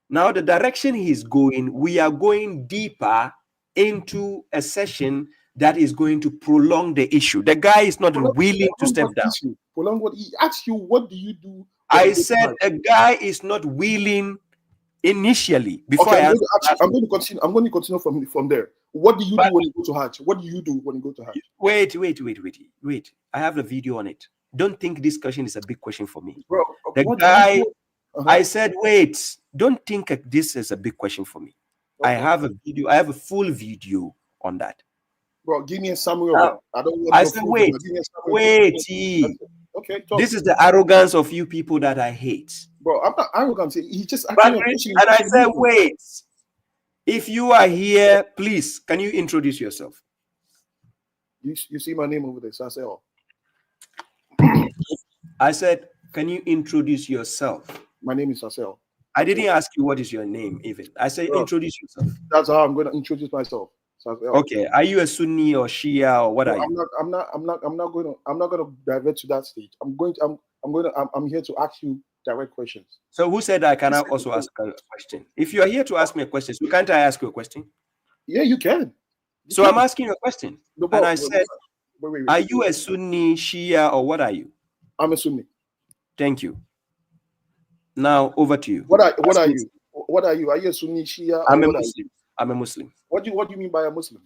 Now the direction he's going, we are going deeper into a session that is going to prolong the issue. The guy is not willing to step down. Prolong what? He asked you, what do you do? I said a guy is not willing initially. Before I'm going to continue from there. What do you do when you go to Hajj? What do you do when you go to Hajj? Wait. I have the video on it. Don't think this question is a big question for me. Bro, I said, wait. Don't think this is a big question for me. Okay. I have a video. I have a full video on that. Bro, give me a summary of it. I don't want. I said, wait. Okay. This is the arrogance of you people that I hate. Bro, I'm not arrogant. He just. And I said, wait. If you are here, please, can you introduce yourself? You see my name over there, Sasel. I said, can you introduce yourself? My name is Sasel. I didn't ask you what is your name, even. I said, introduce yourself. That's how I'm going to introduce myself. Sasel. Okay. Are you a Sunni or Shia or what are you? I'm not going to divert to that stage. I'm here to ask you direct questions. So who said I cannot also ask a question? If you are here to ask me a question, so can't I ask you a question? Yeah, you can. I'm asking you a question. And I said, are you a Sunni, Shia, or what are you? I'm a Sunni. Thank you. Now over to you. What are you? What are you? Are you a Sunni, Shia? I'm a Muslim. I'm a Muslim. What do you mean by a Muslim?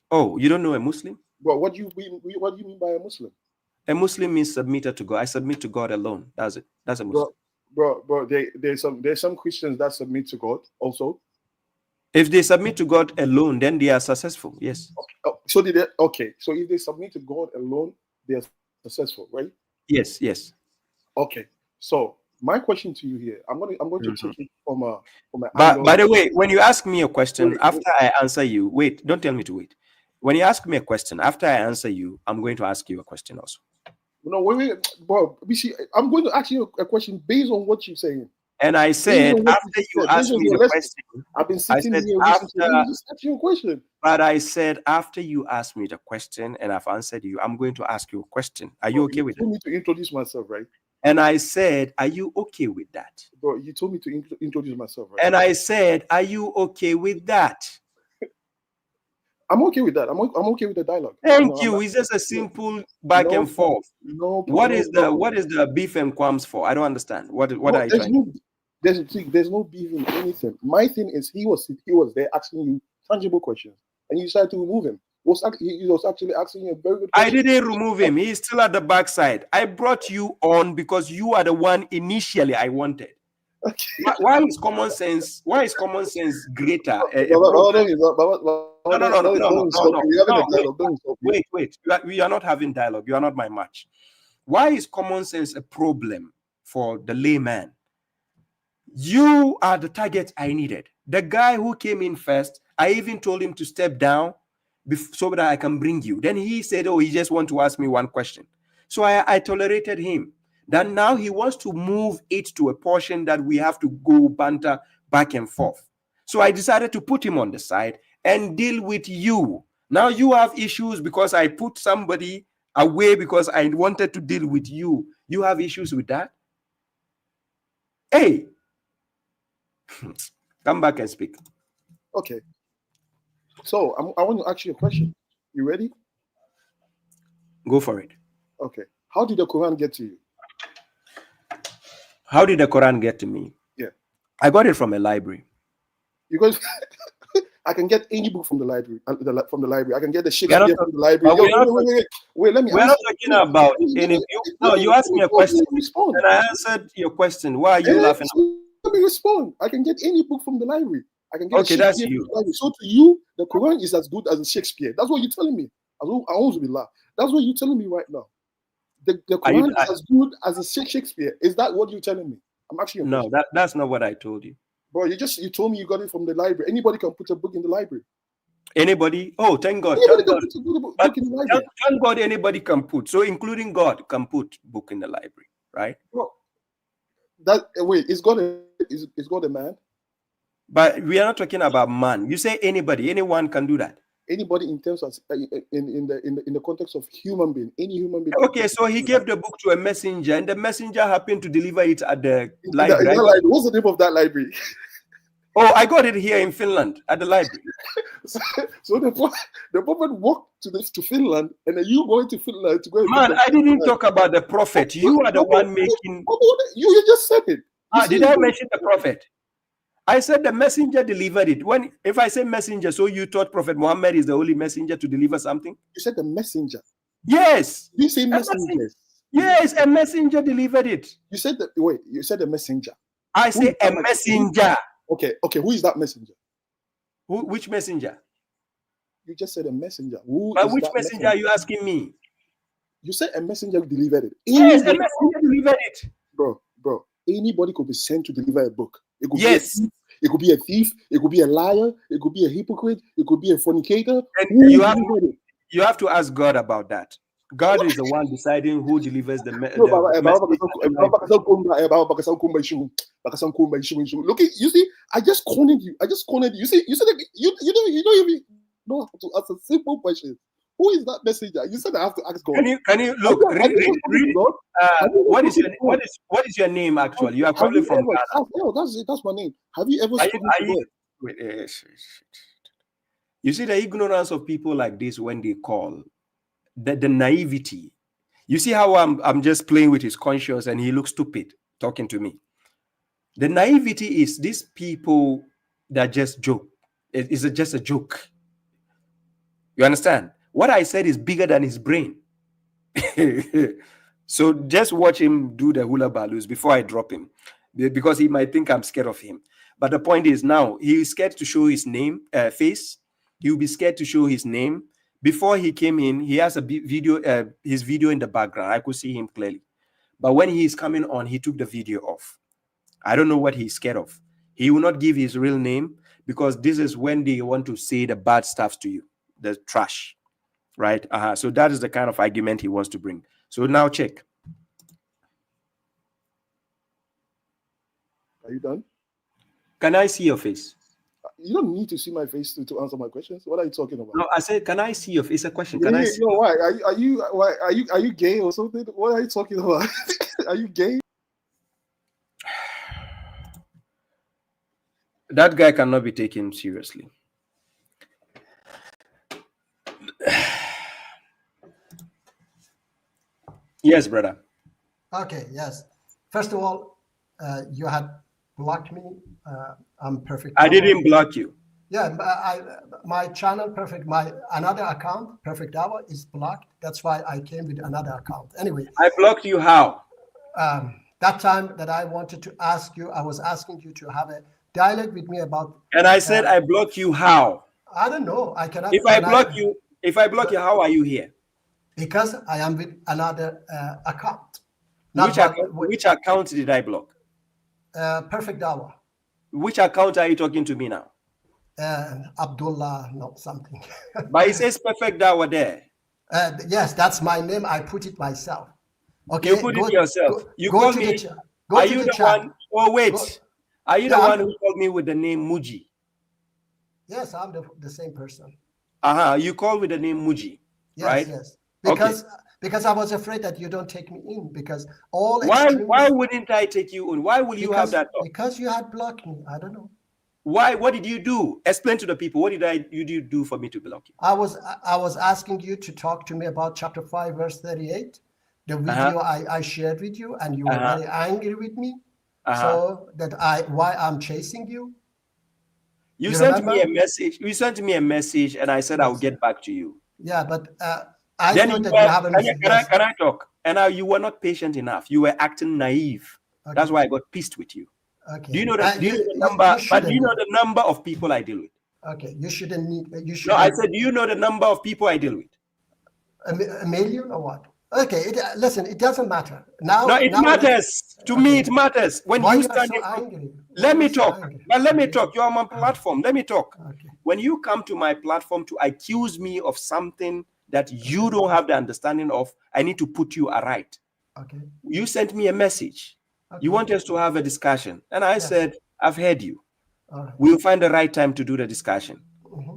Oh, you don't know a Muslim? What do you mean by a Muslim? A Muslim means submitted to God. I submit to God alone. That's it. That's a Muslim. Bro, there's some Christians that submit to God also. If they submit to God alone, then they are successful. Yes. Okay. So if they submit to God alone, they are successful, right? Yes. Okay. So my question to you here, I'm going to take it from a. By the way, when you ask me a question after I answer you, wait. Don't tell me to wait. When you ask me a question after I answer you, I'm going to ask you a question also. No, wait, bro. I'm going to ask you a question based on what you're saying. And I said, after you asked me the question, I've been sitting here listening just ask you a question. But I said, after you asked me the question and I've answered you, I'm going to ask you a question. Are you okay with that? You told me to introduce myself, right? And I said, are you okay with that? Bro, you told me to introduce myself, right? And I said, are you okay with that? I'm okay with that. I'm okay with the dialogue. Thank you. It's just a simple back and forth. What is the beef and qualms for? I don't understand. What are you trying? There's no beef in anything. My thing is he was there asking you tangible questions, and you decided to remove him. He was actually asking you a very good question. I didn't remove him. He's still at the backside. I brought you on because you are the one initially I wanted. Okay. Why is common sense greater? Wait. We are not having dialogue. You are not my match. Why is common sense a problem for the layman? You are the target I needed. The guy who came in first, I even told him to step down so that I can bring you. Then he said, oh, he just want to ask me one question. So I tolerated him. Then now he wants to move it to a portion that we have to go banter back and forth. So I decided to put him on the side and deal with you. Now you have issues because I put somebody away because I wanted to deal with you. You have issues with that? Hey, come back and speak. Okay. So I want to ask you a question. You ready? Go for it. Okay. How did the Quran get to you? How did the Quran get to me? Yeah. I got it from a library. Because I can get any book from the library. From the library, I can get the We are not Shakespeare from the library. Wait, let me. We're not talking about any. No, you asked me a question, and I answered your question. Why are you laughing? Let me respond. I can get any book from the library. I can get okay, that's you. So to you, the Quran is as good as a Shakespeare. That's what you're telling me. I always be laugh. That's what you're telling me right now. The Quran is as good as a Shakespeare. Is that what you're telling me? I'm actually no. That's not what I told you. Bro, you told me you got it from the library. Anybody can put a book in the library. Anybody? Oh, thank God. Anybody thank can God. Put a book in the library. Thank God anybody can put. So including God can put book in the library, right? Bro, is God a man? But we are not talking about man. You say anybody, anyone can do that. Anybody in terms of in the context of human being, any human being. Okay, so he gave the book to a messenger, and the messenger happened to deliver it at the library. What's the name of that library? Oh, I got it here in Finland at the library. So the prophet walked to Finland, and then you going to Finland to go. Man, I didn't talk about the prophet. You are the one making. You just said it. Did I mention the prophet? I said the messenger delivered it. If I say messenger, so you thought Prophet Muhammad is the only messenger to deliver something? You said the messenger. Yes. You say messenger. Yes, a messenger delivered it. You said you said the messenger. I say a messenger. Okay. Who is that messenger? Which messenger? You just said a messenger. Which messenger are you asking me? You said a messenger delivered it. Yes, a messenger delivered it. Bro, anybody could be sent to deliver a book. It could It could be a thief. It could be a liar. It could be a hypocrite. It could be a fornicator. And you have to ask God about that. God is the one deciding who delivers the message. Look, you see, I just cornered you. You see, you said that you don't even know how to answer simple questions. Who is that messenger? You said I have to ask God. Can you look? Read. What is your name actually? You are calling from Ghana. That's my name. Have you ever spoken to God? You see the ignorance of people like this when they call, the naivety. You see how I'm just playing with his conscience and he looks stupid talking to me. The naivety is these people that just joke. It's just a joke. You understand? What I said is bigger than his brain. So just watch him do the hula balloons before I drop him, because he might think I'm scared of him. But the point is now he's scared to show his face. He'll be scared to show his name. Before he came in, he has a video, his video in the background. I could see him clearly. But when he's coming on, he took the video off. I don't know what he's scared of. He will not give his real name because this is when they want to say the bad stuff to you, the trash. Right? So that is the kind of argument he wants to bring. So now check. Are you done? Can I see your face? You don't need to see my face to answer my questions. What are you talking about? No, I said, can I see your face? It's a question. Can I see? Why? Are you gay or something? What are you talking about? Are you gay? That guy cannot be taken seriously. Yes, brother. Okay, yes. First of all, you had blocked me. I'm perfect. I didn't block you. Yeah, my channel, perfect. My another account, Perfect Hour, is blocked. That's why I came with another account. Anyway. I blocked you how? That time that I wanted to ask you, I was asking you to have a dialogue with me about. And I said I block you how? I don't know. I cannot. If I block you, how are you here? Because I am with another account. Which account did I block? Perfect Hour. Which account are you talking to me now? Abdullah, no, something. But it says Perfect Hour there. Yes, that's my name. I put it myself. Okay. You put it yourself. You call me. Are you the one? Oh wait. Are you the one who called me with the name Muji? Yes, I'm the same person. You called with the name Muji, yes, right? Yes. Because I was afraid that you don't take me in because why wouldn't I take you in? Why will you have that thought? Because you had blocked me. I don't know. Why? What did you do? Explain to the people. What did you do for me to block you? I was asking you to talk to me about chapter 5, verse 38. The video I shared with you, and you were very angry with me. So that why I'm chasing you. You sent me a message. You sent me a message, and I said I'll get back to you. Yeah, but I thought that you haven't. Can I talk? And now you were not patient enough. You were acting naive. Okay. That's why I got pissed with you. Okay. Do you know the number? But do you know the number of people I deal with? Okay, you shouldn't need. You should. No, I said, do you know the number of people I deal with? A million or what? Okay, listen, it doesn't matter. Now, it matters. To me, it matters. When you stand so angry? Let me talk. But let me talk. You're on my platform. Let me talk. Okay. When you come to my platform to accuse me of something that you don't have the understanding of, I need to put you aright. Okay. You sent me a message. Okay. You want us to have a discussion. And I said, I've heard you. Right. We'll find the right time to do the discussion.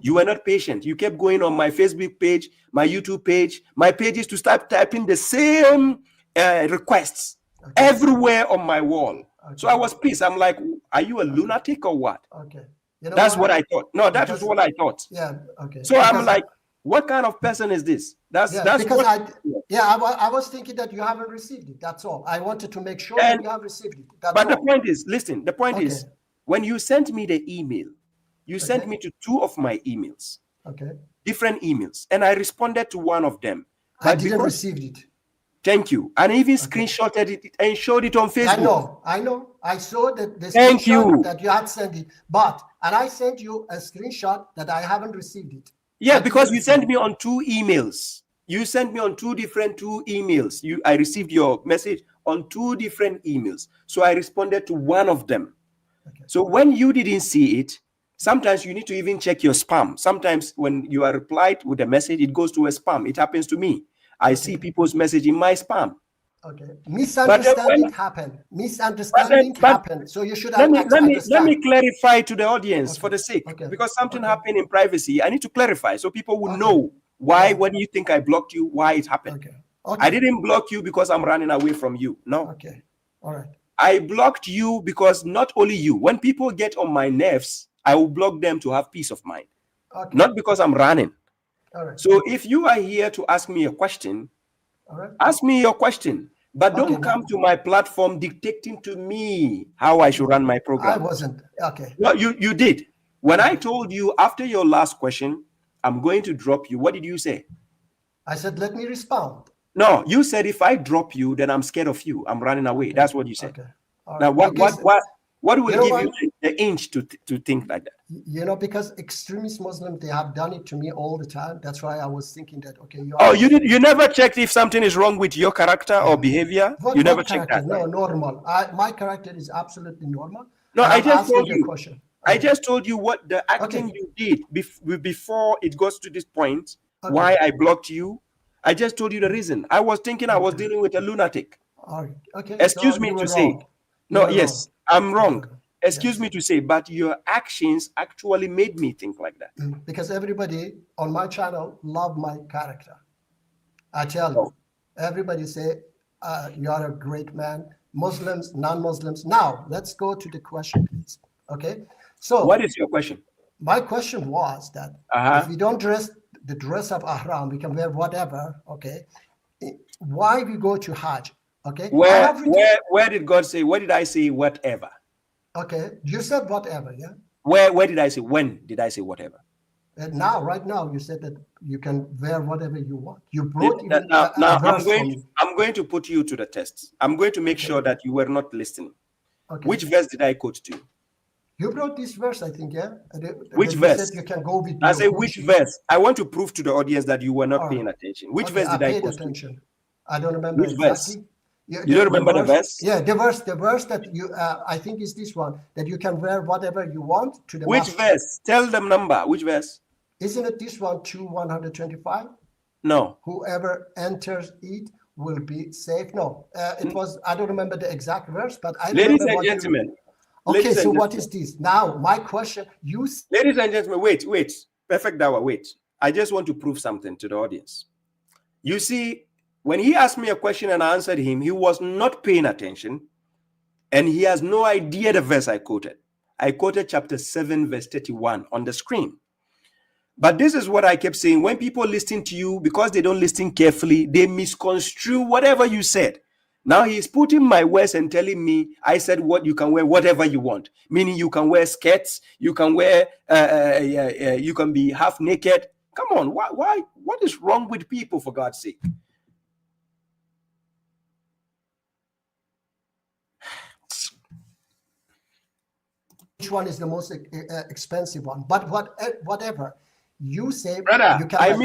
You were not patient. You kept going on my Facebook page, my YouTube page, my pages to start typing the same requests everywhere on my wall. Okay. So I was pissed. I'm like, are you a lunatic or what? Okay. You know that's what I thought. No, that is what I thought. Yeah. Okay. So I'm like, what kind of person is this? That's because I was thinking that you haven't received it. That's all. I wanted to make sure that you have received it. That's but all. The point is, listen, the point is, when you sent me the email, you sent me to 2 of my emails. Okay. Different emails. And I responded to one of them. I didn't receive it. Thank you. And even screenshotted it and showed it on Facebook. I know. I saw that the screenshot that you had sent it. And I sent you a screenshot that I haven't received it. Yeah, because you sent me on 2 emails. You sent me on 2 emails. I received your message on 2 different emails. So I responded to one of them. Okay. So when you didn't see it, sometimes you need to even check your spam. Sometimes when you are replied with a message, it goes to a spam. It happens to me. I see people's message in my spam. Okay. Misunderstanding happened. Misunderstanding happened. So you should have let me clarify to the audience for the sake. Okay. Because something happened in privacy. I need to clarify so people will know why, when you think I blocked you, why it happened. Okay. I didn't block you because I'm running away from you. No. Okay. All right. I blocked you because not only you, when people get on my nerves, I will block them to have peace of mind. Okay. Not because I'm running. All right. So if you are here to ask me a question, ask me your question. But don't come to my platform dictating to me how I should run my program. I wasn't. Okay. No, you did. When I told you after your last question, I'm going to drop you, what did you say? I said, let me respond. No, you said if I drop you, then I'm scared of you. I'm running away. That's what you said. Okay. Now, what will give you the inch to think like that? You know, because extremist Muslims, they have done it to me all the time. That's why I was thinking that, okay. You never checked if something is wrong with your character or behavior? You never checked that? No, normal. My character is absolutely normal. No, I just told you. Okay. I just told you what the acting you did before it goes to this point, why I blocked you. I just told you the reason. I was thinking I was dealing with a lunatic. Okay. Excuse me to say. No, yes, I'm wrong. Excuse me to say, but your actions actually made me think like that. Because everybody on my channel love my character. I tell you, everybody say, you are a great man. Muslims, non-Muslims. Now, let's go to the question, please. Okay. So what is your question? My question was that if we don't dress the dress of Ahram, we can wear whatever. Okay. Why we go to Hajj? Okay. Where did God say? Where did I say whatever? Okay. You said whatever, yeah. Where did I say? When did I say whatever? And now, right now, you said that you can wear whatever you want. You brought I'm going to put you to the test. I'm going to make sure that you were not listening. Okay. Which verse did I quote to you? You brought this verse, I think, yeah. Which verse? You can go with. I say which verse? I want to prove to the audience that you were not paying attention. Which verse did I quote? Attention. I don't remember which exactly. Verse? You don't remember the verse? Yeah, the verse that you, I think is this one, that you can wear whatever you want to the Which masjid. verse? Tell them number. Which verse? Isn't it this one, 125? No. Whoever enters it will be safe. No, it was, I don't remember the exact verse, but I Ladies remember and gentlemen. Okay, so what is this? Now, my question, Ladies and gentlemen, wait. Perfect Dawa, wait. I just want to prove something to the audience. You see, when he asked me a question and I answered him, he was not paying attention. And he has no idea the verse I quoted. I quoted chapter 7, verse 31 on the screen. But this is what I kept saying. When people listen to you, because they don't listen carefully, they misconstrue whatever you said. Now he's putting my words and telling me, I said what you can wear whatever you want. Meaning you can wear skirts, you can wear, you can be half naked. Come on, why? What is wrong with people, for God's sake? Which one is the most expensive one? But whatever you say, brother, you can. I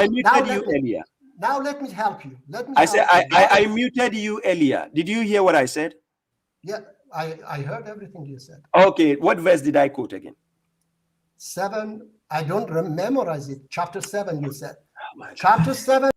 muted you earlier. Now let me help you. I muted you earlier. Did you hear what I said? Yeah, I heard everything you said. Okay, what verse did I quote again? 7. I don't memorize it. Chapter 7, you said. Oh, chapter 7.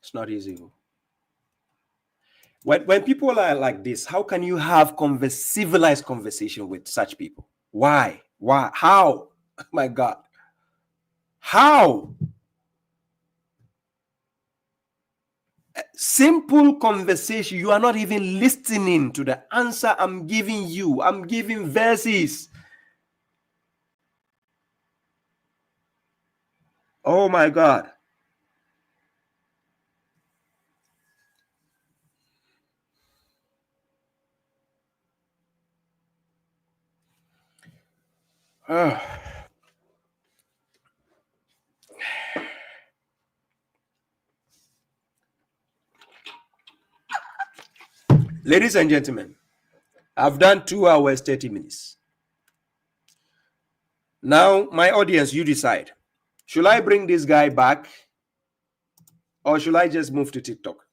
It's not easy. When people are like this, how can you have civilized conversation with such people? Why? How? Oh my God. How? Simple conversation. You are not even listening to the answer I'm giving you. I'm giving verses. Oh my God. Ladies and gentlemen, I've done 2 hours, 30 minutes. Now, my audience, you decide. Should I bring this guy back or should I just move to TikTok?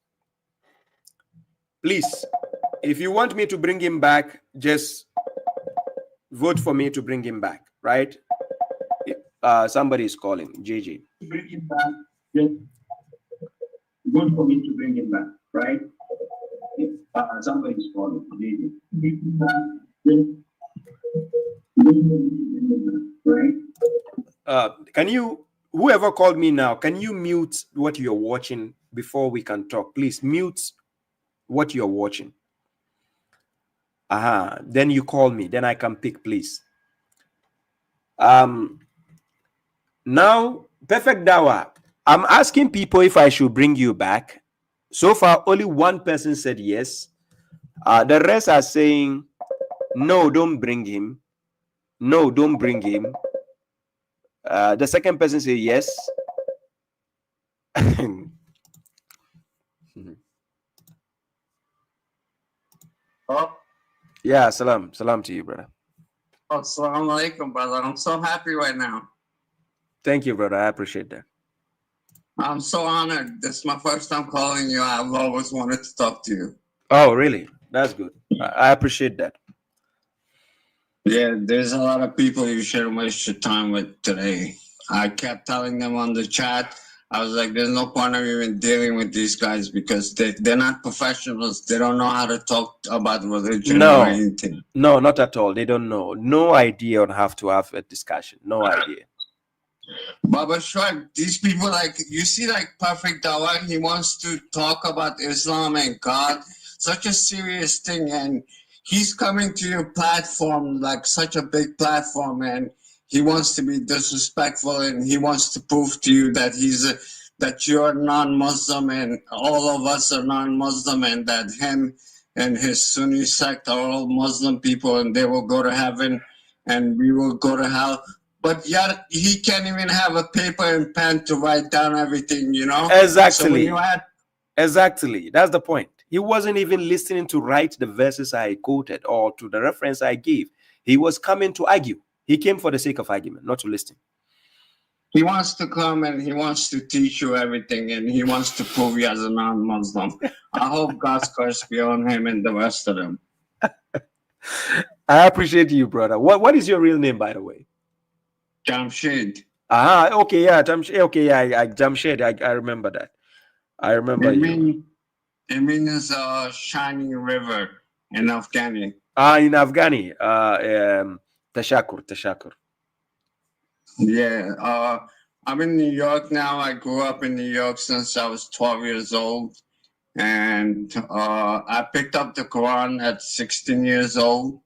Please, if you want me to bring him back, just vote for me to bring him back, right? Somebody is calling, JJ. Bring him back, just vote for me to bring him back, right? Somebody is calling, JJ. Bring him back, just vote for me to bring him back, right? Can you, whoever called me now, can you mute what you're watching before we can talk? Please mute what you're watching. Then you call me, then I can pick, please. Now, Perfect Dawa, I'm asking people if I should bring you back. So far, only one person said yes. The rest are saying, no, don't bring him. No, don't bring him. The second person said yes. Oh. Yeah, salam to you, brother. Assalamu alaikum, brother. I'm so happy right now. Thank you, brother. I appreciate that. I'm so honored. This is my first time calling you. I've always wanted to talk to you. Oh, really? That's good. I appreciate that. Yeah, there's a lot of people you should waste your time with today. I kept telling them on the chat, I was like, there's no point of even dealing with these guys because they're not professionals. They don't know how to talk about religion or anything. No, not at all. They don't know. No idea on how to have a discussion. No idea. Babashuaib, these people, like, you see, like, Perfect Dawa, he wants to talk about Islam and God, such a serious thing, and he's coming to your platform, like, such a big platform, and he wants to be disrespectful, and he wants to prove to you that that you're non-Muslim, and all of us are non-Muslim, and that him and his Sunni sect are all Muslim people, and they will go to heaven, and we will go to hell. But yet he can't even have a paper and pen to write down everything, you know? Exactly. So exactly. That's the point. He wasn't even listening to write the verses I quoted or to the reference I gave. He was coming to argue. He came for the sake of argument, not to listen. He wants to come and he wants to teach you everything, and he wants to prove you as a non-Muslim. I hope God's curse be on him and the rest of them. I appreciate you, brother. What is your real name, by the way? Jamshid. Okay, yeah, Jamshid. Okay, yeah, Jamshid. I remember that. I remember you. It means shining river in Afghani. In Afghani. Tashakur. Yeah. I'm in New York now. I grew up in New York since I was 12 years old. And I picked up the Quran at 16 years old.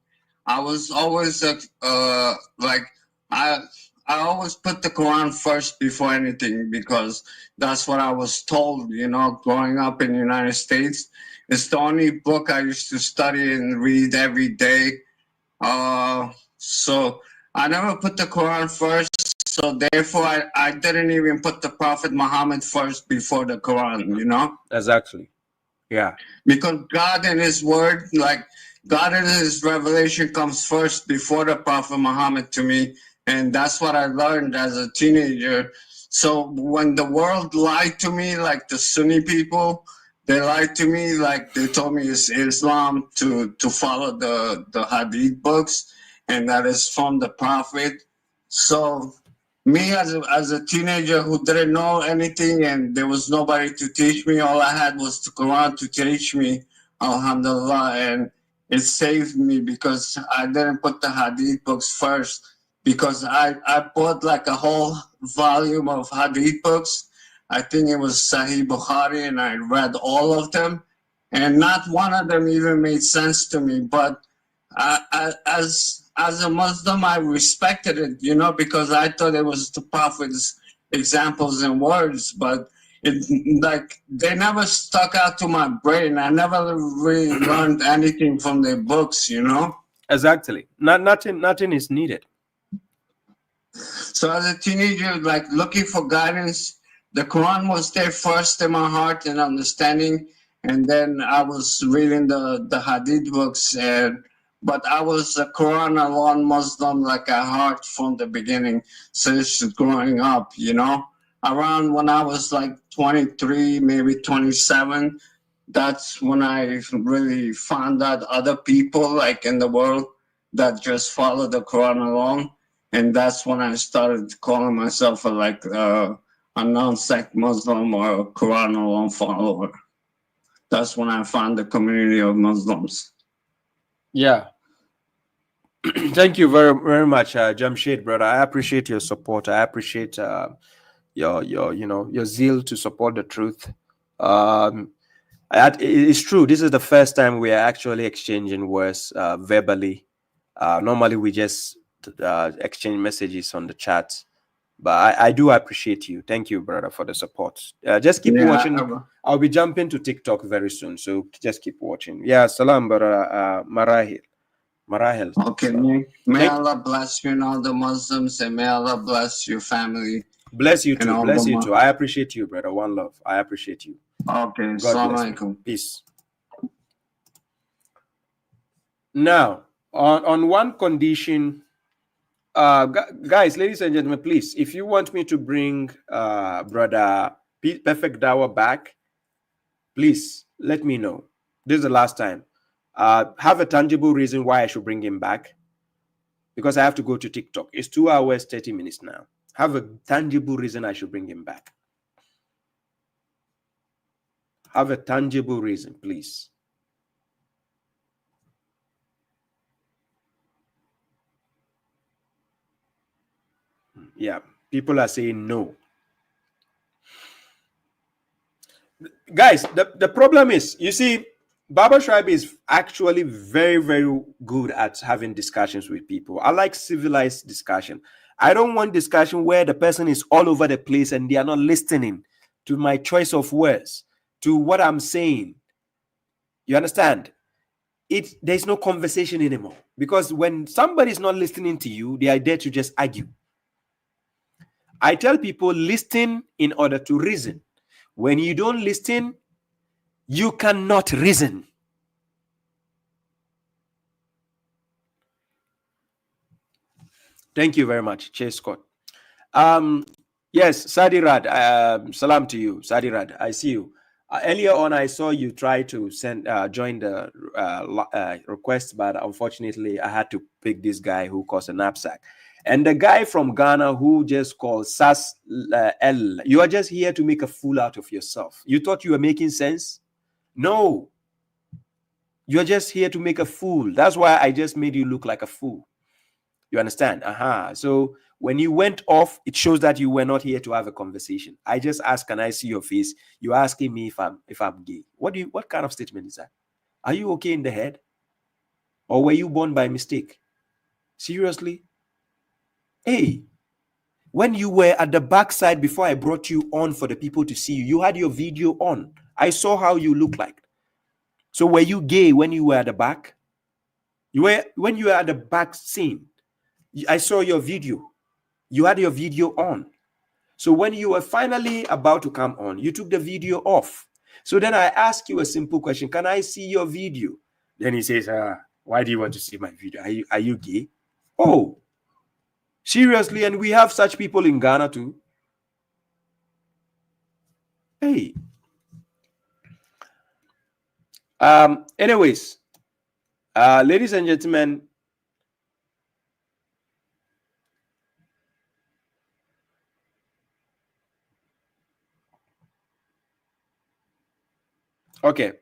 I was always like, I always put the Quran first before anything because that's what I was told, you know, growing up in the United States. It's the only book I used to study and read every day. So I never put the Quran first. So therefore, I didn't even put the Prophet Muhammad first before the Quran, you know? Exactly. Yeah. Because God and his word, like God and his revelation comes first before the Prophet Muhammad to me. And that's what I learned as a teenager. So when the world lied to me, like the Sunni people, they lied to me, like they told me it's Islam to follow the Hadith books, and that is from the Prophet. So me as a teenager who didn't know anything and there was nobody to teach me, all I had was the Quran to teach me, alhamdulillah, and it saved me because I didn't put the Hadith books first, because I bought like a whole volume of Hadith books. I think it was Sahih Bukhari, and I read all of them, and not one of them even made sense to me. But as a Muslim, I respected it, you know, because I thought it was the Prophet's examples and words, but it like they never stuck out to my brain. I never really learned anything from their books, you know. Exactly. Nothing is needed. So as a teenager, like looking for guidance, the Quran was there first in my heart and understanding, and then I was reading the Hadith books, but I was a Quran alone Muslim like at heart from the beginning since growing up, you know. Around when I was like 23, maybe 27, that's when I really found out other people like in the world that just follow the Quran alone. And that's when I started calling myself a non-sect Muslim or a Quran alone follower. That's when I found the community of Muslims. Yeah. Thank you very much, Jamshid, brother. I appreciate your support. I appreciate your zeal to support the truth. It's true. This is the first time we are actually exchanging words verbally. Normally, we just exchange messages on the chat. But I do appreciate you. Thank you, brother, for the support. Just keep watching. I'll be jumping to TikTok very soon, so just keep watching. Yeah, salam, brother. Marahil. Okay, may Allah bless you and all the Muslims, and may Allah bless your family. Bless you too. Bless you too. I appreciate you, brother. One love. I appreciate you. Okay. God bless you. Peace. Now, on one condition, guys, ladies and gentlemen, please, if you want me to bring brother Perfect Dawa back, please let me know. This is the last time. Have a tangible reason why I should bring him back, because I have to go to TikTok. It's 2 hours 30 minutes now. Have a tangible reason I should bring him back. Have a tangible reason, please. Yeah, people are saying no. Guys, the problem is, you see, babashuaib is actually very, very good at having discussions with people. I like civilized discussion. I don't want discussion where the person is all over the place and they are not listening to my choice of words, to what I'm saying. You understand? There's no conversation anymore. Because when somebody is not listening to you, they are there to just argue. I tell people, listen in order to reason. When you don't listen, you cannot reason. Thank you very much, Chase Scott. Yes, Sadirad, salam to you, Sadirad. I see you. Earlier on, I saw you try to join the request, but unfortunately, I had to pick this guy who caused a knapsack. And the guy from Ghana who just called Sas L, you are just here to make a fool out of yourself. You thought you were making sense? No. You're just here to make a fool. That's why I just made you look like a fool. You understand? So when you went off, it shows that you were not here to have a conversation. I just asked, can I see your face? You're asking me if I'm gay. What kind of statement is that? Are you okay in the head? Or were you born by mistake? Seriously? Hey, when you were at the backside before I brought you on for the people to see you, you had your video on. I saw how you look like. So were you gay when you were at the back? When you were at the back scene, I saw your video. You had your video on. So when you were finally about to come on, you took the video off. So then I asked you a simple question. Can I see your video? Then he says, why do you want to see my video? Are you gay? Oh, seriously? And we have such people in Ghana too. Hey. Anyways, ladies and gentlemen, okay.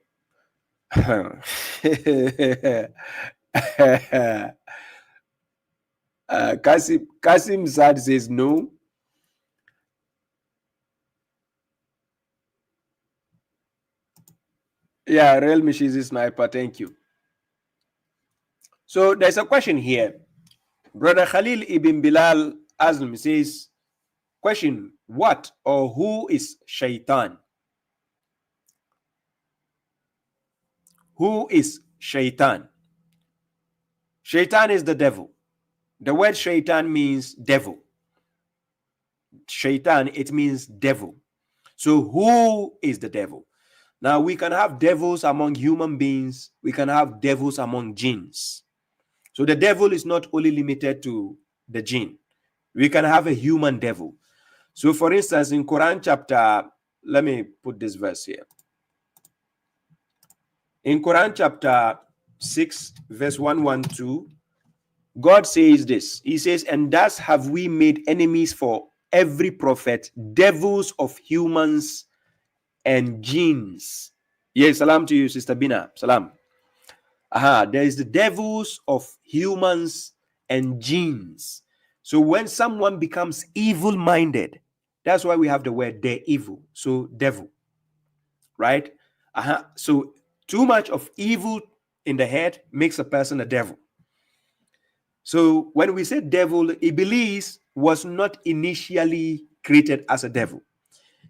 Kasim Sad says no. Yeah, Real Mishizi Sniper, thank you. So there's a question here. Brother Khalil Ibn Bilal Azm says, question, what or who is Shaitan? Who is Shaitan? Shaitan is the devil. The word Shaitan means devil. Shaitan, it means devil. So who is the devil? Now, we can have devils among human beings. We can have devils among jinns. So the devil is not only limited to the jinn. We can have a human devil. So for instance, in Quran chapter, let me put this verse here. In Quran chapter 6, verse 112, God says this. He says, and thus have we made enemies for every prophet, devils of humans and jinns. Yes, salam to you, Sister Bina. Salam. There is the devils of humans and jinns. So when someone becomes evil-minded, that's why we have the word they're evil. So devil, right? So too much of evil in the head makes a person a devil. So when we say devil, Iblis was not initially created as a devil.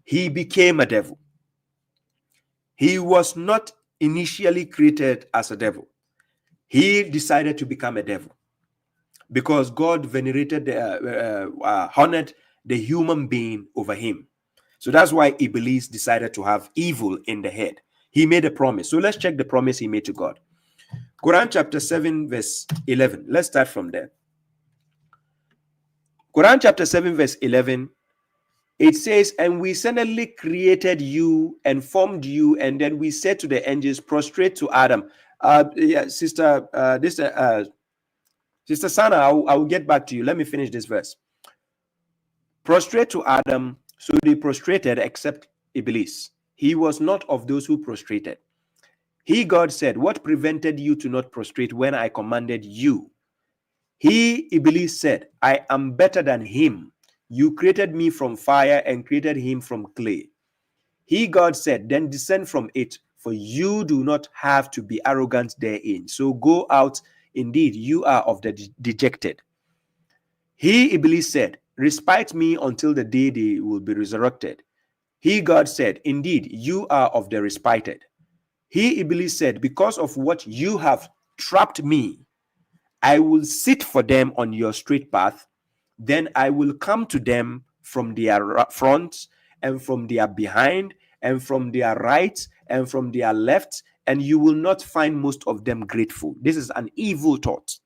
He became a devil. He was not initially created as a devil. He decided to become a devil because God venerated, honored the human being over him. So that's why Iblis decided to have evil in the head. He made a promise. So let's check the promise he made to God. Quran chapter 7, verse 11. Let's start from there. Quran chapter 7, verse 11. It says, and we suddenly created you and formed you, and then we said to the angels, prostrate to Adam. Sister Sana, I will get back to you. Let me finish this verse. Prostrate to Adam, so they prostrated except Iblis. He was not of those who prostrated. He, God, said, what prevented you to not prostrate when I commanded you? He, Iblis, said, I am better than him. You created me from fire and created him from clay. He, God, said, then descend from it, for you do not have to be arrogant therein. So go out, indeed, you are of the dejected. He, Iblis, said, respite me until the day they will be resurrected. He, God, said, indeed, you are of the respited. He, Iblis, said, because of what you have trapped me, I will sit for them on your straight path. Then I will come to them from their front and from their behind and from their right and from their left, and you will not find most of them grateful. This is an evil thought.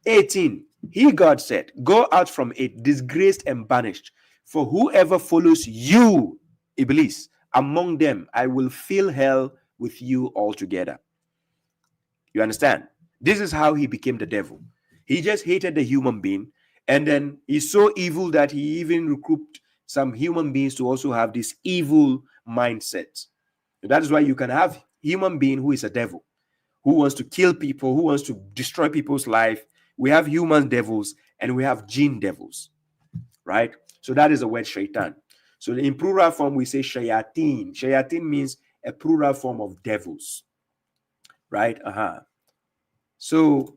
18. He, God, said, go out from it, disgraced and banished. For whoever follows you, Iblis, among them, I will fill hell with you altogether. You understand? This is how he became the devil. He just hated the human being, and then he's so evil that he even recruited some human beings to also have this evil mindset. That is why you can have human being who is a devil, who wants to kill people, who wants to destroy people's life. We have human devils and we have jinn devils, right? So that is the word shaitan. So in plural form, we say shayateen. Shayateen means a plural form of devils, right? So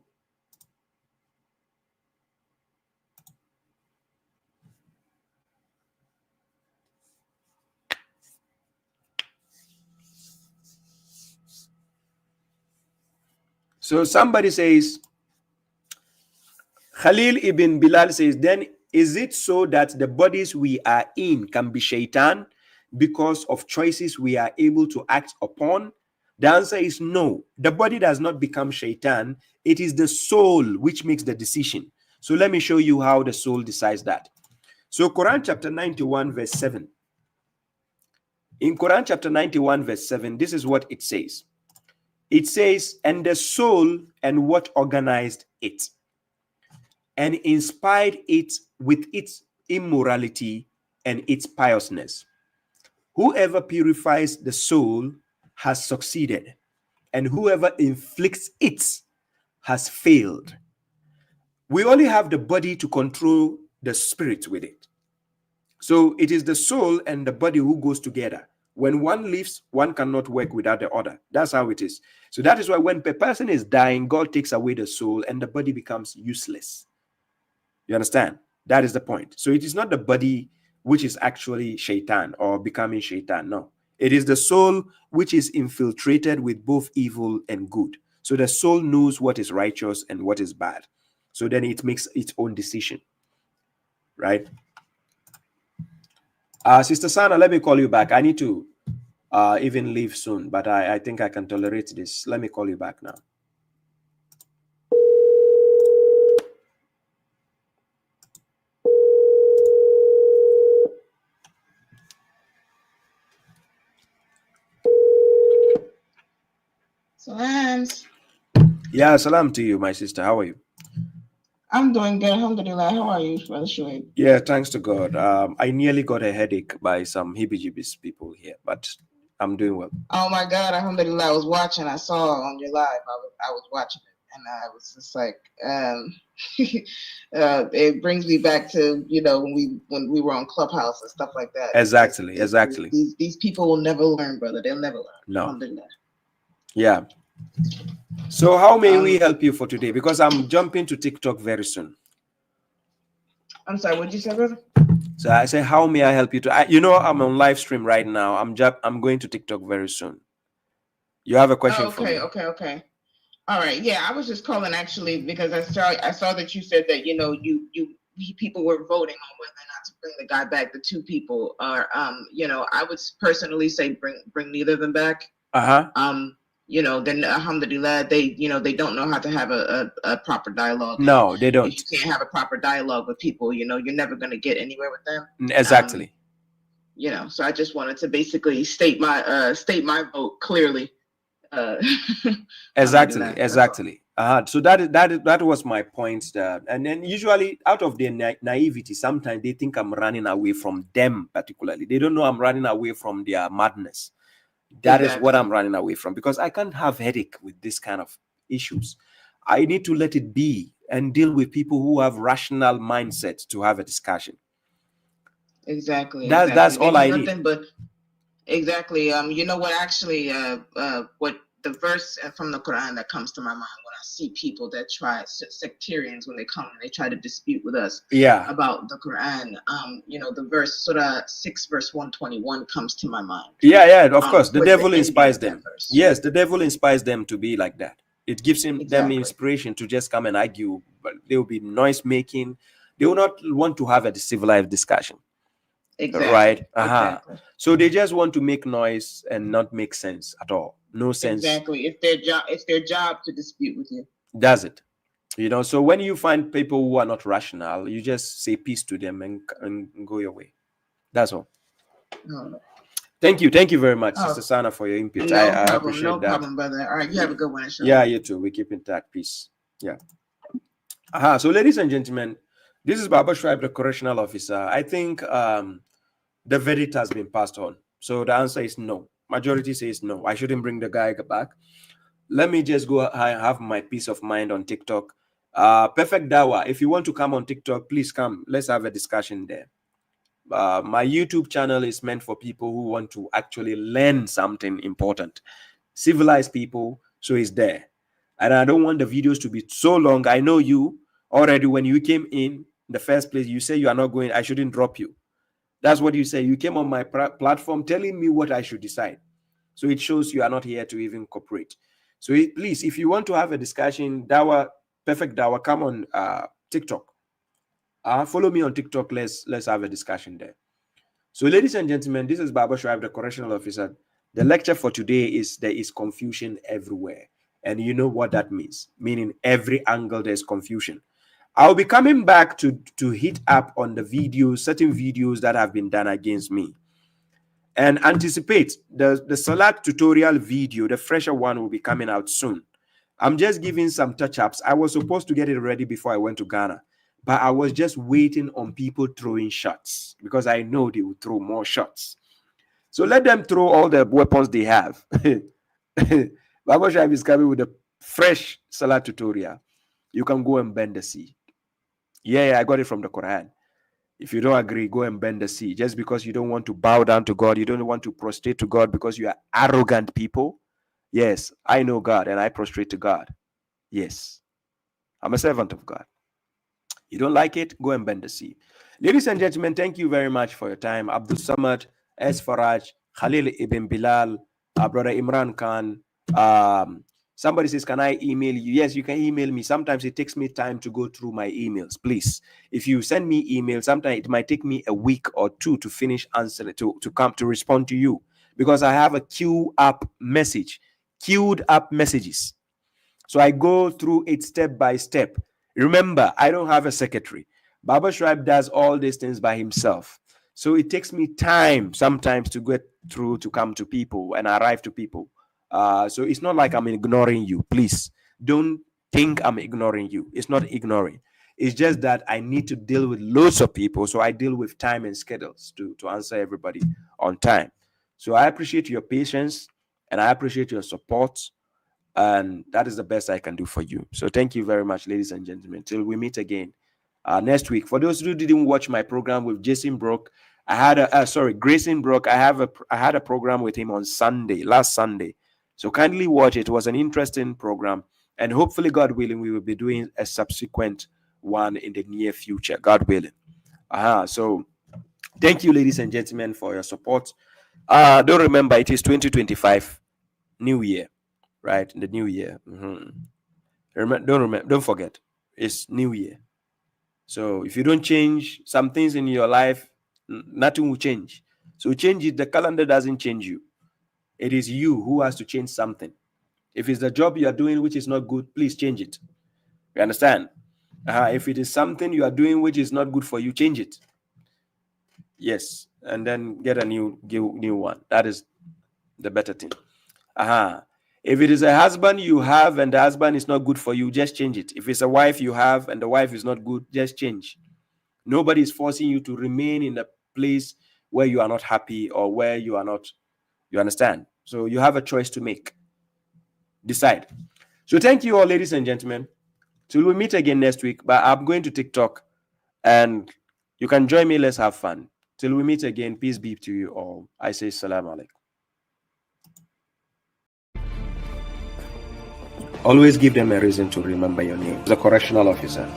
somebody says, Khalil ibn Bilal says, then is it so that the bodies we are in can be shaitan because of choices we are able to act upon? The answer is no. The body does not become shaitan. It is the soul which makes the decision. So let me show you how the soul decides that. So Quran chapter 91 verse 7. In Quran chapter 91 verse 7, this is what it says. It says, and the soul and what organized it, and inspired it with its immorality and its piousness. Whoever purifies the soul has succeeded, and whoever inflicts it has failed. We only have the body to control the spirit with it. So it is the soul and the body who goes together. When one leaves, one cannot work without the other. That's how it is. So that is why when a person is dying, God takes away the soul and the body becomes useless. You understand? That is the point. So it is not the body which is actually shaitan or becoming shaitan. No. It is the soul which is infiltrated with both evil and good. So the soul knows what is righteous and what is bad. So then it makes its own decision. Right? Sister Sana, let me call you back. I need to even leave soon, but I think I can tolerate this. Let me call you back now. Salams. Yeah, salam to you, my sister. How are you? I'm doing good. Alhamdulillah. How are you, Brother Shoaib? Yeah, thanks to God. I nearly got a headache by some heebie-jeebies people here, but I'm doing well. Oh my God, Alhamdulillah. I was watching. I saw on your live. I was watching it, and I was just like, it brings me back to when we were on Clubhouse and stuff like that. Exactly. These people will never learn, brother. They'll never learn. No. Alhamdulillah. Yeah. So how may we help you for today? Because I'm jumping to TikTok very soon. I'm sorry, what did you say, brother? So I say, how may I help you to? I'm on live stream right now. I'm going to TikTok very soon. You have a question for me? Okay. All right. Yeah, I was just calling actually because I saw that you said that you people were voting on whether or not to bring the guy back. The two people are I would personally say bring neither of them back. Then alhamdulillah, they don't know how to have a proper dialogue. No, they don't. If you can't have a proper dialogue with people, you're never going to get anywhere with them. Exactly. So I just wanted to basically state my vote clearly. Exactly. So that was my point there. And then usually out of their naivety, sometimes they think I'm running away from them particularly. They don't know I'm running away from their madness. That is what I'm running away from, because I can't have headache with this kind of issues. I need to let it be and deal with people who have rational mindsets to have a discussion. Exactly. That's all I need. Exactly. What the verse from the Quran that comes to my mind when I see people that try sectarians when they come and they try to dispute with us about the Quran. The verse Surah 6 verse 121 comes to my mind. Of course. The devil inspires them. Yes, the devil inspires them to be like that. It gives them inspiration to just come and argue, but there will be noise making. They will not want to have a civilized discussion. Exactly. Right. Exactly. So they just want to make noise and not make sense at all. No sense. Exactly. It's their job to dispute with you. Does it? So when you find people who are not rational, you just say peace to them and go your way. That's all. No. Thank you very much, Sister Sana, for your input. I appreciate no that. problem, brother. All right, you have a good one. Yeah, you too. We keep in touch. Peace. Yeah. So, ladies and gentlemen, this is babashuaib, the correctional officer. I think the verdict has been passed on. So the answer is no. Majority says no. I shouldn't bring the guy back. Let me just go have my peace of mind on TikTok. Perfect Dawa. If you want to come on TikTok, please come. Let's have a discussion there. My YouTube channel is meant for people who want to actually learn something important, civilized people. So it's there, and I don't want the videos to be so long. I know you already. When you came in the first place, you say you are not going. I shouldn't drop you. That's what you say. You came on my platform telling me what I should decide. So it shows you are not here to even cooperate. So please, if you want to have a discussion, Dawa, Perfect Dawa, come on TikTok. Follow me on TikTok. Let's have a discussion there. So, ladies and gentlemen, this is babashuaib, the correctional officer. The lecture for today is there is confusion everywhere. And you know what that means? Meaning every angle there's confusion. I'll be coming back to hit up on the videos, certain videos that have been done against me. And anticipate the Salat tutorial video, the fresher one will be coming out soon. I'm just giving some touch-ups. I was supposed to get it ready before I went to Ghana, but I was just waiting on people throwing shots because I know they will throw more shots. So let them throw all the weapons they have. babashuaib is coming with a fresh Salat tutorial. You can go and bend the sea. Yeah, I got it from the Quran. If you don't agree, go and bend the sea. Just because you don't want to bow down to God, you don't want to prostrate to God because you are arrogant people. Yes, I know God and I prostrate to God. Yes, I'm a servant of God. You don't like it? Go and bend the sea. Ladies and gentlemen, thank you very much for your time. Abdul Samad, S. Faraj, Khalil Ibn Bilal, Brother Imran Khan. Somebody says, can I email you? Yes, you can email me. Sometimes it takes me time to go through my emails. Please, if you send me email, sometimes it might take me a week or two to finish answering, to come to respond to you, because I have a queued up messages. So I go through it step by step. Remember, I don't have a secretary. babashuaib does all these things by himself. So it takes me time sometimes to get through, to come to people and arrive to people. So it's not like I'm ignoring you. Please don't think I'm ignoring you. It's not ignoring. It's just that I need to deal with loads of people. So I deal with time and schedules to answer everybody on time. So I appreciate your patience and I appreciate your support. And that is the best I can do for you. So thank you very much, ladies and gentlemen. Till we meet again next week. For those who didn't watch my program with Jason Brook, Grayson Brook. I had a program with him on last Sunday. So kindly watch it. It was an interesting program. And hopefully, God willing, we will be doing a subsequent one in the near future, God willing. So thank you, ladies and gentlemen, for your support. Don't remember, it is 2025, New Year, right? In the New Year. Don't forget, it's New Year. So if you don't change some things in your life, nothing will change. So change it. The calendar doesn't change you. It is you who has to change something. If it's the job you are doing which is not good, please change it. You understand? If it is something you are doing which is not good for you, change it. Yes, and then get a new one. That is the better thing. If it is a husband you have and the husband is not good for you, just change it. If it's a wife you have and the wife is not good, just change. Nobody is forcing you to remain in a place where you are not happy or where you are not. You understand? So you have a choice to make. Decide. So thank you all, ladies and gentlemen. Till we meet again next week. But I'm going to TikTok and you can join me. Let's have fun. Till we meet again, peace be to you all. I say salam alaikum. Always give them a reason to remember your name. The correctional officer.